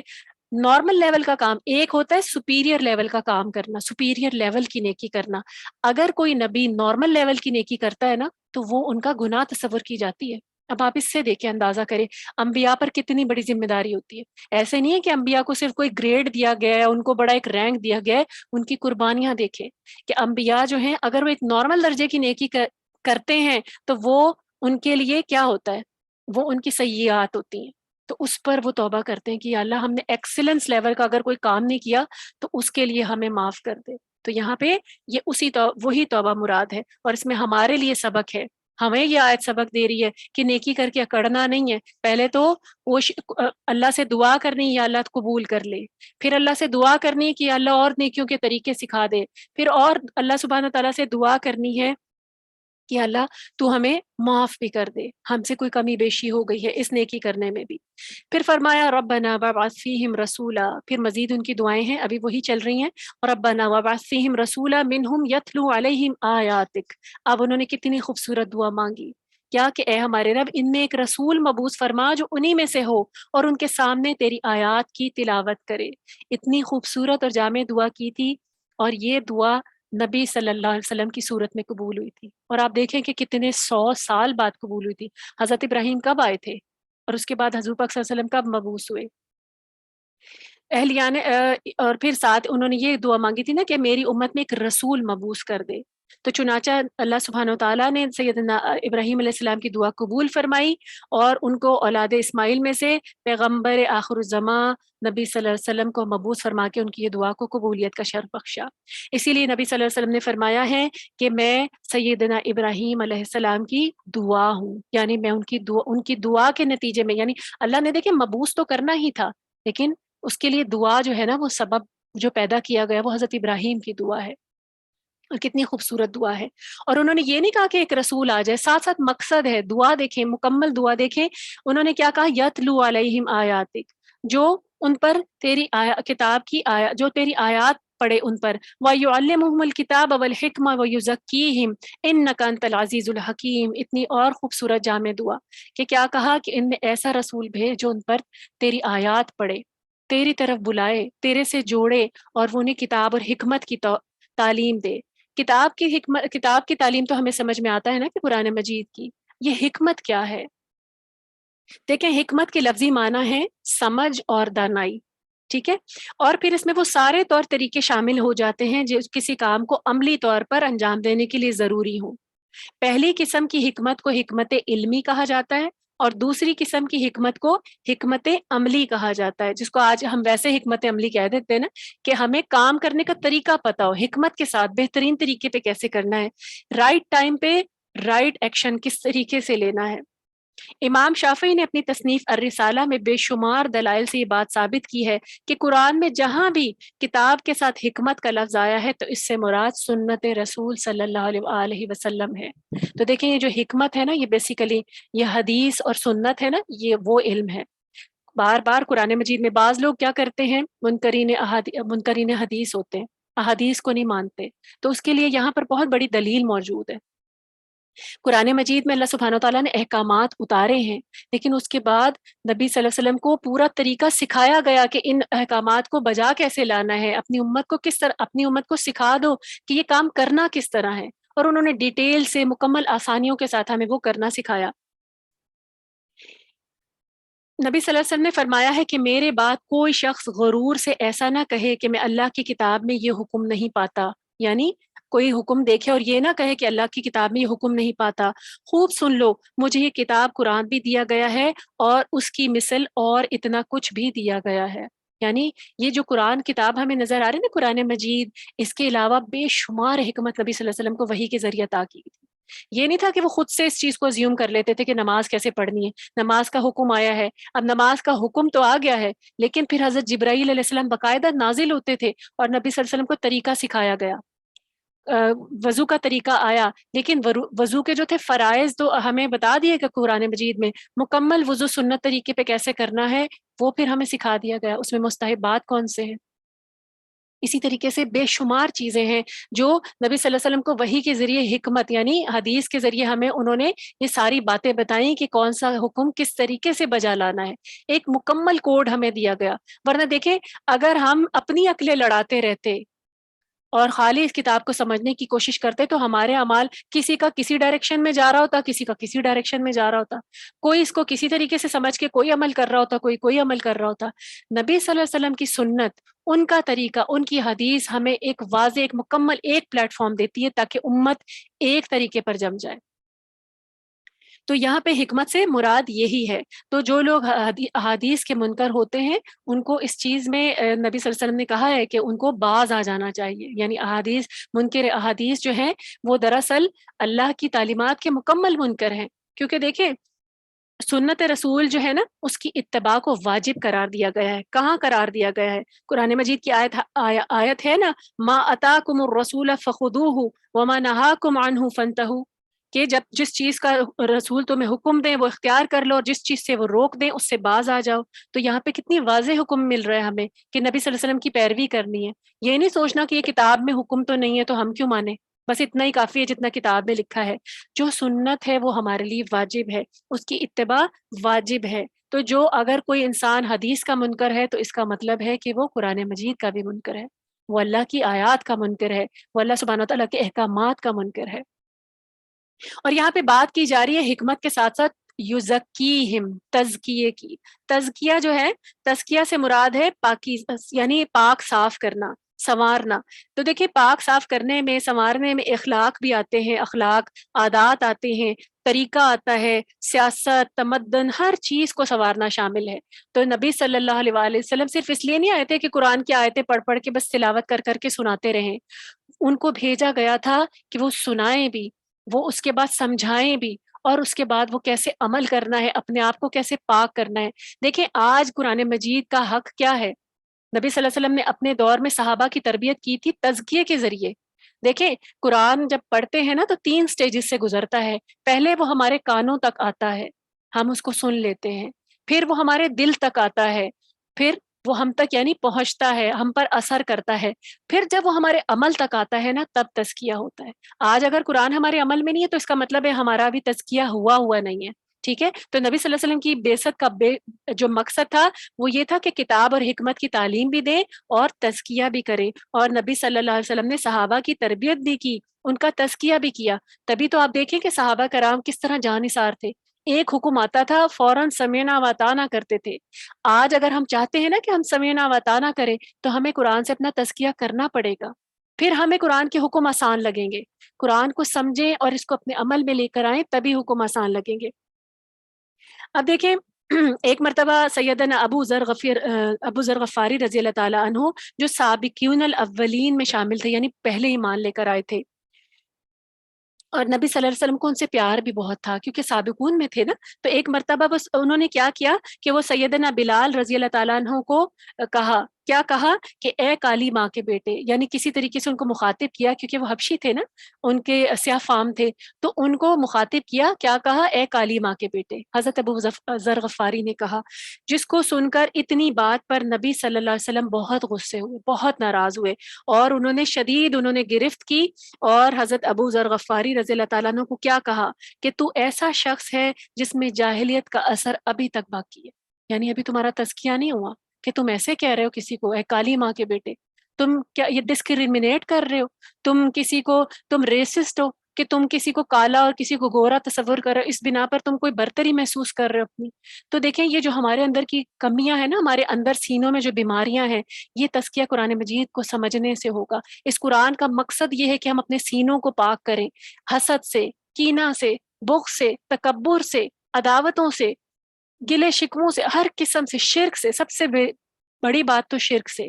نارمل لیول کا کام، ایک ہوتا ہے سپیریئر لیول کا کام کرنا، سپیریئر لیول کی نیکی کرنا، اگر کوئی نبی نارمل لیول کی نیکی کرتا ہے نا تو وہ ان کا گناہ تصور کی جاتی ہے. اب آپ اس سے دیکھیں، اندازہ کریں انبیاء پر کتنی بڑی ذمہ داری ہوتی ہے. ایسے نہیں ہے کہ انبیاء کو صرف کوئی گریڈ دیا گیا ہے، ان کو بڑا ایک رینک دیا گیا ہے، ان کی قربانیاں دیکھیں کہ انبیاء جو ہیں اگر وہ ایک نارمل درجے کی نیکی کرتے ہیں تو وہ ان کے لیے کیا ہوتا ہے، وہ ان کی سیئات ہوتی ہیں. تو اس پر وہ توبہ کرتے ہیں کہ یا اللہ ہم نے ایکسیلنس لیول کا اگر کوئی کام نہیں کیا تو اس کے لیے ہمیں معاف کر دے. تو یہاں پہ یہ وہی توبہ مراد ہے، اور اس میں ہمارے لیے سبق ہے. ہمیں یہ آیت سبق دے رہی ہے کہ نیکی کر کے اکڑنا نہیں ہے، پہلے تو اللہ سے دعا کرنی یا اللہ قبول کر لے، پھر اللہ سے دعا کرنی کہ اللہ اور نیکیوں کے طریقے سکھا دے، پھر اور اللہ سبحانہ تعالیٰ سے دعا کرنی ہے کہ اللہ تو ہمیں معاف بھی کر دے، ہم سے کوئی کمی بیشی ہو گئی ہے اس نیکی کرنے میں بھی. پھر فرمایا ربنا وابعث فیہم رسولا، پھر مزید ان کی دعائیں ہیں ابھی وہی چل رہی ہیں. اور ربنا وابعث فیہم رسولا منہم یتلو علیہم آیاتک. اب انہوں نے کتنی خوبصورت دعا مانگی، کیا کہ اے ہمارے رب ان میں ایک رسول مبعوث فرما جو انہی میں سے ہو اور ان کے سامنے تیری آیات کی تلاوت کرے. اتنی خوبصورت اور جامع دعا کی تھی، اور یہ دعا نبی صلی اللہ علیہ وسلم کی صورت میں قبول ہوئی تھی. اور آپ دیکھیں کہ کتنے 100 سال بعد قبول ہوئی تھی. حضرت ابراہیم کب آئے تھے اور اس کے بعد حضور پاک صلی اللہ علیہ وسلم کب مبعوث ہوئے؟ اہلیان اور پھر ساتھ انہوں نے یہ دعا مانگی تھی نا کہ میری امت میں ایک رسول مبعوث کر دے. تو چنانچہ اللہ سبحانہ وتعالیٰ نے سیدنا ابراہیم علیہ السلام کی دعا قبول فرمائی، اور ان کو اولاد اسماعیل میں سے پیغمبر آخر الزماں نبی صلی اللہ علیہ وسلم کو مبعوث فرما کے ان کی یہ دعا کو قبولیت کا شرف بخشا. اسی لیے نبی صلی اللہ علیہ وسلم نے فرمایا ہے کہ میں سیدنا ابراہیم علیہ السلام کی دعا ہوں، یعنی میں ان کی دعا کے نتیجے میں، یعنی اللہ نے دیکھیں مبعوث تو کرنا ہی تھا، لیکن اس کے لیے دعا جو ہے نا، وہ سبب جو پیدا کیا گیا وہ حضرت ابراہیم کی دعا ہے. اور کتنی خوبصورت دعا ہے. اور انہوں نے یہ نہیں کہا کہ ایک رسول آ جائے، ساتھ ساتھ مقصد ہے. دعا دیکھیں، مکمل دعا دیکھیں، انہوں نے کیا کہا، یتلو علیہم آیاتک، جو ان پر تیری کتاب کی جو تیری آیات پڑھے ان پر، وَيُعَلِّمُهُمُ الْكِتَابَ وَالْحِكْمَةَ وَيُزَكِّيهِمْ إِنَّكَ أَنْتَ الْعَزِيزُ الْحَكِيمُ. اتنی اور خوبصورت جامع دعا کہ کیا کہا کہ ان میں ایسا رسول بھیج جو ان پر تیری آیات پڑھے، تیری طرف بلائے، تیرے سے جوڑے، اور وہ انہیں کتاب اور حکمت کی تعلیم دے. کتاب کی تعلیم تو ہمیں سمجھ میں آتا ہے نا کہ قرآن مجید کی. یہ حکمت کیا ہے؟ دیکھیں حکمت کے لفظی معنی ہے سمجھ اور دانائی، ٹھیک ہے. اور پھر اس میں وہ سارے طور طریقے شامل ہو جاتے ہیں جو کسی کام کو عملی طور پر انجام دینے کے لیے ضروری ہوں. پہلی قسم کی حکمت کو حکمت علمی کہا جاتا ہے، اور دوسری قسم کی حکمت کو حکمت عملی کہا جاتا ہے، جس کو آج ہم ویسے حکمت عملی کہہ دیتے ہیں نا، کہ ہمیں کام کرنے کا طریقہ پتا ہو، حکمت کے ساتھ بہترین طریقے پہ کیسے کرنا ہے، رائٹ ٹائم پہ رائٹ ایکشن کس طریقے سے لینا ہے. امام شافعی نے اپنی تصنیف الرسالہ میں بے شمار دلائل سے یہ بات ثابت کی ہے کہ قرآن میں جہاں بھی کتاب کے ساتھ حکمت کا لفظ آیا ہے تو اس سے مراد سنت رسول صلی اللہ علیہ وسلم ہے. تو دیکھیں یہ جو حکمت ہے نا، یہ بیسیکلی یہ حدیث اور سنت ہے نا، یہ وہ علم ہے. بار بار قرآن مجید میں بعض لوگ کیا کرتے ہیں، منکرین حدیث ہوتے ہیں، احادیث کو نہیں مانتے، تو اس کے لیے یہاں پر بہت بڑی دلیل موجود ہے. قرآن مجید میں اللہ سبحانہ و تعالیٰ نے احکامات اتارے ہیں، لیکن اس کے بعد نبی صلی اللہ علیہ وسلم کو پورا طریقہ سکھایا گیا کہ ان احکامات کو بجا کیسے لانا ہے، اپنی امت کو کس طرح، اپنی امت کو سکھا دو کہ یہ کام کرنا کس طرح ہے، اور انہوں نے ڈیٹیل سے مکمل آسانیوں کے ساتھ ہمیں وہ کرنا سکھایا۔ نبی صلی اللہ علیہ وسلم نے فرمایا ہے کہ میرے بعد کوئی شخص غرور سے ایسا نہ کہے کہ میں اللہ کی کتاب میں یہ حکم نہیں پاتا، یعنی کوئی حکم دیکھے اور یہ نہ کہے کہ اللہ کی کتاب میں یہ حکم نہیں پاتا، خوب سن لو، مجھے یہ کتاب قرآن بھی دیا گیا ہے اور اس کی مثل اور اتنا کچھ بھی دیا گیا ہے۔ یعنی یہ جو قرآن کتاب ہمیں نظر آ رہی ہے نا، قرآن مجید، اس کے علاوہ بے شمار حکمت نبی صلی اللہ علیہ وسلم کو وحی کے ذریعے عطا کی تھی۔ یہ نہیں تھا کہ وہ خود سے اس چیز کو ازیوم کر لیتے تھے کہ نماز کیسے پڑھنی ہے، نماز کا حکم آیا ہے، اب نماز کا حکم تو آ گیا ہے، لیکن پھر حضرت جبرائیل علیہ السلام باقاعدہ نازل ہوتے تھے اور نبی صلی اللہ علیہ وسلم کو طریقہ سکھایا گیا، وضو کا طریقہ آیا، لیکن وضو کے جو تھے فرائض تو ہمیں بتا دیے کہ قرآن مجید میں مکمل وضو سنت طریقے پہ کیسے کرنا ہے وہ پھر ہمیں سکھا دیا گیا، اس میں مستحبات کون سے ہیں۔ اسی طریقے سے بے شمار چیزیں ہیں جو نبی صلی اللہ علیہ وسلم کو وحی کے ذریعے حکمت یعنی حدیث کے ذریعے ہمیں انہوں نے یہ ساری باتیں بتائیں کہ کون سا حکم کس طریقے سے بجا لانا ہے، ایک مکمل کوڈ ہمیں دیا گیا۔ ورنہ دیکھیں اگر ہم اپنی عقلیں لڑاتے رہتے اور خالی اس کتاب کو سمجھنے کی کوشش کرتے تو ہمارے اعمال کسی کا کسی ڈائریکشن میں جا رہا ہوتا، کسی کا کسی ڈائریکشن میں جا رہا ہوتا، کوئی اس کو کسی طریقے سے سمجھ کے کوئی عمل کر رہا ہوتا، کوئی عمل کر رہا ہوتا۔ نبی صلی اللہ علیہ وسلم کی سنت، ان کا طریقہ، ان کی حدیث ہمیں ایک واضح، ایک مکمل ایک پلیٹ فارم دیتی ہے تاکہ امت ایک طریقے پر جم جائے۔ تو یہاں پہ حکمت سے مراد یہی ہے۔ تو جو لوگ احادیث کے منکر ہوتے ہیں ان کو اس چیز میں نبی صلی اللہ علیہ وسلم نے کہا ہے کہ ان کو باز آ جانا چاہیے، یعنی احادیث، منکر احادیث جو ہیں وہ دراصل اللہ کی تعلیمات کے مکمل منکر ہیں، کیونکہ دیکھیں سنت رسول جو ہے نا اس کی اتباع کو واجب قرار دیا گیا ہے۔ کہاں قرار دیا گیا ہے؟ قرآن مجید کی آیت ہے نا، ما اتاکم الرسول فخذوہ وما نہاکم عنہ فانتہوا، کہ جب جس چیز کا رسول تمہیں حکم دیں وہ اختیار کر لو اور جس چیز سے وہ روک دیں اس سے باز آ جاؤ۔ تو یہاں پہ کتنی واضح حکم مل رہا ہے ہمیں کہ نبی صلی اللہ علیہ وسلم کی پیروی کرنی ہے، یہ نہیں سوچنا کہ یہ کتاب میں حکم تو نہیں ہے تو ہم کیوں مانیں، بس اتنا ہی کافی ہے جتنا کتاب میں لکھا ہے۔ جو سنت ہے وہ ہمارے لیے واجب ہے، اس کی اتباع واجب ہے۔ تو جو اگر کوئی انسان حدیث کا منکر ہے تو اس کا مطلب ہے کہ وہ قرآن مجید کا بھی منکر ہے، وہ اللہ کی آیات کا منکر ہے، وہ اللہ سبحانہ وتعالیٰ کے احکامات کا منکر ہے۔ اور یہاں پہ بات کی جا رہی ہے حکمت کے ساتھ ساتھ یزکیہم، تزکیے کی۔ تزکیہ جو ہے، تزکیہ سے مراد ہے یعنی پاک صاف کرنا، سنوارنا۔ تو دیکھیں پاک صاف کرنے میں، سنوارنے میں اخلاق بھی آتے ہیں، اخلاق، عادات آتے ہیں، طریقہ آتا ہے، سیاست، تمدن، ہر چیز کو سنوارنا شامل ہے۔ تو نبی صلی اللہ علیہ وآلہ وسلم صرف اس لیے نہیں آئے تھے کہ قرآن کی آیتیں پڑھ پڑھ کے بس تلاوت کر کر کے سناتے رہیں، ان کو بھیجا گیا تھا کہ وہ سنائیں بھی، وہ اس کے بعد سمجھائیں بھی، اور اس کے بعد وہ کیسے عمل کرنا ہے، اپنے آپ کو کیسے پاک کرنا ہے۔ دیکھیں آج قرآن مجید کا حق کیا ہے؟ نبی صلی اللہ علیہ وسلم نے اپنے دور میں صحابہ کی تربیت کی تھی تزکیے کے ذریعے۔ دیکھیں قرآن جب پڑھتے ہیں نا تو 3 سٹیجز سے گزرتا ہے۔ پہلے وہ ہمارے کانوں تک آتا ہے، ہم اس کو سن لیتے ہیں، پھر وہ ہمارے دل تک آتا ہے، پھر وہ ہم تک یعنی پہنچتا ہے، ہم پر اثر کرتا ہے، پھر جب وہ ہمارے عمل تک آتا ہے نا تب تزکیہ ہوتا ہے۔ آج اگر قرآن ہمارے عمل میں نہیں ہے تو اس کا مطلب ہے ہمارا ابھی تزکیہ ہوا نہیں ہے، ٹھیک ہے؟ تو نبی صلی اللہ علیہ وسلم کی بعثت کا جو مقصد تھا وہ یہ تھا کہ کتاب اور حکمت کی تعلیم بھی دیں اور تزکیہ بھی کریں، اور نبی صلی اللہ علیہ وسلم نے صحابہ کی تربیت بھی کی، ان کا تزکیہ بھی کیا۔ تبھی تو آپ دیکھیں کہ صحابہ کرام کس طرح جانثار تھے، ایک حکم آتا تھا فوراً سمعنا واطعنا کرتے تھے۔ آج اگر ہم چاہتے ہیں نا کہ ہم سمعنا واطعنا کریں تو ہمیں قرآن سے اپنا تزکیہ کرنا پڑے گا، پھر ہمیں قرآن کے حکم آسان لگیں گے، قرآن کو سمجھیں اور اس کو اپنے عمل میں لے کر آئیں تبھی حکم آسان لگیں گے۔ اب دیکھیں ایک مرتبہ سیدنا ابو ذر غفاری رضی اللہ تعالیٰ عنہ جو سابقین الاولین میں شامل تھے، یعنی پہلے ایمان لے کر آئے تھے، اور نبی صلی اللہ علیہ وسلم کو ان سے پیار بھی بہت تھا کیونکہ سابقون میں تھے نا۔ تو ایک مرتبہ بس انہوں نے کیا کیا کہ وہ سیدنا بلال رضی اللہ تعالیٰ عنہ کو کہا کیا کہا کہ اے کالی ماں کے بیٹے، یعنی کسی طریقے سے ان کو مخاطب کیا، کیونکہ وہ حبشی تھے نا، ان کے سیاہ فام تھے، تو ان کو مخاطب کیا، کیا کہا؟ اے کالی ماں کے بیٹے۔ حضرت ابو ذر غفاری نے کہا، جس کو سن کر اتنی بات پر نبی صلی اللہ علیہ وسلم بہت غصے ہوئے، بہت ناراض ہوئے، اور انہوں نے گرفت کی، اور حضرت ابو ذر غفاری رضی اللہ تعالیٰ عنہ کو کیا کہا کہ تو ایسا شخص ہے جس میں جاہلیت کا اثر ابھی تک باقی ہے، یعنی ابھی تمہارا تزکیہ نہیں ہوا کہ تم ایسے کہہ رہے ہو کسی کو اے کالی ماں کے بیٹے، تم کیا یہ ڈسکریمنیٹ کر رہے ہو؟ تم کسی کو، تم ریسسٹ ہو کہ تم کسی کو کالا اور کسی کو گورا تصور کر رہے ہو، اس بنا پر تم کوئی برتری محسوس کر رہے ہو اپنی۔ تو دیکھیں یہ جو ہمارے اندر کی کمیاں ہیں نا، ہمارے اندر سینوں میں جو بیماریاں ہیں، یہ تزکیہ قرآن مجید کو سمجھنے سے ہوگا۔ اس قرآن کا مقصد یہ ہے کہ ہم اپنے سینوں کو پاک کریں حسد سے، کینہ سے، بغض سے، تکبر سے، عداوتوں سے، گلے شکووں سے، ہر قسم سے، شرک سے، سب سے بڑی بات تو شرک سے۔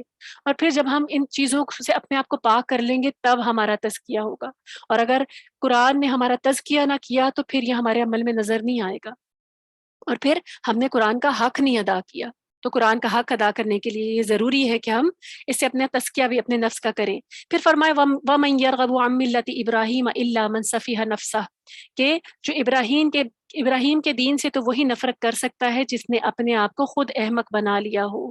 اور پھر جب ہم ان چیزوں سے اپنے آپ کو پاک کر لیں گے تب ہمارا تزکیہ ہوگا، اور اگر قرآن نے ہمارا تزکیہ نہ کیا تو پھر یہ ہمارے عمل میں نظر نہیں آئے گا، اور پھر ہم نے قرآن کا حق نہیں ادا کیا۔ تو قرآن کا حق ادا کرنے کے لیے یہ ضروری ہے کہ ہم اس سے اپنا تزکیہ بھی اپنے نفس کا کریں۔ پھر فرمائے وَمَن يَرْغَبُ عَن مِّلَّةِ إِبْرَاهِيمَ إِلَّا مَن سَفِهَ نَفْسَهُ، کہ جو ابراہیم کے دین سے تو وہی نفرت کر سکتا ہے جس نے اپنے آپ کو خود احمق بنا لیا ہو۔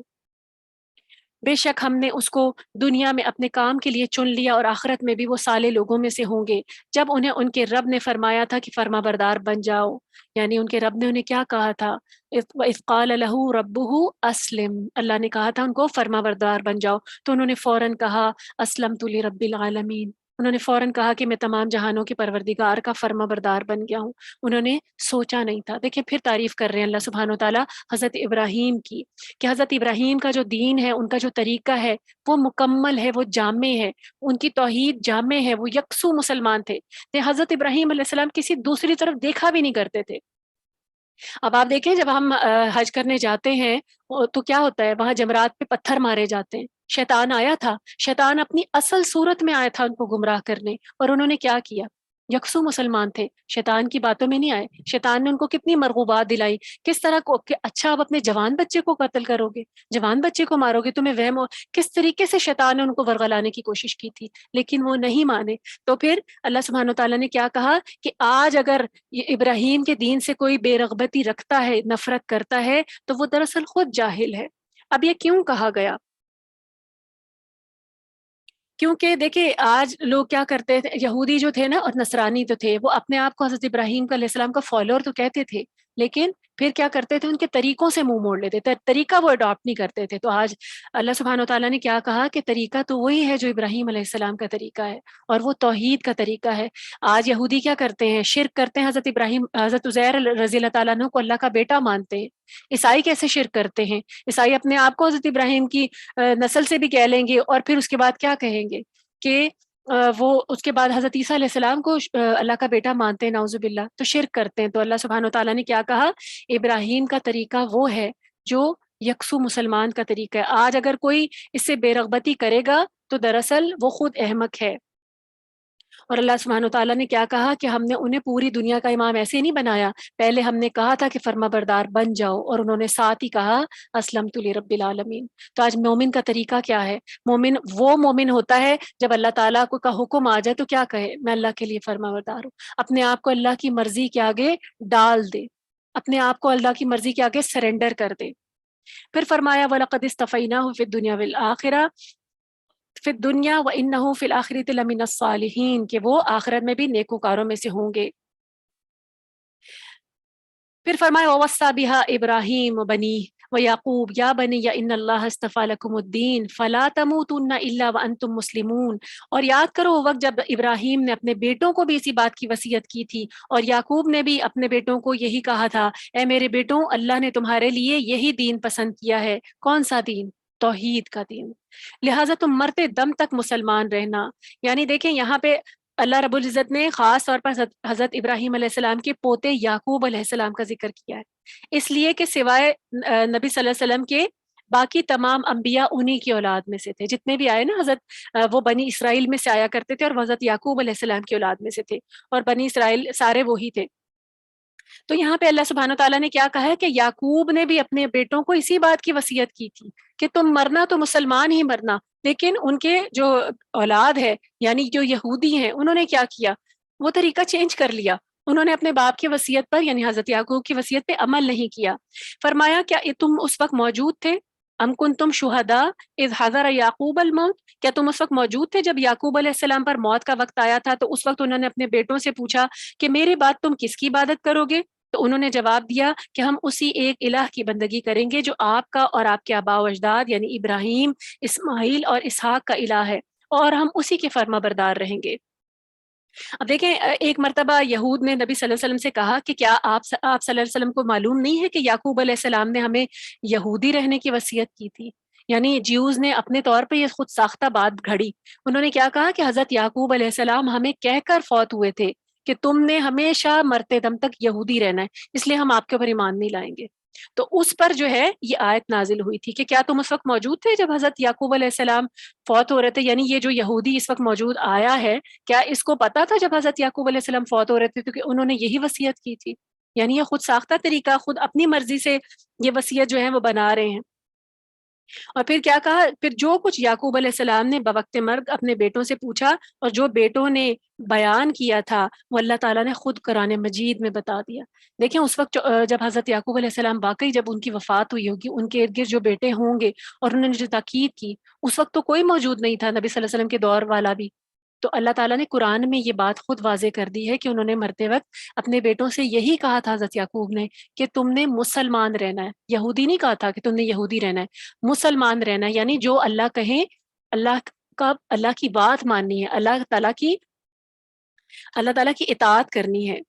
بے شک ہم نے اس کو دنیا میں اپنے کام کے لیے چن لیا، اور آخرت میں بھی وہ صالح لوگوں میں سے ہوں گے۔ جب انہیں ان کے رب نے فرمایا تھا کہ فرما بردار بن جاؤ، یعنی ان کے رب نے انہیں کیا کہا تھا؟ اِذْ قَالَ لَهُ رَبُّهُ أَسْلِمْ، اللہ نے کہا تھا ان کو فرما بردار بن جاؤ، تو انہوں نے فوراً کہا أَسْلَمْتُ لِرَبِّ الْعَالَمِينَ، انہوں نے فوراً کہا کہ میں تمام جہانوں کے پروردگار کا فرما بردار بن گیا ہوں۔ انہوں نے سوچا نہیں تھا۔ دیکھیں پھر تعریف کر رہے ہیں اللہ سبحانہ وتعالیٰ حضرت ابراہیم کی، کہ حضرت ابراہیم کا جو دین ہے، ان کا جو طریقہ ہے، وہ مکمل ہے، وہ جامع ہے، ان کی توحید جامع ہے، وہ یکسو مسلمان تھے۔ حضرت ابراہیم علیہ السلام کسی دوسری طرف دیکھا بھی نہیں کرتے تھے۔ اب آپ دیکھیں جب ہم حج کرنے جاتے ہیں تو کیا ہوتا ہے، وہاں جمرات پہ پتھر مارے جاتے ہیں۔ شیطان آیا تھا، شیطان اپنی اصل صورت میں آیا تھا ان کو گمراہ کرنے، اور انہوں نے کیا کیا؟ یکسو مسلمان تھے، شیطان کی باتوں میں نہیں آئے۔ شیطان نے ان کو کتنی مرغوبات دلائی، کس طرح کو کہ اچھا آپ اپنے جوان بچے کو قتل کرو گے، جوان بچے کو مارو گے، تمہیں وہم کس طریقے سے شیطان نے ان کو ورغلانے کی کوشش کی تھی، لیکن وہ نہیں مانے۔ تو پھر اللہ سبحانہ تعالیٰ نے کیا کہا کہ آج اگر یہ ابراہیم کے دین سے کوئی بے رغبتی رکھتا ہے، نفرت کرتا ہے، تو وہ دراصل خود جاہل ہے۔ اب یہ کیوں کہا گیا؟ کیونکہ دیکھیں آج لوگ کیا کرتے تھے، یہودی جو تھے نا اور نصرانی تو تھے، وہ اپنے آپ کو حضرت ابراہیم علیہ السلام کا فالوور تو کہتے تھے، لیکن پھر کیا کرتے تھے، ان کے طریقوں سے منہ موڑ لیتے تھے، طریقہ وہ اڈاپٹ نہیں کرتے تھے۔ تو آج اللہ سبحانہ وتعالیٰ نے کیا کہا کہ طریقہ تو وہی ہے جو ابراہیم علیہ السلام کا طریقہ ہے، اور وہ توحید کا طریقہ ہے۔ آج یہودی کیا کرتے ہیں، شرک کرتے ہیں، حضرت عزیر رضی اللہ تعالیٰ عنہ کو اللہ کا بیٹا مانتے ہیں۔ عیسائی کیسے شرک کرتے ہیں، عیسائی اپنے آپ کو حضرت ابراہیم کی نسل سے بھی کہہ لیں گے، اور پھر اس کے بعد کیا کہیں گے کہ وہ اس کے بعد حضرت عیسیٰ علیہ السلام کو اللہ کا بیٹا مانتے ہیں، نعوذ باللہ، تو شرک کرتے ہیں۔ تو اللہ سبحانہ وتعالیٰ نے کیا کہا، ابراہیم کا طریقہ وہ ہے جو یکسو مسلمان کا طریقہ ہے۔ آج اگر کوئی اس سے بے رغبتی کرے گا تو دراصل وہ خود احمق ہے۔ اور اللہ سبحانہ وتعالیٰ نے کیا کہا کہ ہم نے انہیں پوری دنیا کا امام ایسے نہیں بنایا، پہلے ہم نے کہا تھا کہ فرما بردار بن جاؤ، اور انہوں نے ساتھ ہی کہا اسلمت لرب العالمین۔ تو آج مومن کا طریقہ کیا ہے؟ مومن وہ مومن ہوتا ہے جب اللہ تعالیٰ کو کا حکم آ جائے تو کیا کہے، میں اللہ کے لیے فرما بردار ہوں، اپنے آپ کو اللہ کی مرضی کے آگے ڈال دے، اپنے آپ کو اللہ کی مرضی کے آگے سرنڈر کر دے۔ پھر فرمایا وَلَقَدِ اسْتَفَيْنَاهُ فِي الدُّنْيَا وَالْآخِرَةِ، فی الدنیا وَإِنَّهُ فِي الْآخِرَةِ لَمِنَ الصَّالِحِينَ، کہ وہ آخرت میں بھی نیکوکاروں میں سے ہوں گے۔ پھر فرمایا وَوَصَّى بِهَا إِبْرَاهِيمُ بَنِيهِ وَيَعْقُوبُ يَا بَنِيَّ إِنَّ اللَّهَ اصْطَفَىٰ لَكُمُ الدِّينَ فَلَا تَمُوتُنَّ إِلَّا وَأَنْتُمْ مُسْلِمُونَ۔ اور یاد کرو وہ وقت جب ابراہیم نے اپنے بیٹوں کو بھی اسی بات کی وصیت کی تھی، اور یعقوب نے بھی اپنے بیٹوں کو یہی کہا تھا، اے میرے بیٹوں، اللہ نے تمہارے لیے یہی دین پسند کیا ہے۔ کون سا دین؟ توحید کا دین، لہٰذا تم مرتے دم تک مسلمان رہنا۔ یعنی دیکھیں یہاں پہ اللہ رب العزت نے خاص طور پر حضرت ابراہیم علیہ السلام کے پوتے یعقوب علیہ السلام کا ذکر کیا ہے، اس لیے کہ سوائے نبی صلی اللہ علیہ وسلم کے باقی تمام انبیاء انہی کی اولاد میں سے تھے، جتنے بھی آئے نا حضرت وہ بنی اسرائیل میں سے آیا کرتے تھے، اور حضرت یعقوب علیہ السلام کی اولاد میں سے تھے، اور بنی اسرائیل سارے وہی تھے۔ تو یہاں پہ اللہ سبحانہ تعالیٰ نے کیا کہا ہے کہ یعقوب نے بھی اپنے بیٹوں کو اسی بات کی وصیت کی تھی کہ تم مرنا تو مسلمان ہی مرنا، لیکن ان کے جو اولاد ہے یعنی جو یہودی ہیں انہوں نے کیا کیا، وہ طریقہ چینج کر لیا، انہوں نے اپنے باپ کی وصیت پر یعنی حضرت یعقوب کی وصیت پہ عمل نہیں کیا۔ فرمایا کیا تم اس وقت موجود تھے؟ ام کنتم شہداء اذ حضر یعقوب الموت، کیا تم اس وقت موجود تھے جب یعقوب علیہ السلام پر موت کا وقت آیا تھا؟ تو اس وقت انہوں نے اپنے بیٹوں سے پوچھا کہ میرے بعد تم کس کی عبادت کرو گے؟ تو انہوں نے جواب دیا کہ ہم اسی ایک الہ کی بندگی کریں گے جو آپ کا اور آپ کے آباء و اجداد یعنی ابراہیم، اسماعیل اور اسحاق کا الہ ہے، اور ہم اسی کے فرما بردار رہیں گے۔ اب دیکھیں ایک مرتبہ یہود نے نبی صلی اللہ علیہ وسلم سے کہا کہ کیا آپ صلی اللہ علیہ وسلم کو معلوم نہیں ہے کہ یعقوب علیہ السلام نے ہمیں یہودی رہنے کی وصیت کی تھی؟ یعنی جیوز نے اپنے طور پہ یہ خود ساختہ بات گھڑی، انہوں نے کیا کہا کہ حضرت یعقوب علیہ السلام ہمیں کہہ کر فوت ہوئے تھے کہ تم نے ہمیشہ مرتے دم تک یہودی رہنا ہے، اس لیے ہم آپ کے اوپر ایمان نہیں لائیں گے۔ تو اس پر جو ہے یہ آیت نازل ہوئی تھی کہ کیا تم اس وقت موجود تھے جب حضرت یعقوب علیہ السلام فوت ہو رہے تھے؟ یعنی یہ جو یہودی اس وقت موجود آیا ہے، کیا اس کو پتا تھا جب حضرت یعقوب علیہ السلام فوت ہو رہے تھے کیونکہ انہوں نے یہی وصیت کی تھی؟ یعنی یہ خود ساختہ طریقہ، خود اپنی مرضی سے یہ وصیت جو ہے وہ بنا رہے ہیں۔ اور پھر کیا کہا، پھر جو کچھ یعقوب علیہ السلام نے بوقت مرگ اپنے بیٹوں سے پوچھا اور جو بیٹوں نے بیان کیا تھا وہ اللہ تعالیٰ نے خود قرآن مجید میں بتا دیا۔ دیکھیں اس وقت جب حضرت یعقوب علیہ السلام واقعی جب ان کی وفات ہوئی ہوگی، ان کے ارد گرد جو بیٹے ہوں گے اور انہوں نے جو تاکید کی، اس وقت تو کوئی موجود نہیں تھا نبی صلی اللہ علیہ وسلم کے دور والا بھی، تو اللہ تعالیٰ نے قرآن میں یہ بات خود واضح کر دی ہے کہ انہوں نے مرتے وقت اپنے بیٹوں سے یہی کہا تھا حضرت یعقوب نے کہ تم نے مسلمان رہنا ہے، یہودی نہیں کہا تھا کہ تم نے یہودی رہنا ہے، مسلمان رہنا ہے، یعنی جو اللہ کہیں اللہ اللہ کی بات ماننی ہے، اللہ تعالیٰ کی اطاعت کرنی ہے۔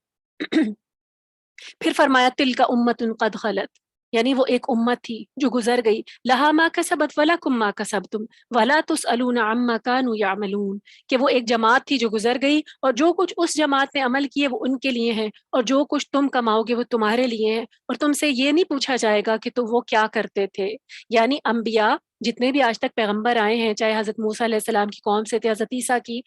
پھر فرمایا تلک امت قد خلت، یعنی وہ ایک امت تھی جو گزر گئی، لہا ما کسبت ولکم ما کسبتم ولا تسألون عما كانوا يعملون، کہ وہ ایک جماعت تھی جو گزر گئی اور جو کچھ اس جماعت نے عمل کیے وہ ان کے لیے ہیں، اور جو کچھ تم کماؤ گے وہ تمہارے لیے ہیں، اور تم سے یہ نہیں پوچھا جائے گا کہ تم وہ کیا کرتے تھے۔ یعنی انبیاء جتنے بھی آج تک پیغمبر آئے ہیں، چاہے حضرت موسیٰ علیہ السلام کی قوم سے تھے، حضرت عیسیٰ کی،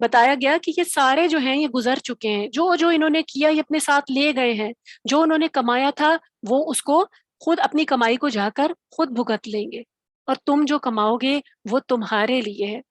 بتایا گیا کہ یہ سارے جو ہیں یہ گزر چکے ہیں، جو جو انہوں نے کیا یہ اپنے ساتھ لے گئے ہیں، جو انہوں نے کمایا تھا وہ اس کو خود اپنی کمائی کو جا کر خود بھگت لیں گے، اور تم جو کماؤ گے وہ تمہارے لیے ہے۔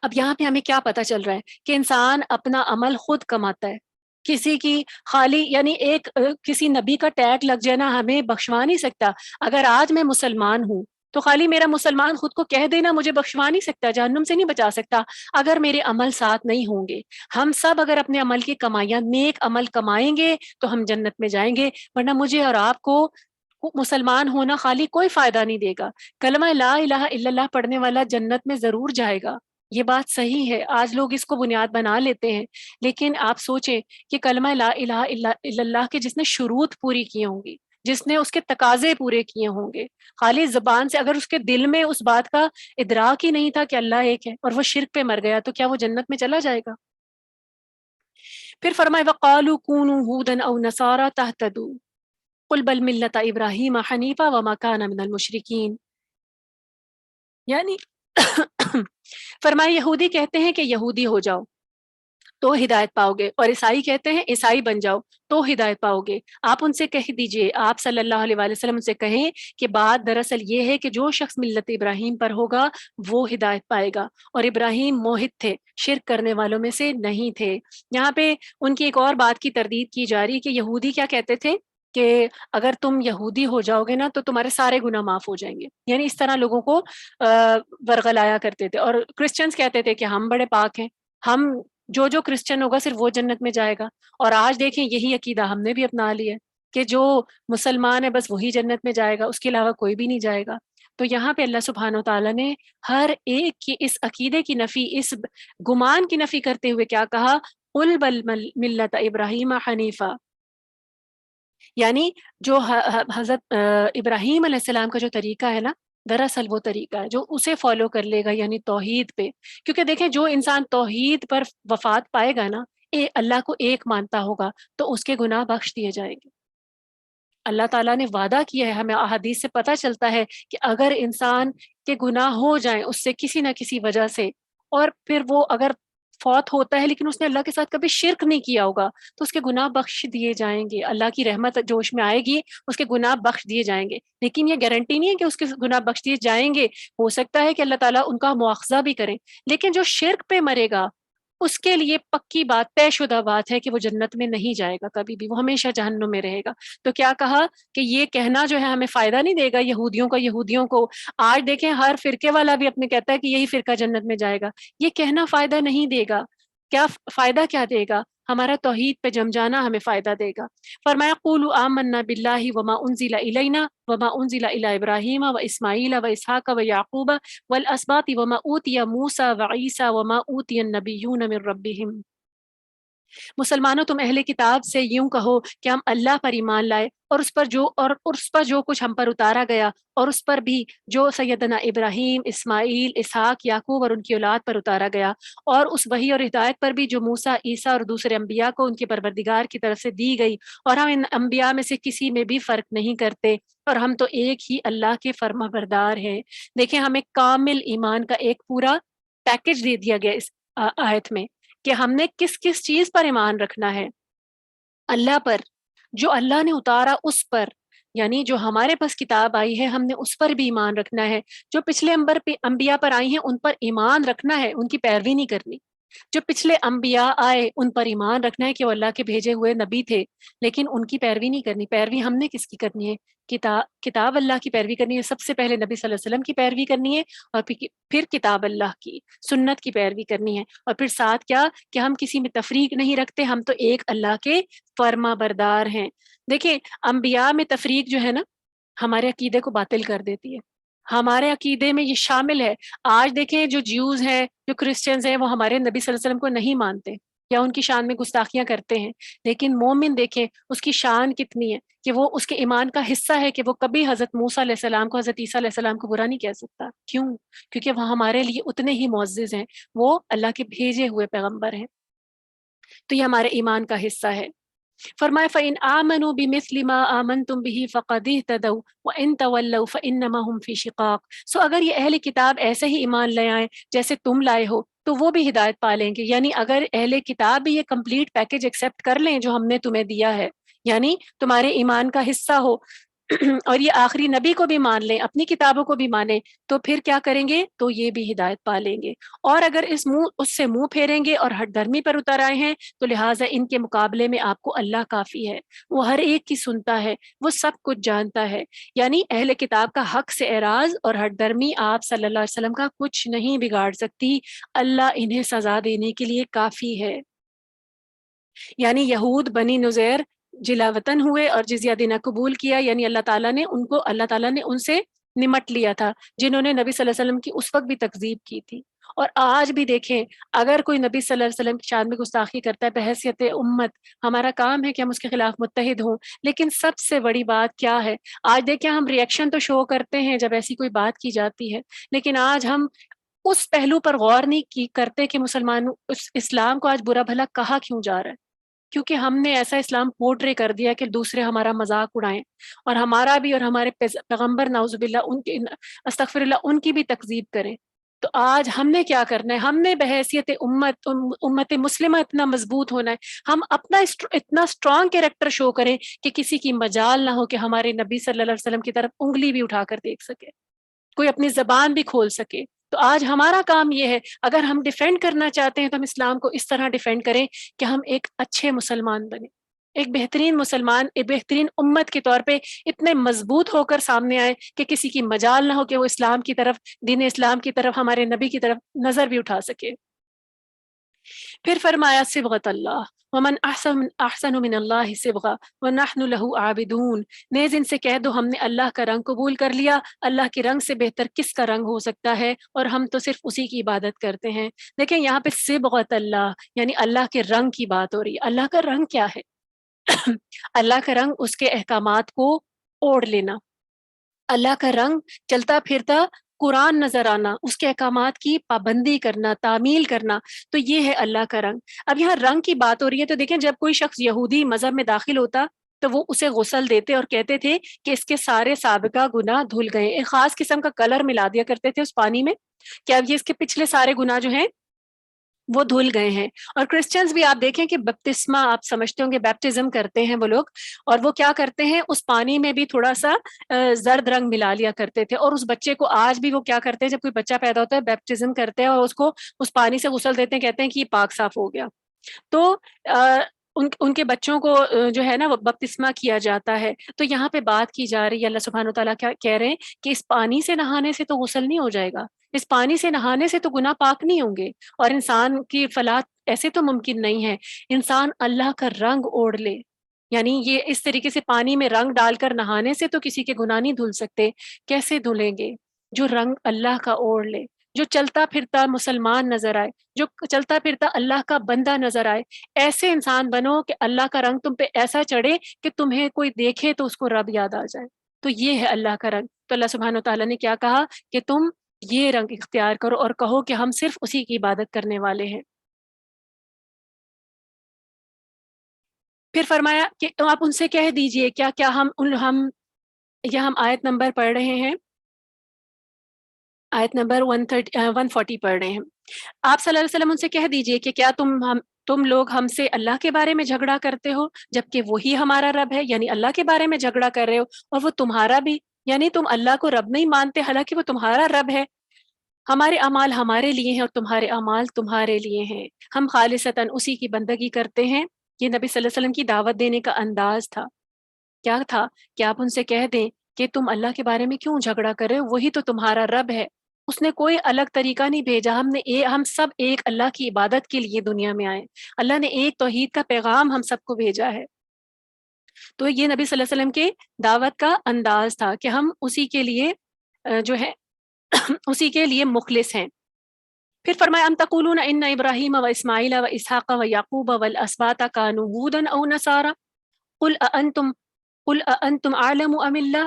اب یہاں پہ ہمیں کیا پتہ چل رہا ہے کہ انسان اپنا عمل خود کماتا ہے، کسی کی خالی یعنی ایک کسی نبی کا ٹیگ لگ جانا ہمیں بخشوا نہیں سکتا۔ اگر آج میں مسلمان ہوں تو خالی میرا مسلمان خود کو کہہ دینا مجھے بخشوا نہیں سکتا، جہنم سے نہیں بچا سکتا اگر میرے عمل ساتھ نہیں ہوں گے۔ ہم سب اگر اپنے عمل کی کمائیاں نیک عمل کمائیں گے تو ہم جنت میں جائیں گے، ورنہ مجھے اور آپ کو مسلمان ہونا خالی کوئی فائدہ نہیں دے گا۔ کلمہ لا الہ الا اللہ پڑھنے والا جنت میں ضرور جائے گا، یہ بات صحیح ہے، آج لوگ اس کو بنیاد بنا لیتے ہیں، لیکن آپ سوچیں کہ کلمہ لا الہ الا اللہ کے جس نے شروط پوری کی ہوں گی، جس نے اس کے تقاضے پورے کیے ہوں گے، خالی زبان سے اگر اس کے دل میں اس بات کا ادراک ہی نہیں تھا کہ اللہ ایک ہے اور وہ شرک پہ مر گیا، تو کیا وہ جنت میں چلا جائے گا؟ پھر فرمائے وَقَالُوا كُونُوا هُودًا أَوْ نَصَارَىٰ تَهْتَدُوا قُلْ بَلْ مِلَّةَ إِبْرَاهِيمَ حَنِيفًا وَمَا كَانَ مِنَ الْمُشْرِكِينَ، یعنی فرمائے یہودی کہتے ہیں کہ یہودی ہو جاؤ تو ہدایت پاؤ گے، اور عیسائی کہتے ہیں عیسائی بن جاؤ تو ہدایت پاؤ گے۔ آپ ان سے کہہ دیجئے، آپ صلی اللہ علیہ وآلہ وسلم سے کہیں کہ بات دراصل یہ ہے کہ جو شخص ملت ابراہیم پر ہوگا وہ ہدایت پائے گا، اور ابراہیم موحد تھے، شرک کرنے والوں میں سے نہیں تھے۔ یہاں پہ ان کی ایک اور بات کی تردید کی جا رہی کہ یہودی کیا کہتے تھے کہ اگر تم یہودی ہو جاؤ گے نا تو تمہارے سارے گناہ معاف ہو جائیں گے، یعنی اس طرح لوگوں کو ورغلایا کرتے تھے۔ اور کرسچنز کہتے تھے کہ ہم بڑے پاک ہیں، ہم جو جو کرسچن ہوگا صرف وہ جنت میں جائے گا، اور آج دیکھیں یہی عقیدہ ہم نے بھی اپنا لیا ہے کہ جو مسلمان ہے بس وہی جنت میں جائے گا، اس کے علاوہ کوئی بھی نہیں جائے گا۔ تو یہاں پہ اللہ سبحانہ و تعالیٰ نے ہر ایک کی اس عقیدے کی نفی، اس گمان کی نفی کرتے ہوئے کیا کہا، قُلْ بَلْ مِلَّةَ إِبْرَاهِيمَ حَنِيفًا، یعنی جو حضرت ابراہیم علیہ السلام کا جو طریقہ ہے نا، دراصل وہ طریقہ ہے جو اسے فالو کر لے گا، یعنی توحید پہ۔ کیونکہ دیکھیں جو انسان توحید پر وفات پائے گا نا، اللہ کو ایک مانتا ہوگا، تو اس کے گناہ بخش دیے جائیں گے۔ اللہ تعالیٰ نے وعدہ کیا ہے، ہمیں احادیث سے پتہ چلتا ہے کہ اگر انسان کے گناہ ہو جائیں اس سے کسی نہ کسی وجہ سے، اور پھر وہ اگر فوت ہوتا ہے لیکن اس نے اللہ کے ساتھ کبھی شرک نہیں کیا ہوگا تو اس کے گناہ بخش دیے جائیں گے، اللہ کی رحمت جوش میں آئے گی، اس کے گناہ بخش دیے جائیں گے. لیکن یہ گارنٹی نہیں ہے کہ اس کے گناہ بخش دیے جائیں گے، ہو سکتا ہے کہ اللہ تعالیٰ ان کا مواخذہ بھی کریں. لیکن جو شرک پہ مرے گا اس کے لیے پکی بات، طے شدہ بات ہے کہ وہ جنت میں نہیں جائے گا کبھی بھی، وہ ہمیشہ جہنم میں رہے گا. تو کیا کہا کہ یہ کہنا جو ہے ہمیں فائدہ نہیں دے گا یہودیوں کو. آج دیکھیں ہر فرقے والا بھی اپنے کہتا ہے کہ یہی فرقہ جنت میں جائے گا. یہ کہنا فائدہ نہیں دے گا. کیا فائدہ کیا دے گا؟ ہمارا توحید پہ جم جانا ہمیں فائدہ دے گا. فرمایا قولوا آمنا باللہ وما انزل الینا وما انزل الی ابراہیم و اسماعیل و اسحاق و یعقوب والاسباط وما اوتی موسیٰ و عیسیٰ وما اوتی النبیون من ربہم. مسلمانوں تم اہل کتاب سے یوں کہو کہ ہم اللہ پر ایمان لائے اور اس پر جو کچھ ہم پر اتارا گیا اور اس پر بھی جو سیدنا ابراہیم، اسماعیل، اسحاق، یعقوب اور ان کی اولاد پر اتارا گیا، اور اس وحی اور ہدایت پر بھی جو موسیٰ، عیسیٰ اور دوسرے انبیاء کو ان کے پروردگار کی طرف سے دی گئی، اور ہم ان انبیاء میں سے کسی میں بھی فرق نہیں کرتے اور ہم تو ایک ہی اللہ کے فرما بردار ہیں. دیکھیں ہمیں کامل ایمان کا ایک پورا پیکج دے دیا گیا اس آیت میں کہ ہم نے کس کس چیز پر ایمان رکھنا ہے. اللہ پر، جو اللہ نے اتارا اس پر، یعنی جو ہمارے پاس کتاب آئی ہے ہم نے اس پر بھی ایمان رکھنا ہے. جو پچھلے انبیاء پر آئی ہیں ان پر ایمان رکھنا ہے، ان کی پیروی نہیں کرنی. جو پچھلے انبیاء آئے ان پر ایمان رکھنا ہے کہ وہ اللہ کے بھیجے ہوئے نبی تھے، لیکن ان کی پیروی نہیں کرنی. پیروی ہم نے کس کی کرنی ہے؟ کتاب اللہ کی پیروی کرنی ہے. سب سے پہلے نبی صلی اللہ علیہ وسلم کی پیروی کرنی ہے، اور پھر کتاب اللہ کی سنت کی پیروی کرنی ہے. اور پھر ساتھ کیا کہ ہم کسی میں تفریق نہیں رکھتے، ہم تو ایک اللہ کے فرما بردار ہیں. دیکھیں انبیاء میں تفریق جو ہے نا ہمارے عقیدے کو باطل کر دیتی ہے. ہمارے عقیدے میں یہ شامل ہے. آج دیکھیں جو جیوز ہیں، جو کرسچنز ہیں، وہ ہمارے نبی صلی اللہ علیہ وسلم کو نہیں مانتے یا ان کی شان میں گستاخیاں کرتے ہیں. لیکن مومن دیکھیں اس کی شان کتنی ہے کہ وہ اس کے ایمان کا حصہ ہے کہ وہ کبھی حضرت موسیٰ علیہ السلام کو، حضرت عیسیٰ علیہ السلام کو برا نہیں کہہ سکتا. کیوں؟ کیونکہ وہ ہمارے لیے اتنے ہی معزز ہیں، وہ اللہ کے بھیجے ہوئے پیغمبر ہیں. تو یہ ہمارے ایمان کا حصہ ہے. فرمائے فَإِنْ آمَنُوا بِمِثْلِ مَا آمَنْتُمْ بِهِ فَقَدِ اهْتَدَوْا وَإِنْ تَوَلَّوْا فَإِنَّمَا هُمْ فِي شِقَاقٍ. اگر یہ اہل کتاب ایسے ہی ایمان لے آئیں جیسے تم لائے ہو تو وہ بھی ہدایت پا لیں گے. یعنی اگر اہل کتاب بھی یہ کمپلیٹ پیکج ایکسیپٹ کر لیں جو ہم نے تمہیں دیا ہے، یعنی تمہارے ایمان کا حصہ ہو اور یہ آخری نبی کو بھی مان لیں، اپنی کتابوں کو بھی مانیں، تو پھر کیا کریں گے؟ تو یہ بھی ہدایت پا لیں گے. اور اگر اس سے منہ پھیریں گے اور ہٹ دھرمی پر اتر آئے ہیں تو لہٰذا ان کے مقابلے میں آپ کو اللہ کافی ہے. وہ ہر ایک کی سنتا ہے، وہ سب کچھ جانتا ہے. یعنی اہل کتاب کا حق سے اعراض اور ہٹ دھرمی آپ صلی اللہ علیہ وسلم کا کچھ نہیں بگاڑ سکتی. اللہ انہیں سزا دینے کے لیے کافی ہے. یعنی یہود بنی نذیر جلا وطن ہوئے اور جزیہ دینا قبول کیا، یعنی اللہ تعالیٰ نے ان سے نمٹ لیا تھا جنہوں نے نبی صلی اللہ علیہ وسلم کی اس وقت بھی تکذیب کی تھی. اور آج بھی دیکھیں اگر کوئی نبی صلی اللہ علیہ وسلم کی شان میں گستاخی کرتا ہے بحیثیت امت، ہمارا کام ہے کہ ہم اس کے خلاف متحد ہوں. لیکن سب سے بڑی بات کیا ہے؟ آج دیکھیں ہم ریئیکشن تو شو کرتے ہیں جب ایسی کوئی بات کی جاتی ہے، لیکن آج ہم اس پہلو پر غور نہیں کرتے کہ مسلمانوں اسلام کو آج برا بھلا کہا کیوں جا رہا ہے. کیونکہ ہم نے ایسا اسلام پورٹرے کر دیا کہ دوسرے ہمارا مذاق اڑائیں اور ہمارا بھی اور ہمارے پیغمبر نعوذ باللہ ان کی استغفر اللہ ان کی بھی تکذیب کریں. تو آج ہم نے کیا کرنا ہے؟ ہم نے بحیثیت امت مسلمہ اتنا مضبوط ہونا ہے، ہم اپنا اتنا اسٹرانگ کیریکٹر شو کریں کہ کسی کی مجال نہ ہو کہ ہمارے نبی صلی اللہ علیہ وسلم کی طرف انگلی بھی اٹھا کر دیکھ سکے، کوئی اپنی زبان بھی کھول سکے. تو آج ہمارا کام یہ ہے اگر ہم ڈیفینڈ کرنا چاہتے ہیں تو ہم اسلام کو اس طرح ڈیفینڈ کریں کہ ہم ایک اچھے مسلمان بنیں، ایک بہترین مسلمان، ایک بہترین امت کے طور پہ اتنے مضبوط ہو کر سامنے آئے کہ کسی کی مجال نہ ہو کہ وہ اسلام کی طرف، دین اسلام کی طرف، ہمارے نبی کی طرف نظر بھی اٹھا سکے. پھر فرمایا صبغۃ اللہ ومن احسن من اللہ صبغہ ونحن له عابدون. نیز ان سے کہہ دو ہم نے اللہ کا رنگ قبول کر لیا، اللہ کے رنگ سے بہتر کس کا رنگ ہو سکتا ہے، اور ہم تو صرف اسی کی عبادت کرتے ہیں. دیکھیں یہاں پہ صبغۃ اللہ یعنی اللہ کے رنگ کی بات ہو رہی ہے. اللہ کا رنگ کیا ہے؟ اللہ کا رنگ اس کے احکامات کو اوڑھ لینا، اللہ کا رنگ چلتا پھرتا قرآن نظر آنا، اس کے احکامات کی پابندی کرنا، تعمیل کرنا، تو یہ ہے اللہ کا رنگ. اب یہاں رنگ کی بات ہو رہی ہے تو دیکھیں جب کوئی شخص یہودی مذہب میں داخل ہوتا تو وہ اسے غسل دیتے اور کہتے تھے کہ اس کے سارے سابقہ گناہ دھل گئے. ایک خاص قسم کا کلر ملا دیا کرتے تھے اس پانی میں کہ اب یہ اس کے پچھلے سارے گناہ جو ہیں وہ دھل گئے ہیں۔ اور کرسچنز بھی آپ دیکھیں کہ بپتسمہ آپ سمجھتے ہوں گے، بیپٹزم کرتے ہیں وہ لوگ، اور وہ کیا کرتے ہیں، اس پانی میں بھی تھوڑا سا زرد رنگ ملا لیا کرتے تھے، اور اس بچے کو آج بھی وہ کیا کرتے ہیں، جب کوئی بچہ پیدا ہوتا ہے بیپٹزم کرتے ہیں اور اس کو اس پانی سے غسل دیتے ہیں، کہتے ہیں کہ یہ پاک صاف ہو گیا۔ تو ان کے بچوں کو جو ہے نا وہ بپتسمہ کیا جاتا ہے۔ تو یہاں پہ بات کی جا رہی ہے، اللہ سبحانہ وتعالیٰ کیا کہہ رہے ہیں کہ اس پانی سے نہانے سے تو غسل نہیں ہو جائے گا، اس پانی سے نہانے سے تو گناہ پاک نہیں ہوں گے، اور انسان کی فلاح ایسے تو ممکن نہیں ہے انسان اللہ کا رنگ اوڑھ لے، یعنی یہ اس طریقے سے پانی میں رنگ ڈال کر نہانے سے تو کسی کے گناہ نہیں دھل سکتے، کیسے دھلیں گے؟ جو رنگ اللہ کا اوڑھ لے، جو چلتا پھرتا مسلمان نظر آئے، جو چلتا پھرتا اللہ کا بندہ نظر آئے، ایسے انسان بنو کہ اللہ کا رنگ تم پہ ایسا چڑھے کہ تمہیں کوئی دیکھے تو اس کو رب یاد آ جائے۔ تو یہ ہے اللہ کا رنگ۔ تو اللہ سبحانہ وتعالیٰ نے کیا کہا کہ تم یہ رنگ اختیار کرو اور کہو کہ ہم صرف اسی کی عبادت کرنے والے ہیں۔ پھر فرمایا کہ آپ ان سے کہہ دیجئے، کیا کیا ہم آیت نمبر پڑھ رہے ہیں، آیت نمبر 140 پڑھ رہے ہیں۔ آپ صلی اللہ علیہ وسلم ان سے کہہ دیجئے کہ کیا تم لوگ ہم سے اللہ کے بارے میں جھگڑا کرتے ہو جبکہ وہی ہمارا رب ہے، یعنی اللہ کے بارے میں جھگڑا کر رہے ہو اور وہ تمہارا بھی، یعنی تم اللہ کو رب نہیں مانتے حالانکہ وہ تمہارا رب ہے۔ ہمارے اعمال ہمارے لیے ہیں اور تمہارے اعمال تمہارے لیے ہیں، ہم خالصتاً اسی کی بندگی کرتے ہیں۔ یہ نبی صلی اللہ علیہ وسلم کی دعوت دینے کا انداز تھا۔ کیا تھا کہ آپ ان سے کہہ دیں کہ تم اللہ کے بارے میں کیوں جھگڑا کر رہے ہو، وہی تو تمہارا رب ہے، اس نے کوئی الگ طریقہ نہیں بھیجا، ہم سب ایک اللہ کی عبادت کے لیے دنیا میں آئے، اللہ نے ایک توحید کا پیغام ہم سب کو بھیجا ہے۔ تو یہ نبی صلی اللہ علیہ وسلم کے دعوت کا انداز تھا کہ ہم اسی کے لیے جو ہے اسی کے لیے مخلص ہیں۔ پھر فرمایا ام تقولون ان ابراہیم و اسماعیل و اسحاق و یعقوب والاسباط كانوا هودا او نصارى قل اانتم اعلم ام اللہ،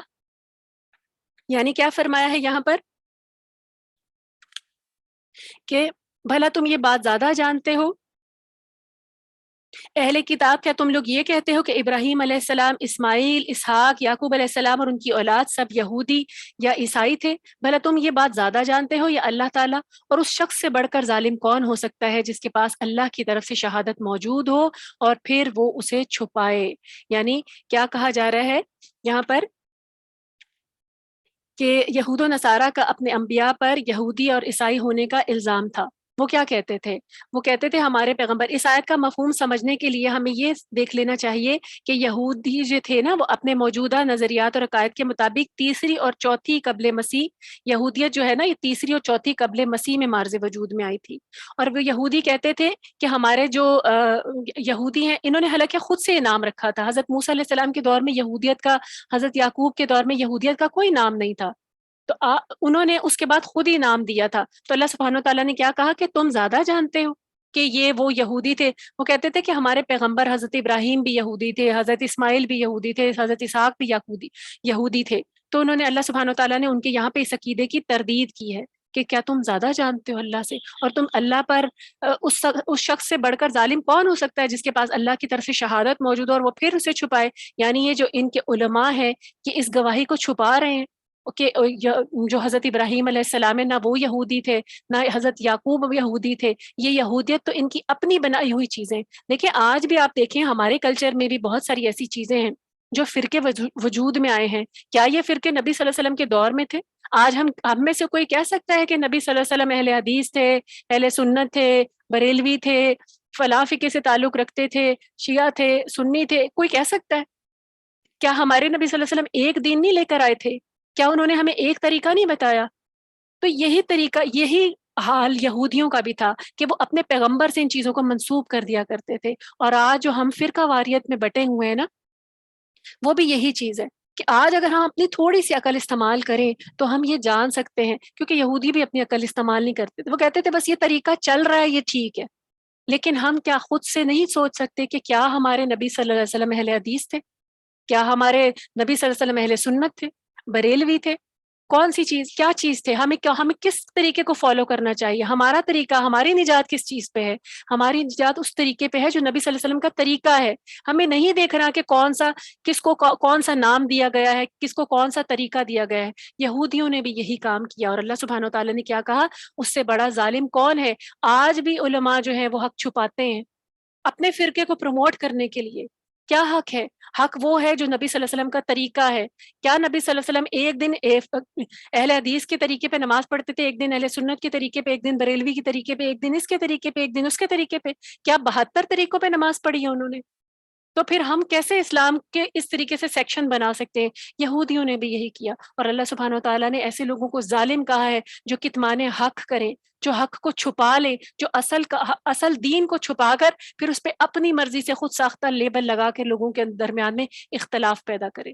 یعنی کیا فرمایا ہے یہاں پر کہ بھلا تم یہ بات زیادہ جانتے ہو، اہل کتاب، کیا تم لوگ یہ کہتے ہو کہ ابراہیم علیہ السلام، اسماعیل، اسحاق، یعقوب علیہ السلام اور ان کی اولاد سب یہودی یا عیسائی تھے؟ بھلا تم یہ بات زیادہ جانتے ہو یا اللہ تعالیٰ؟ اور اس شخص سے بڑھ کر ظالم کون ہو سکتا ہے جس کے پاس اللہ کی طرف سے شہادت موجود ہو اور پھر وہ اسے چھپائے؟ یعنی کیا کہا جا رہا ہے یہاں پر کہ یہود و نصارہ کا اپنے انبیاء پر یہودی اور عیسائی ہونے کا الزام تھا۔ وہ کیا کہتے تھے؟ وہ کہتے تھے ہمارے پیغمبر، اس آیت کا مفہوم سمجھنے کے لیے ہمیں یہ دیکھ لینا چاہیے کہ یہودی جو تھے نا، وہ اپنے موجودہ نظریات اور عقائد کے مطابق تیسری اور چوتھی قبل مسیح، یہودیت جو ہے نا، یہ تیسری اور چوتھی قبل مسیح میں مارز وجود میں آئی تھی۔ اور وہ یہودی کہتے تھے کہ ہمارے جو یہودی ہیں، انہوں نے حالانکہ خود سے نام رکھا تھا، حضرت موسیٰ علیہ السلام کے دور میں یہودیت کا، حضرت یعقوب کے دور میں یہودیت کا کوئی نام نہیں تھا، تو انہوں نے اس کے بعد خود ہی نام دیا تھا۔ تو اللہ سبحانہ تعالیٰ نے کیا کہا کہ تم زیادہ جانتے ہو کہ یہ وہ یہودی تھے۔ وہ کہتے تھے کہ ہمارے پیغمبر حضرت ابراہیم بھی یہودی تھے، حضرت اسماعیل بھی یہودی تھے، حضرت اسحاق بھی یہودی تھے۔ تو انہوں نے، اللہ سبحانہ تعالیٰ نے ان کے یہاں پہ اس عقیدے کی تردید کی ہے کہ کیا تم زیادہ جانتے ہو اللہ سے، اور تم اللہ پر اس شخص سے بڑھ کر ظالم کون ہو سکتا ہے جس کے پاس اللہ کی طرف سے شہادت موجود ہو اور وہ پھر اسے چھپائے؟ یعنی یہ جو ان کے علماء ہیں کہ اس گواہی کو چھپا رہے ہیں کہ جو حضرت ابراہیم علیہ السلام ہے، نہ وہ یہودی تھے، نہ حضرت یعقوب یہودی تھے، یہ یہودیت تو ان کی اپنی بنائی ہوئی چیزیں۔ دیکھیں آج بھی آپ دیکھیں ہمارے کلچر میں بھی بہت ساری ایسی چیزیں ہیں جو فرقے وجود میں آئے ہیں۔ کیا یہ فرقے نبی صلی اللہ علیہ وسلم کے دور میں تھے؟ آج ہم میں سے کوئی کہہ سکتا ہے کہ نبی صلی اللہ علیہ وسلم اہل حدیث تھے، اہل سنت تھے، بریلوی تھے، فلاں فقہ سے تعلق رکھتے تھے، شیعہ تھے، سنی تھے؟ کوئی کہہ سکتا ہے؟ کیا ہمارے نبی صلی اللہ علیہ وسلم ایک دین نہیں لے کر آئے تھے؟ کیا انہوں نے ہمیں ایک طریقہ نہیں بتایا؟ تو یہی طریقہ، یہی حال یہودیوں کا بھی تھا کہ وہ اپنے پیغمبر سے ان چیزوں کو منسوب کر دیا کرتے تھے۔ اور آج جو ہم فرقہ واریت میں بٹے ہوئے ہیں نا، وہ بھی یہی چیز ہے کہ آج اگر ہم اپنی تھوڑی سی عقل استعمال کریں تو ہم یہ جان سکتے ہیں، کیونکہ یہودی بھی اپنی عقل استعمال نہیں کرتے تھے، وہ کہتے تھے بس یہ طریقہ چل رہا ہے، یہ ٹھیک ہے۔ لیکن ہم کیا خود سے نہیں سوچ سکتے کہ کیا ہمارے نبی صلی اللہ علیہ وسلم اہل حدیث تھے؟ کیا ہمارے نبی صلی اللہ علیہ وسلم اہل سنت تھے، بریلوی تھے؟ کون سی چیز، کیا چیز تھے، ہمیں کس طریقے کو فالو کرنا چاہیے، ہمارا طریقہ، ہماری نجات کس چیز پہ ہے؟ ہماری نجات اس طریقے پہ ہے جو نبی صلی اللہ علیہ وسلم کا طریقہ ہے. ہمیں نہیں دیکھنا کہ کس کو کون سا نام دیا گیا ہے، کس کو کون سا طریقہ دیا گیا ہے. یہودیوں نے بھی یہی کام کیا، اور اللہ سبحانہ و تعالیٰ نے کیا کہا، اس سے بڑا ظالم کون ہے؟ آج بھی علماء جو ہیں وہ حق چھپاتے ہیں اپنے فرقے کو پروموٹ کرنے کے لیے. کیا حق ہے؟ حق وہ ہے جو نبی صلی اللہ علیہ وسلم کا طریقہ ہے. کیا نبی صلی اللہ علیہ وسلم ایک دن اہل حدیث کے طریقے پہ نماز پڑھتے تھے، ایک دن اہل سنت کے طریقے پہ، ایک دن بریلوی کے طریقے پہ، ایک دن اس کے طریقے پہ، ایک دن اس کے طریقے پہ؟ کیا 72 طریقوں پہ نماز پڑھی ہے انہوں نے؟ تو پھر ہم کیسے اسلام کے اس طریقے سے سیکشن بنا سکتے ہیں؟ یہودیوں نے بھی یہی کیا، اور اللہ سبحانہ و تعالیٰ نے ایسے لوگوں کو ظالم کہا ہے جو کتمان حق کریں، جو حق کو چھپا لے، جو اصل دین کو چھپا کر پھر اس پہ اپنی مرضی سے خود ساختہ لیبل لگا کے لوگوں کے درمیان میں اختلاف پیدا کرے.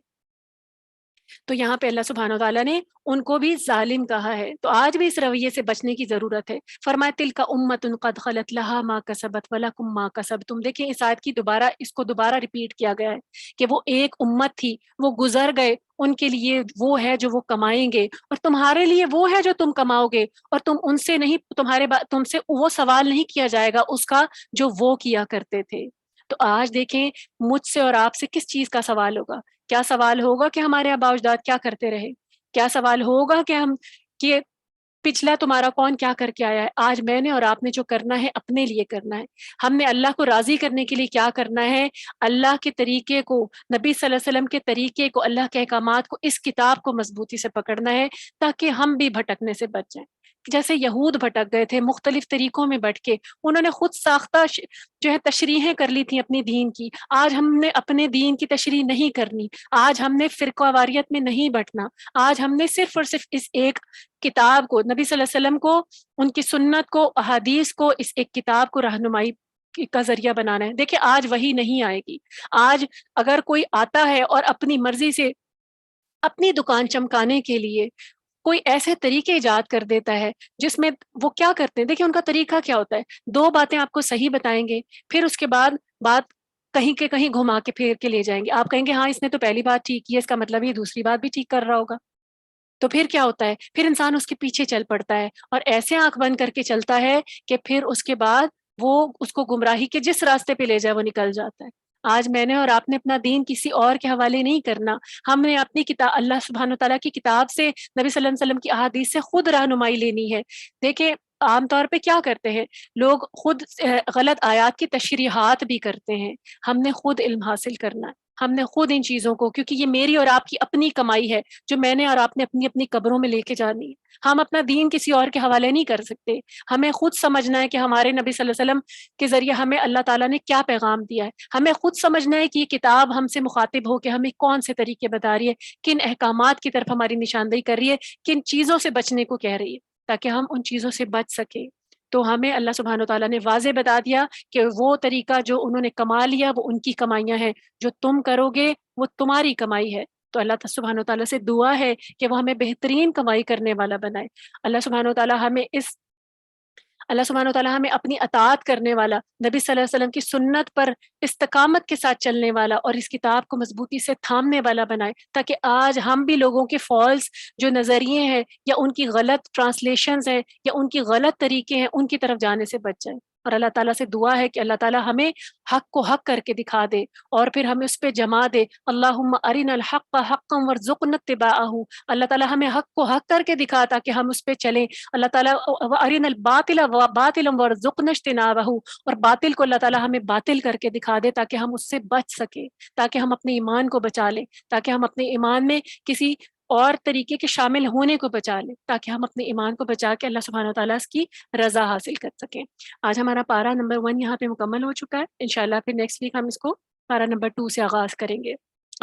تو یہاں پہ اللہ سبحانہ و تعالیٰ نے ان کو بھی ظالم کہا ہے. تو آج بھی اس رویے سے بچنے کی ضرورت ہے. فرمایا تلک امۃ قد خلت لہا ما کسبت ولکم ما کسبتم. دیکھیں اس آیت کی اس کو دوبارہ ریپیٹ کیا گیا ہے کہ وہ ایک امت تھی، وہ گزر گئے، ان کے لیے وہ ہے جو وہ کمائیں گے، اور تمہارے لیے وہ ہے جو تم کماؤ گے، اور تم ان سے نہیں، تم سے وہ سوال نہیں کیا جائے گا اس کا جو وہ کیا کرتے تھے. تو آج دیکھیں مجھ سے اور آپ سے کس چیز کا سوال ہوگا؟ کیا سوال ہوگا کہ ہمارے آباء و اجداد کیا کرتے رہے؟ کیا سوال ہوگا کہ پچھلا تمہارا کون کیا کر کے آیا ہے؟ آج میں نے اور آپ نے جو کرنا ہے اپنے لیے کرنا ہے. ہم نے اللہ کو راضی کرنے کے لیے کیا کرنا ہے؟ اللہ کے طریقے کو، نبی صلی اللہ علیہ وسلم کے طریقے کو، اللہ کے احکامات کو، اس کتاب کو مضبوطی سے پکڑنا ہے تاکہ ہم بھی بھٹکنے سے بچ جائیں. جیسے یہود بھٹک گئے تھے مختلف طریقوں میں بٹ کے، انہوں نے خود ساختہ جو ہے تشریحیں کر لی تھیں اپنی دین کی. آج ہم نے اپنے دین کی تشریح نہیں کرنی، آج ہم نے فرقہ واریت میں نہیں بٹنا، آج ہم نے صرف اور صرف اس ایک کتاب کو، نبی صلی اللہ علیہ وسلم کو، ان کی سنت کو، احادیث کو، اس ایک کتاب کو رہنمائی کا ذریعہ بنانا ہے. دیکھیں آج وہی نہیں آئے گی. آج اگر کوئی آتا ہے اور اپنی مرضی سے اپنی دکان چمکانے کے لیے کوئی ایسے طریقے ایجاد کر دیتا ہے جس میں وہ کیا کرتے ہیں، دیکھیں ان کا طریقہ کیا ہوتا ہے، دو باتیں آپ کو صحیح بتائیں گے، پھر اس کے بعد بات کہیں کے کہیں گھما کے پھیر کے لے جائیں گے. آپ کہیں گے ہاں اس نے تو پہلی بات ٹھیک کی ہے، اس کا مطلب یہ دوسری بات بھی ٹھیک کر رہا ہوگا. تو پھر کیا ہوتا ہے، پھر انسان اس کے پیچھے چل پڑتا ہے اور ایسے آنکھ بند کر کے چلتا ہے کہ پھر اس کے بعد وہ اس کو گمراہی کے جس راستے پہ لے جائے وہ نکل جاتا ہے. آج میں نے اور آپ نے اپنا دین کسی اور کے حوالے نہیں کرنا. ہم نے اپنی کتاب، اللہ سبحانہ تعالیٰ کی کتاب سے، نبی صلی اللہ علیہ وسلم کی احادیث سے خود رہنمائی لینی ہے. دیکھیں عام طور پہ کیا کرتے ہیں لوگ، خود غلط آیات کی تشریحات بھی کرتے ہیں. ہم نے خود علم حاصل کرنا ہے، ہم نے خود ان چیزوں کو، کیونکہ یہ میری اور آپ کی اپنی کمائی ہے جو میں نے اور آپ نے اپنی اپنی قبروں میں لے کے جانی ہے. ہم اپنا دین کسی اور کے حوالے نہیں کر سکتے. ہمیں خود سمجھنا ہے کہ ہمارے نبی صلی اللہ علیہ وسلم کے ذریعے ہمیں اللہ تعالیٰ نے کیا پیغام دیا ہے. ہمیں خود سمجھنا ہے کہ یہ کتاب ہم سے مخاطب ہو کے ہمیں کون سے طریقے بتا رہی ہے، کن احکامات کی طرف ہماری نشاندہی کر رہی ہے، کن چیزوں سے بچنے کو کہہ رہی ہے، تاکہ ہم ان چیزوں سے بچ سکیں. تو ہمیں اللہ سبحانہ و تعالیٰ نے واضح بتا دیا کہ وہ طریقہ جو انہوں نے کما لیا وہ ان کی کمائیاں ہیں، جو تم کرو گے وہ تمہاری کمائی ہے. تو اللہ سبحانہ و تعالیٰ سے دعا ہے کہ وہ ہمیں بہترین کمائی کرنے والا بنائے. اللہ سبحانہ و تعالیٰ ہمیں اللہ سبحانہ و تعالیٰ ہمیں اپنی اطاعت کرنے والا، نبی صلی اللہ علیہ وسلم کی سنت پر استقامت کے ساتھ چلنے والا اور اس کتاب کو مضبوطی سے تھامنے والا بنائے، تاکہ آج ہم بھی لوگوں کے فالس جو نظریے ہیں یا ان کی غلط ٹرانسلیشنز ہیں یا ان کی غلط طریقے ہیں ان کی طرف جانے سے بچ جائیں. اور اللہ تعالیٰ سے دعا ہے کہ اللہ تعالیٰ ہمیں حق کو حق کر کے دکھا دے اور پھر ہمیں اس پہ جما دے. اللہم ارنا الحق حقا وارزقنا اتباعہ. اللہ تعالیٰ ہمیں حق کو حق کر کے دکھا تاکہ ہم اس پہ چلیں. اللہ تعالیٰ ارنا الباطل باطلا وارزقنا اجتنابہ. اور باطل کو اللہ تعالیٰ ہمیں باطل کر کے دکھا دے تاکہ ہم اس سے بچ سکیں، تاکہ ہم اپنے ایمان کو بچا لیں، تاکہ ہم اپنے ایمان میں کسی اور طریقے کے شامل ہونے کو بچا لیں، تاکہ ہم اپنے ایمان کو بچا کے اللہ سبحانہ وتعالیٰ اس کی رضا حاصل کر سکیں. آج ہمارا پارا نمبر 1 یہاں پہ مکمل ہو چکا ہے. انشاءاللہ پھر نیکسٹ ویک ہم اس کو پارا نمبر 2 سے آغاز کریں گے.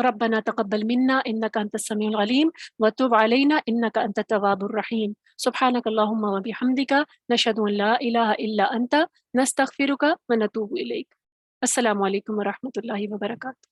ربنا تقبل منا انك انت السميع العليم وتب علينا انك انت التواب الرحيم. سبحانك اللهم وبحمدك نشهد ان لا اله الا انت نستغفرك ونتوب اليك. السلام علیکم ورحمۃ اللہ وبرکاتہ.